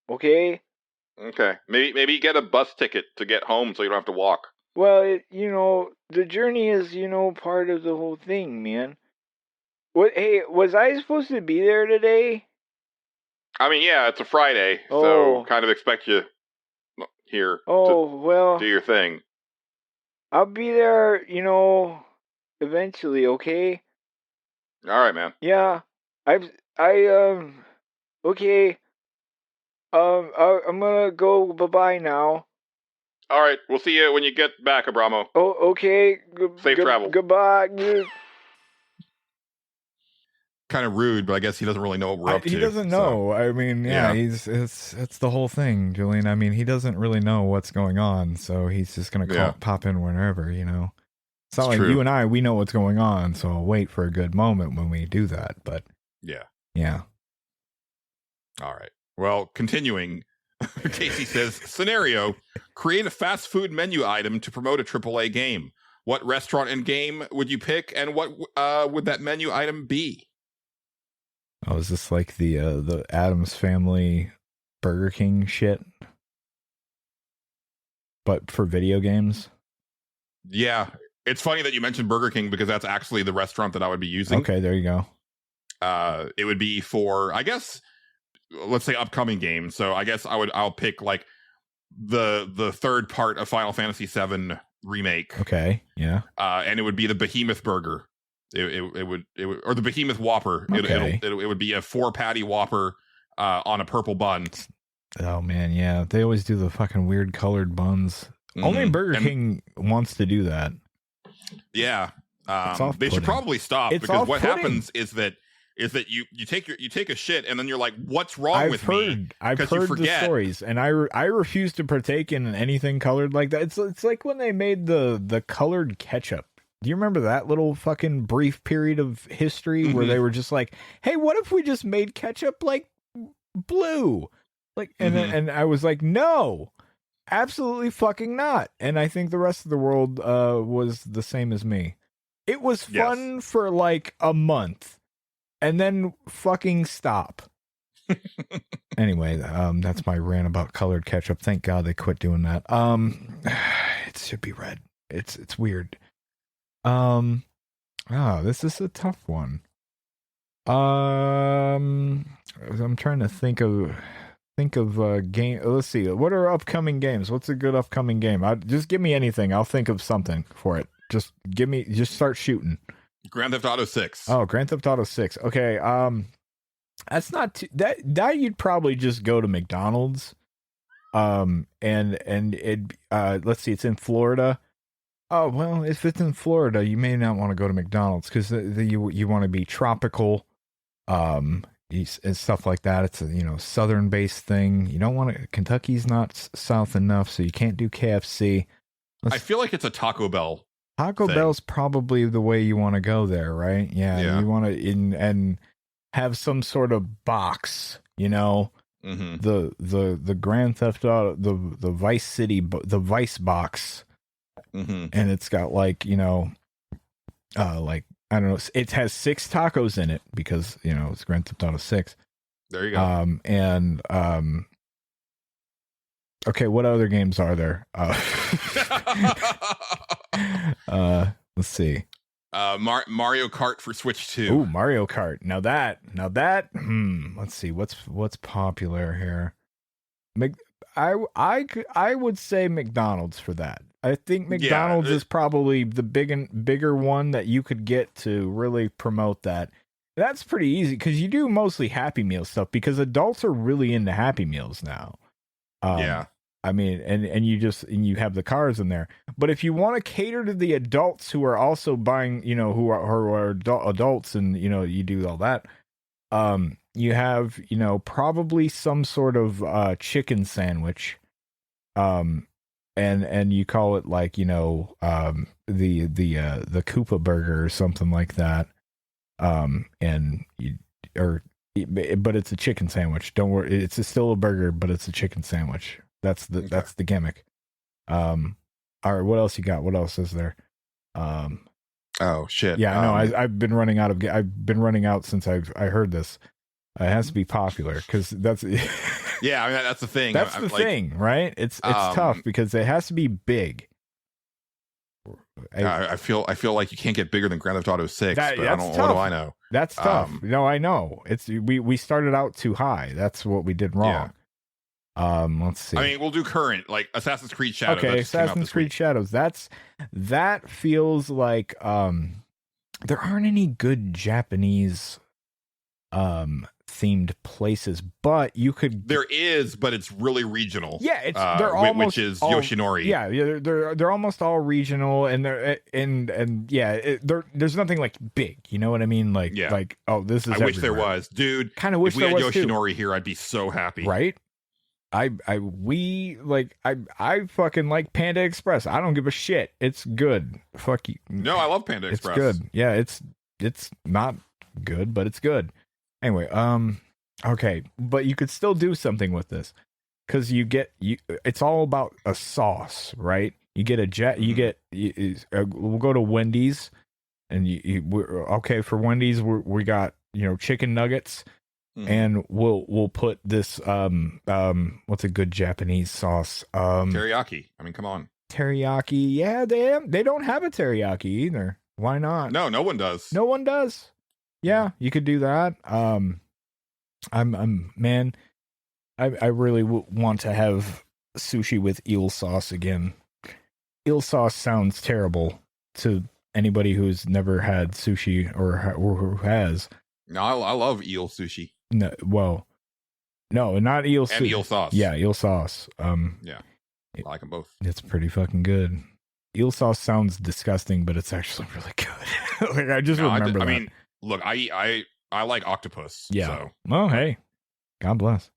Okay? Okay. Maybe get a bus ticket to get home so you don't have to walk. Well, the journey is, part of the whole thing, man. Hey, was I supposed to be there today? I mean, yeah, it's a Friday, so Oh. kind of expect you here Oh, well, to do your thing. I'll be there, eventually, okay? All right, man. Yeah. Okay. I'm gonna go bye-bye now. All right, we'll see you when you get back, Abramo. Oh, okay. Safe travel. Goodbye. kind of rude, but I guess he doesn't really know what we're up to. He doesn't know. I mean, it's the whole thing, Julian. I mean, he doesn't really know what's going on, so he's just gonna pop in whenever, you know. It's not like you and I, we know what's going on, so I'll wait for a good moment when we do that. But yeah. All right. Well, continuing, Casey says, scenario, create a fast food menu item to promote a AAA game. What restaurant and game would you pick, and what would that menu item be? Oh, is this like the Addams Family Burger King shit? But for video games? Yeah. It's funny that you mentioned Burger King because that's actually the restaurant that I would be using. Okay, there you go. It would be for, I guess, let's say upcoming games. So I guess I'll pick like the third part of Final Fantasy VII Remake. Okay, yeah. And it would be the Behemoth Burger. It would or the Behemoth Whopper. Okay. It would be a 4-patty Whopper on a purple bun. Oh man, yeah. They always do the fucking weird colored buns. Only Burger King wants to do that. Yeah. They should probably stop because what happens is that you take a shit and then you're like, what's wrong with me? I've heard the stories, and I refuse to partake in anything colored like that. It's like when they made the colored ketchup. Do you remember that little fucking brief period of history where they were just like, hey, what if we just made ketchup like blue? Like, and I was like, no, absolutely fucking not. And I think the rest of the world was the same as me. It was fun for like a month and then fucking stop. Anyway, that's my rant about colored ketchup. Thank God they quit doing that. It should be red. It's weird. This is a tough one. I'm trying to think of game. Let's see. What are upcoming games? What's a good upcoming game? Just give me anything. I'll think of something for it. Just start shooting. Grand Theft Auto 6. Oh, Grand Theft Auto 6. Okay. That's not that you'd probably just go to McDonald's. And it let's see, it's in Florida. Oh, well, if it's in Florida, you may not want to go to McDonald's because you want to be tropical, and stuff like that. It's a, southern based thing. You don't want to, Kentucky's not south enough, so you can't do KFC. I feel like it's a Taco Bell. Taco Bell's probably the way you want to go there, right? Yeah. You want to and have some sort of box, the Grand Theft Auto, the Vice City, the Vice box. And it's got like I don't know, it has 6 tacos in it because it's Grand Theft Auto 6. There you go. Okay, what other games are there? Let's see. Mario Kart for Switch 2. Ooh, Mario Kart. Now that let's see what's popular here. I would say McDonald's for that. I think McDonald's is probably the bigger one that you could get to really promote that. That's pretty easy because you do mostly Happy Meal stuff because adults are really into Happy Meals now. I mean, and you have the cars in there. But if you want to cater to the adults who are also buying, who are adults and, you do all that, you have, probably some sort of chicken sandwich. And you call it like, the Koopa burger or something like that. But it's a chicken sandwich. Don't worry. It's still a burger, but it's a chicken sandwich. That's the gimmick. All right. What else you got? What else is there? Oh shit. Yeah, I know. I've been running out since I heard this. It has to be popular because that's yeah. I mean, that's the thing. That's the thing, right? It's tough because it has to be big. I feel like you can't get bigger than Grand Theft Auto 6. But I don't. Tough. What do I know? That's tough. No, I know. It's we started out too high. That's what we did wrong. Yeah. Let's see. I mean, we'll do current, like Assassin's Creed Shadows. Okay, Assassin's Creed Shadows. That feels like there aren't any good Japanese themed places, but you could. There is, but it's really regional. Yeah, they're almost which is all, Yoshinori. Yeah, they're almost all regional, and there's nothing like big. You know what I mean? Like this is. I wish there was, dude. Kind of wish if we there had was Yoshinori too. here, I'd be so happy. Right? I fucking like Panda Express. I don't give a shit. It's good. Fuck you. No, I love Panda Express. It's good. Yeah, it's not good, but it's good. Anyway, okay, but you could still do something with this because it's all about a sauce, right? You get we'll go to Wendy's, and okay, for Wendy's we got chicken nuggets. And we'll put this what's a good Japanese sauce? Teriyaki. I mean, come on. Teriyaki. Yeah, they don't have a teriyaki either. Why not? No one does. No one does. Yeah, you could do that. Man, I really want to have sushi with eel sauce again. Eel sauce sounds terrible to anybody who's never had sushi or who has. No, I love eel sushi. No, well, no, not eel soup. And eel sauce. Yeah, eel sauce. Yeah, I like them both. It's pretty fucking good. Eel sauce sounds disgusting, but it's actually really good. Like, I just remember that. I mean, look, I like octopus. Yeah. So. Oh, hey, God bless.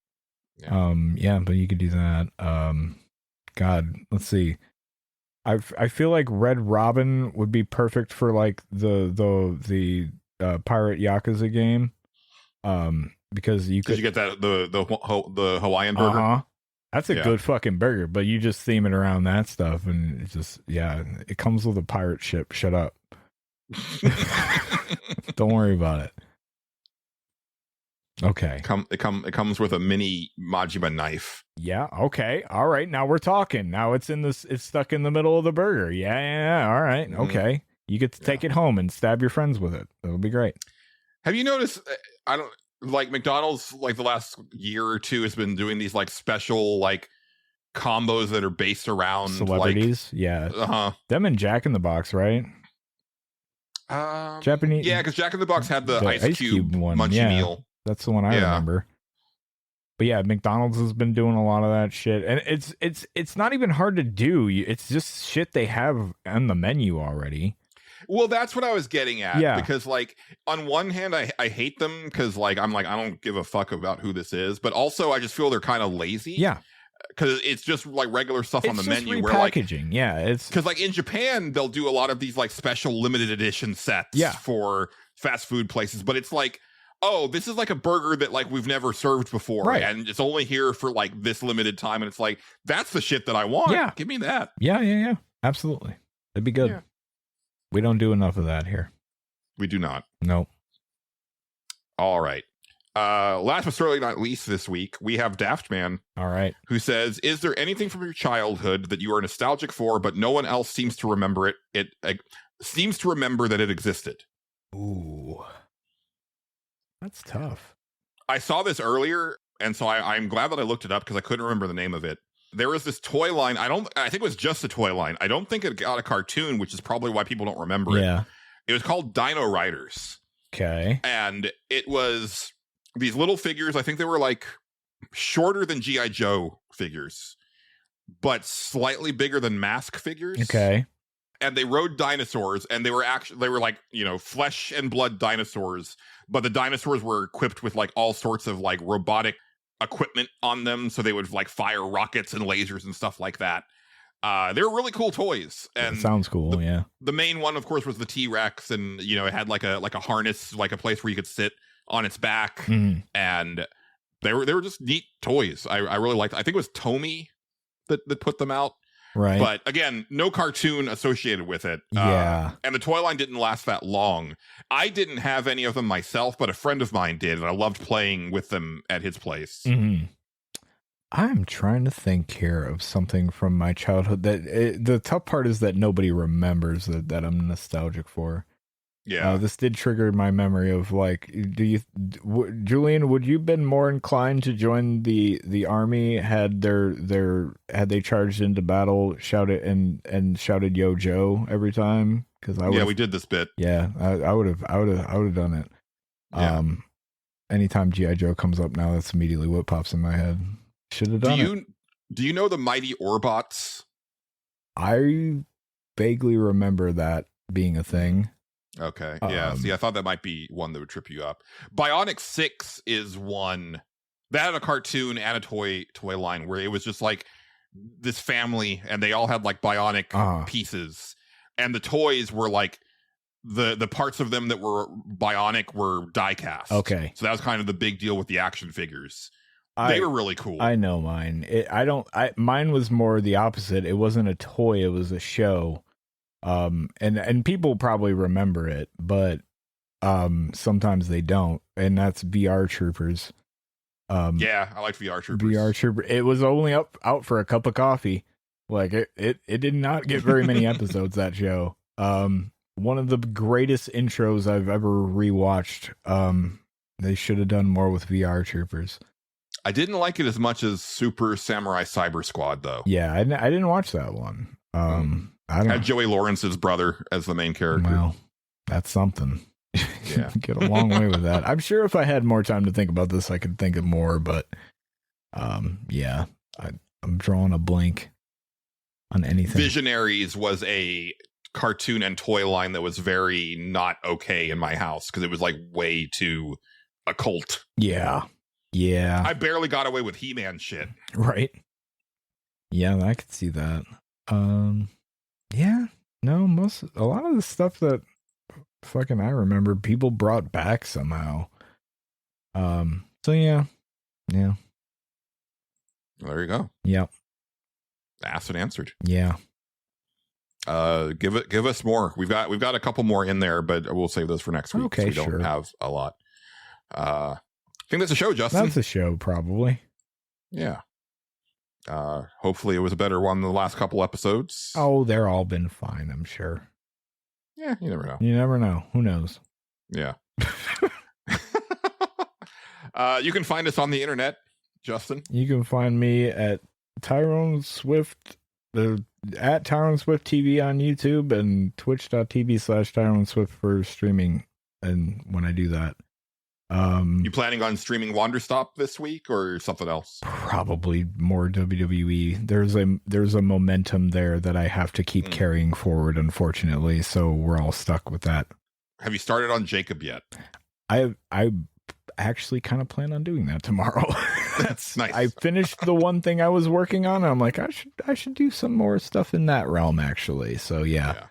Yeah. Yeah, but you could do that. God, let's see. I feel like Red Robin would be perfect for like the Pirate Yakuza game. Because you could get that the Hawaiian burger. That's a good fucking burger, but you just theme it around that stuff, and it's just it comes with a pirate ship. Shut up. Don't worry about it. Okay. It comes with a mini Majima knife. Yeah. Okay. All right. Now we're talking. Now it's stuck in the middle of the burger. Yeah. All right. Mm-hmm. Okay. You get to take it home and stab your friends with it. That'll be great. Have you noticed? I don't like McDonald's. Like the last year or two has been doing these like special like combos that are based around celebrities. Like, yeah. Them and Jack in the Box, right? Japanese. Yeah, because Jack in the Box had the ice cube one. Munchie meal. That's the one I remember. But yeah, McDonald's has been doing a lot of that shit, and it's not even hard to do. It's just shit they have on the menu already. Well, that's what I was getting at. Yeah. Because, like, on one hand, I hate them because, like, I'm like, I don't give a fuck about who this is. But also, I just feel they're kind of lazy. Yeah. Because it's just, like, regular stuff on the menu. Where, packaging. Yeah. It's because, like, in Japan, they'll do a lot of these, like, special limited edition sets for fast food places. But it's like, oh, this is like a burger that, like, we've never served before. Right. And it's only here for, like, this limited time. And it's like, that's the shit that I want. Yeah. Give me that. Yeah. Absolutely. It'd be good. Yeah. We don't do enough of that here. We do not. Nope. All right. Last but certainly not least this week, we have Daft Man. All right. Who says, is there anything from your childhood that you are nostalgic for, but no one else seems to remember it? It seems to remember that it existed. Ooh. That's tough. I saw this earlier, and so I'm glad that I looked it up because I couldn't remember the name of it. There was this toy line. I think it was just a toy line. I don't think it got a cartoon, which is probably why people don't remember it. Yeah. It was called Dino Riders. Okay. And it was these little figures. I think they were like shorter than G.I. Joe figures, but slightly bigger than Mask figures. Okay. And they rode dinosaurs, and they were like, flesh and blood dinosaurs, but the dinosaurs were equipped with like all sorts of like robotic equipment on them, so they would like fire rockets and lasers and stuff like that. They were really cool toys. And that sounds cool. Yeah. The main one, of course, was the T-Rex, and it had like a harness, like a place where you could sit on its back, and they were just neat toys. I really liked. I think it was Tomy that put them out. Right. But again, no cartoon associated with it. Yeah. And the toy line didn't last that long. I didn't have any of them myself, but a friend of mine did, and I loved playing with them at his place. Mm-hmm. I'm trying to think here of something from my childhood the tough part is that nobody remembers that I'm nostalgic for. Yeah. This did trigger my memory of like, Julian, would you been more inclined to join the army had they charged into battle, shouted "Yo Joe" every time? Because we did this bit. Yeah, I would have done it. Yeah. anytime G.I. Joe comes up now, that's immediately what pops in my head. Should have done it. Do you know the Mighty Orbots? I vaguely remember that being a thing. Okay. Yeah. See, I thought that might be one that would trip you up. Bionic 6 is one that had a cartoon and a toy line where it was just like this family and they all had like bionic pieces. And the toys were like the parts of them that were bionic were die cast. Okay. So that was kind of the big deal with the action figures. They were really cool. I know mine. Mine was more the opposite. It wasn't a toy, it was a show. And people probably remember it, but sometimes they don't, and that's VR Troopers. Yeah, I liked VR Troopers. VR Trooper. It was only out for a cup of coffee. Like it did not get very many episodes, that show. One of the greatest intros I've ever rewatched. They should have done more with VR Troopers. I didn't like it as much as Super Samurai Cyber Squad, though. Yeah, I didn't watch that one. I don't had Joey Lawrence's brother as the main character. Well, that's something. Yeah. Get a long way with that. I'm sure if I had more time to think about this, I could think of more, but yeah, I'm drawing a blank on anything. Visionaries was a cartoon and toy line that was very not okay in my house because it was like way too occult. Yeah. I barely got away with He-Man shit. Right. Yeah, I could see that. Yeah, no, a lot of the stuff that fucking I remember people brought back somehow. So yeah. There you go. Yep. Asked and answered. Yeah. Give us more. We've got a couple more in there, but we'll save those for next week. Okay, we don't have a lot. I think that's a show, Justin. That's a show, probably. Yeah. Hopefully it was a better one than the last couple episodes. Oh, they're all been fine, I'm sure. Yeah, you never know. You never know. Who knows? Yeah. You can find us on the internet, Justin. You can find me at Tyrone Swift, at Tyrone Swift TV on YouTube and twitch.tv/Tyrone Swift for streaming. And when I do that, you planning on streaming Wanderstop this week or something else? Probably more WWE. There's a momentum there that I have to keep carrying forward, unfortunately. So we're all stuck with that. Have you started on Jacob yet? I actually kind of plan on doing that tomorrow. That's nice. I finished the one thing I was working on. And I'm like, I should do some more stuff in that realm, actually. So yeah.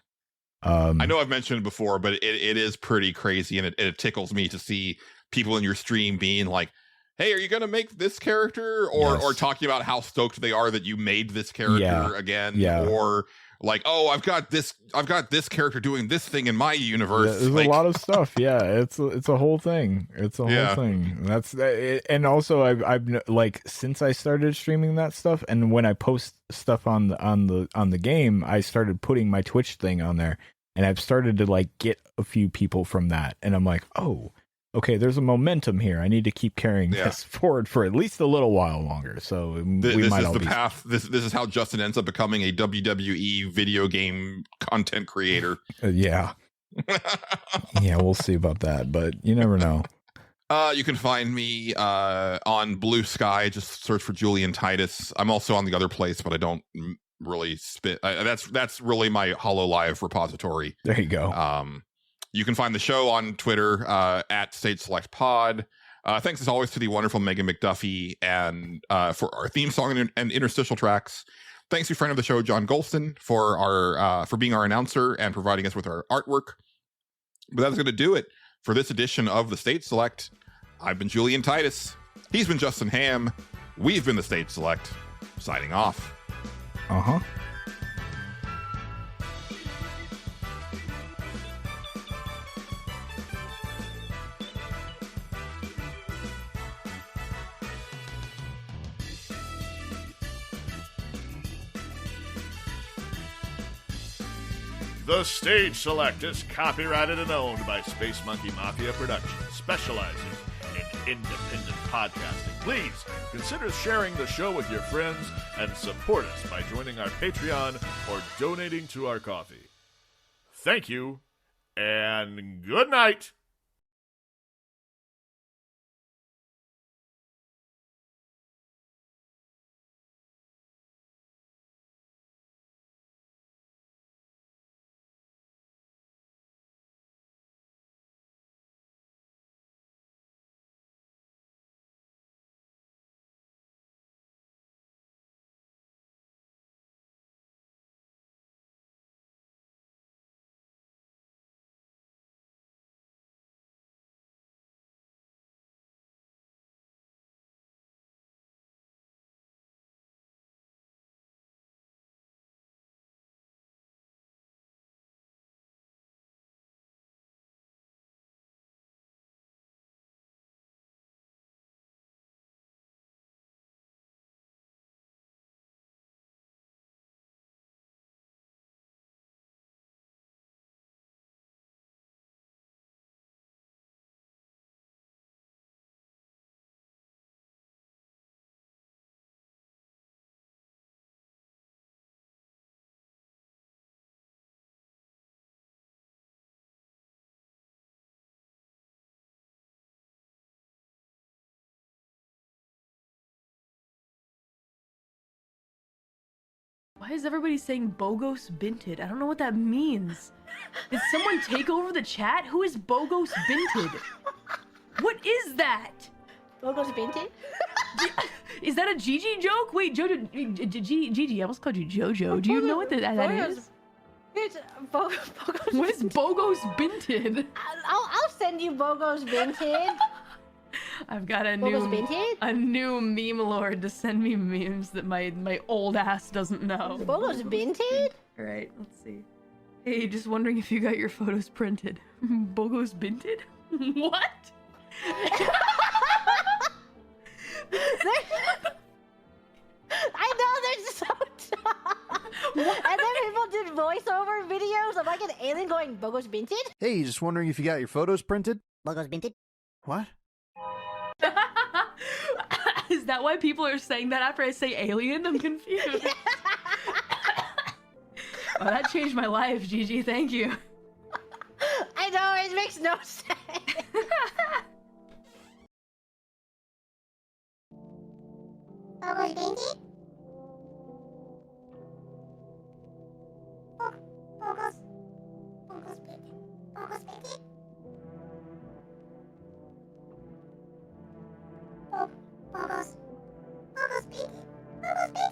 I know I've mentioned it before, but it is pretty crazy, and it tickles me to see people in your stream being like, hey, are you going to make this character? Or talking about how stoked they are that you made this character again. Yeah. Or like, oh, I've got this character doing this thing in my universe. Yeah, there's like, a lot of stuff. Yeah. It's a whole thing. It's a whole thing. That's it. And also I've like, since I started streaming that stuff, and when I post stuff on the game, I started putting my Twitch thing on there, and I've started to like get a few people from that. And I'm like, oh, okay, there's a momentum here. I need to keep carrying this forward for at least a little while longer. So this is the path. This is how Justin ends up becoming a WWE video game content creator. Yeah. Yeah, we'll see about that, but you never know. You can find me on Blue Sky. Just search for Julian Titus. I'm also on the other place, but I don't really spit. That's really my HoloLive repository. There you go. You can find the show on Twitter at Stage Select Pod. Thanks as always to the wonderful Megan McDuffie and for our theme song and interstitial tracks. Thanks to friend of the show John Gholson for being our announcer and providing us with our artwork. But that's going to do it for this edition of the Stage Select. I've been Julian Titus. He's been Justin Ham. We've been the Stage Select. Signing off. The Stage Select is copyrighted and owned by Space Monkey Mafia Productions, specializing in independent podcasting. Please consider sharing the show with your friends and support us by joining our Patreon or donating to our coffee. Thank you, and good night. Why is everybody saying Bogos Binted? I don't know what that means. Did someone take over the chat? Who is Bogos Binted? What is that? Bogos Binted? Is that a Gigi joke? Wait, Jojo, Gigi, I almost called you Jojo. Do you know what that is? It's Bogos. What is Bogos Binted? I'll send you Bogos Binted. I've got a Bogos Binted? new meme lord to send me memes that my old ass doesn't know. Bogos Binted? All right, let's see. Hey, just wondering if you got your photos printed. Bogos Binted? What? I know, they're so dumb. And then people did voiceover videos of like an alien going, Bogos Binted? Hey, just wondering if you got your photos printed? Bogos Binted? What? Is that why people are saying that after I say alien? I'm confused. Oh, that changed my life, Gigi. Thank you. I know, it makes no sense. Bogos Binted? Bogos Binted? Bogos Binted? Bogos Binted? Bogos Binted?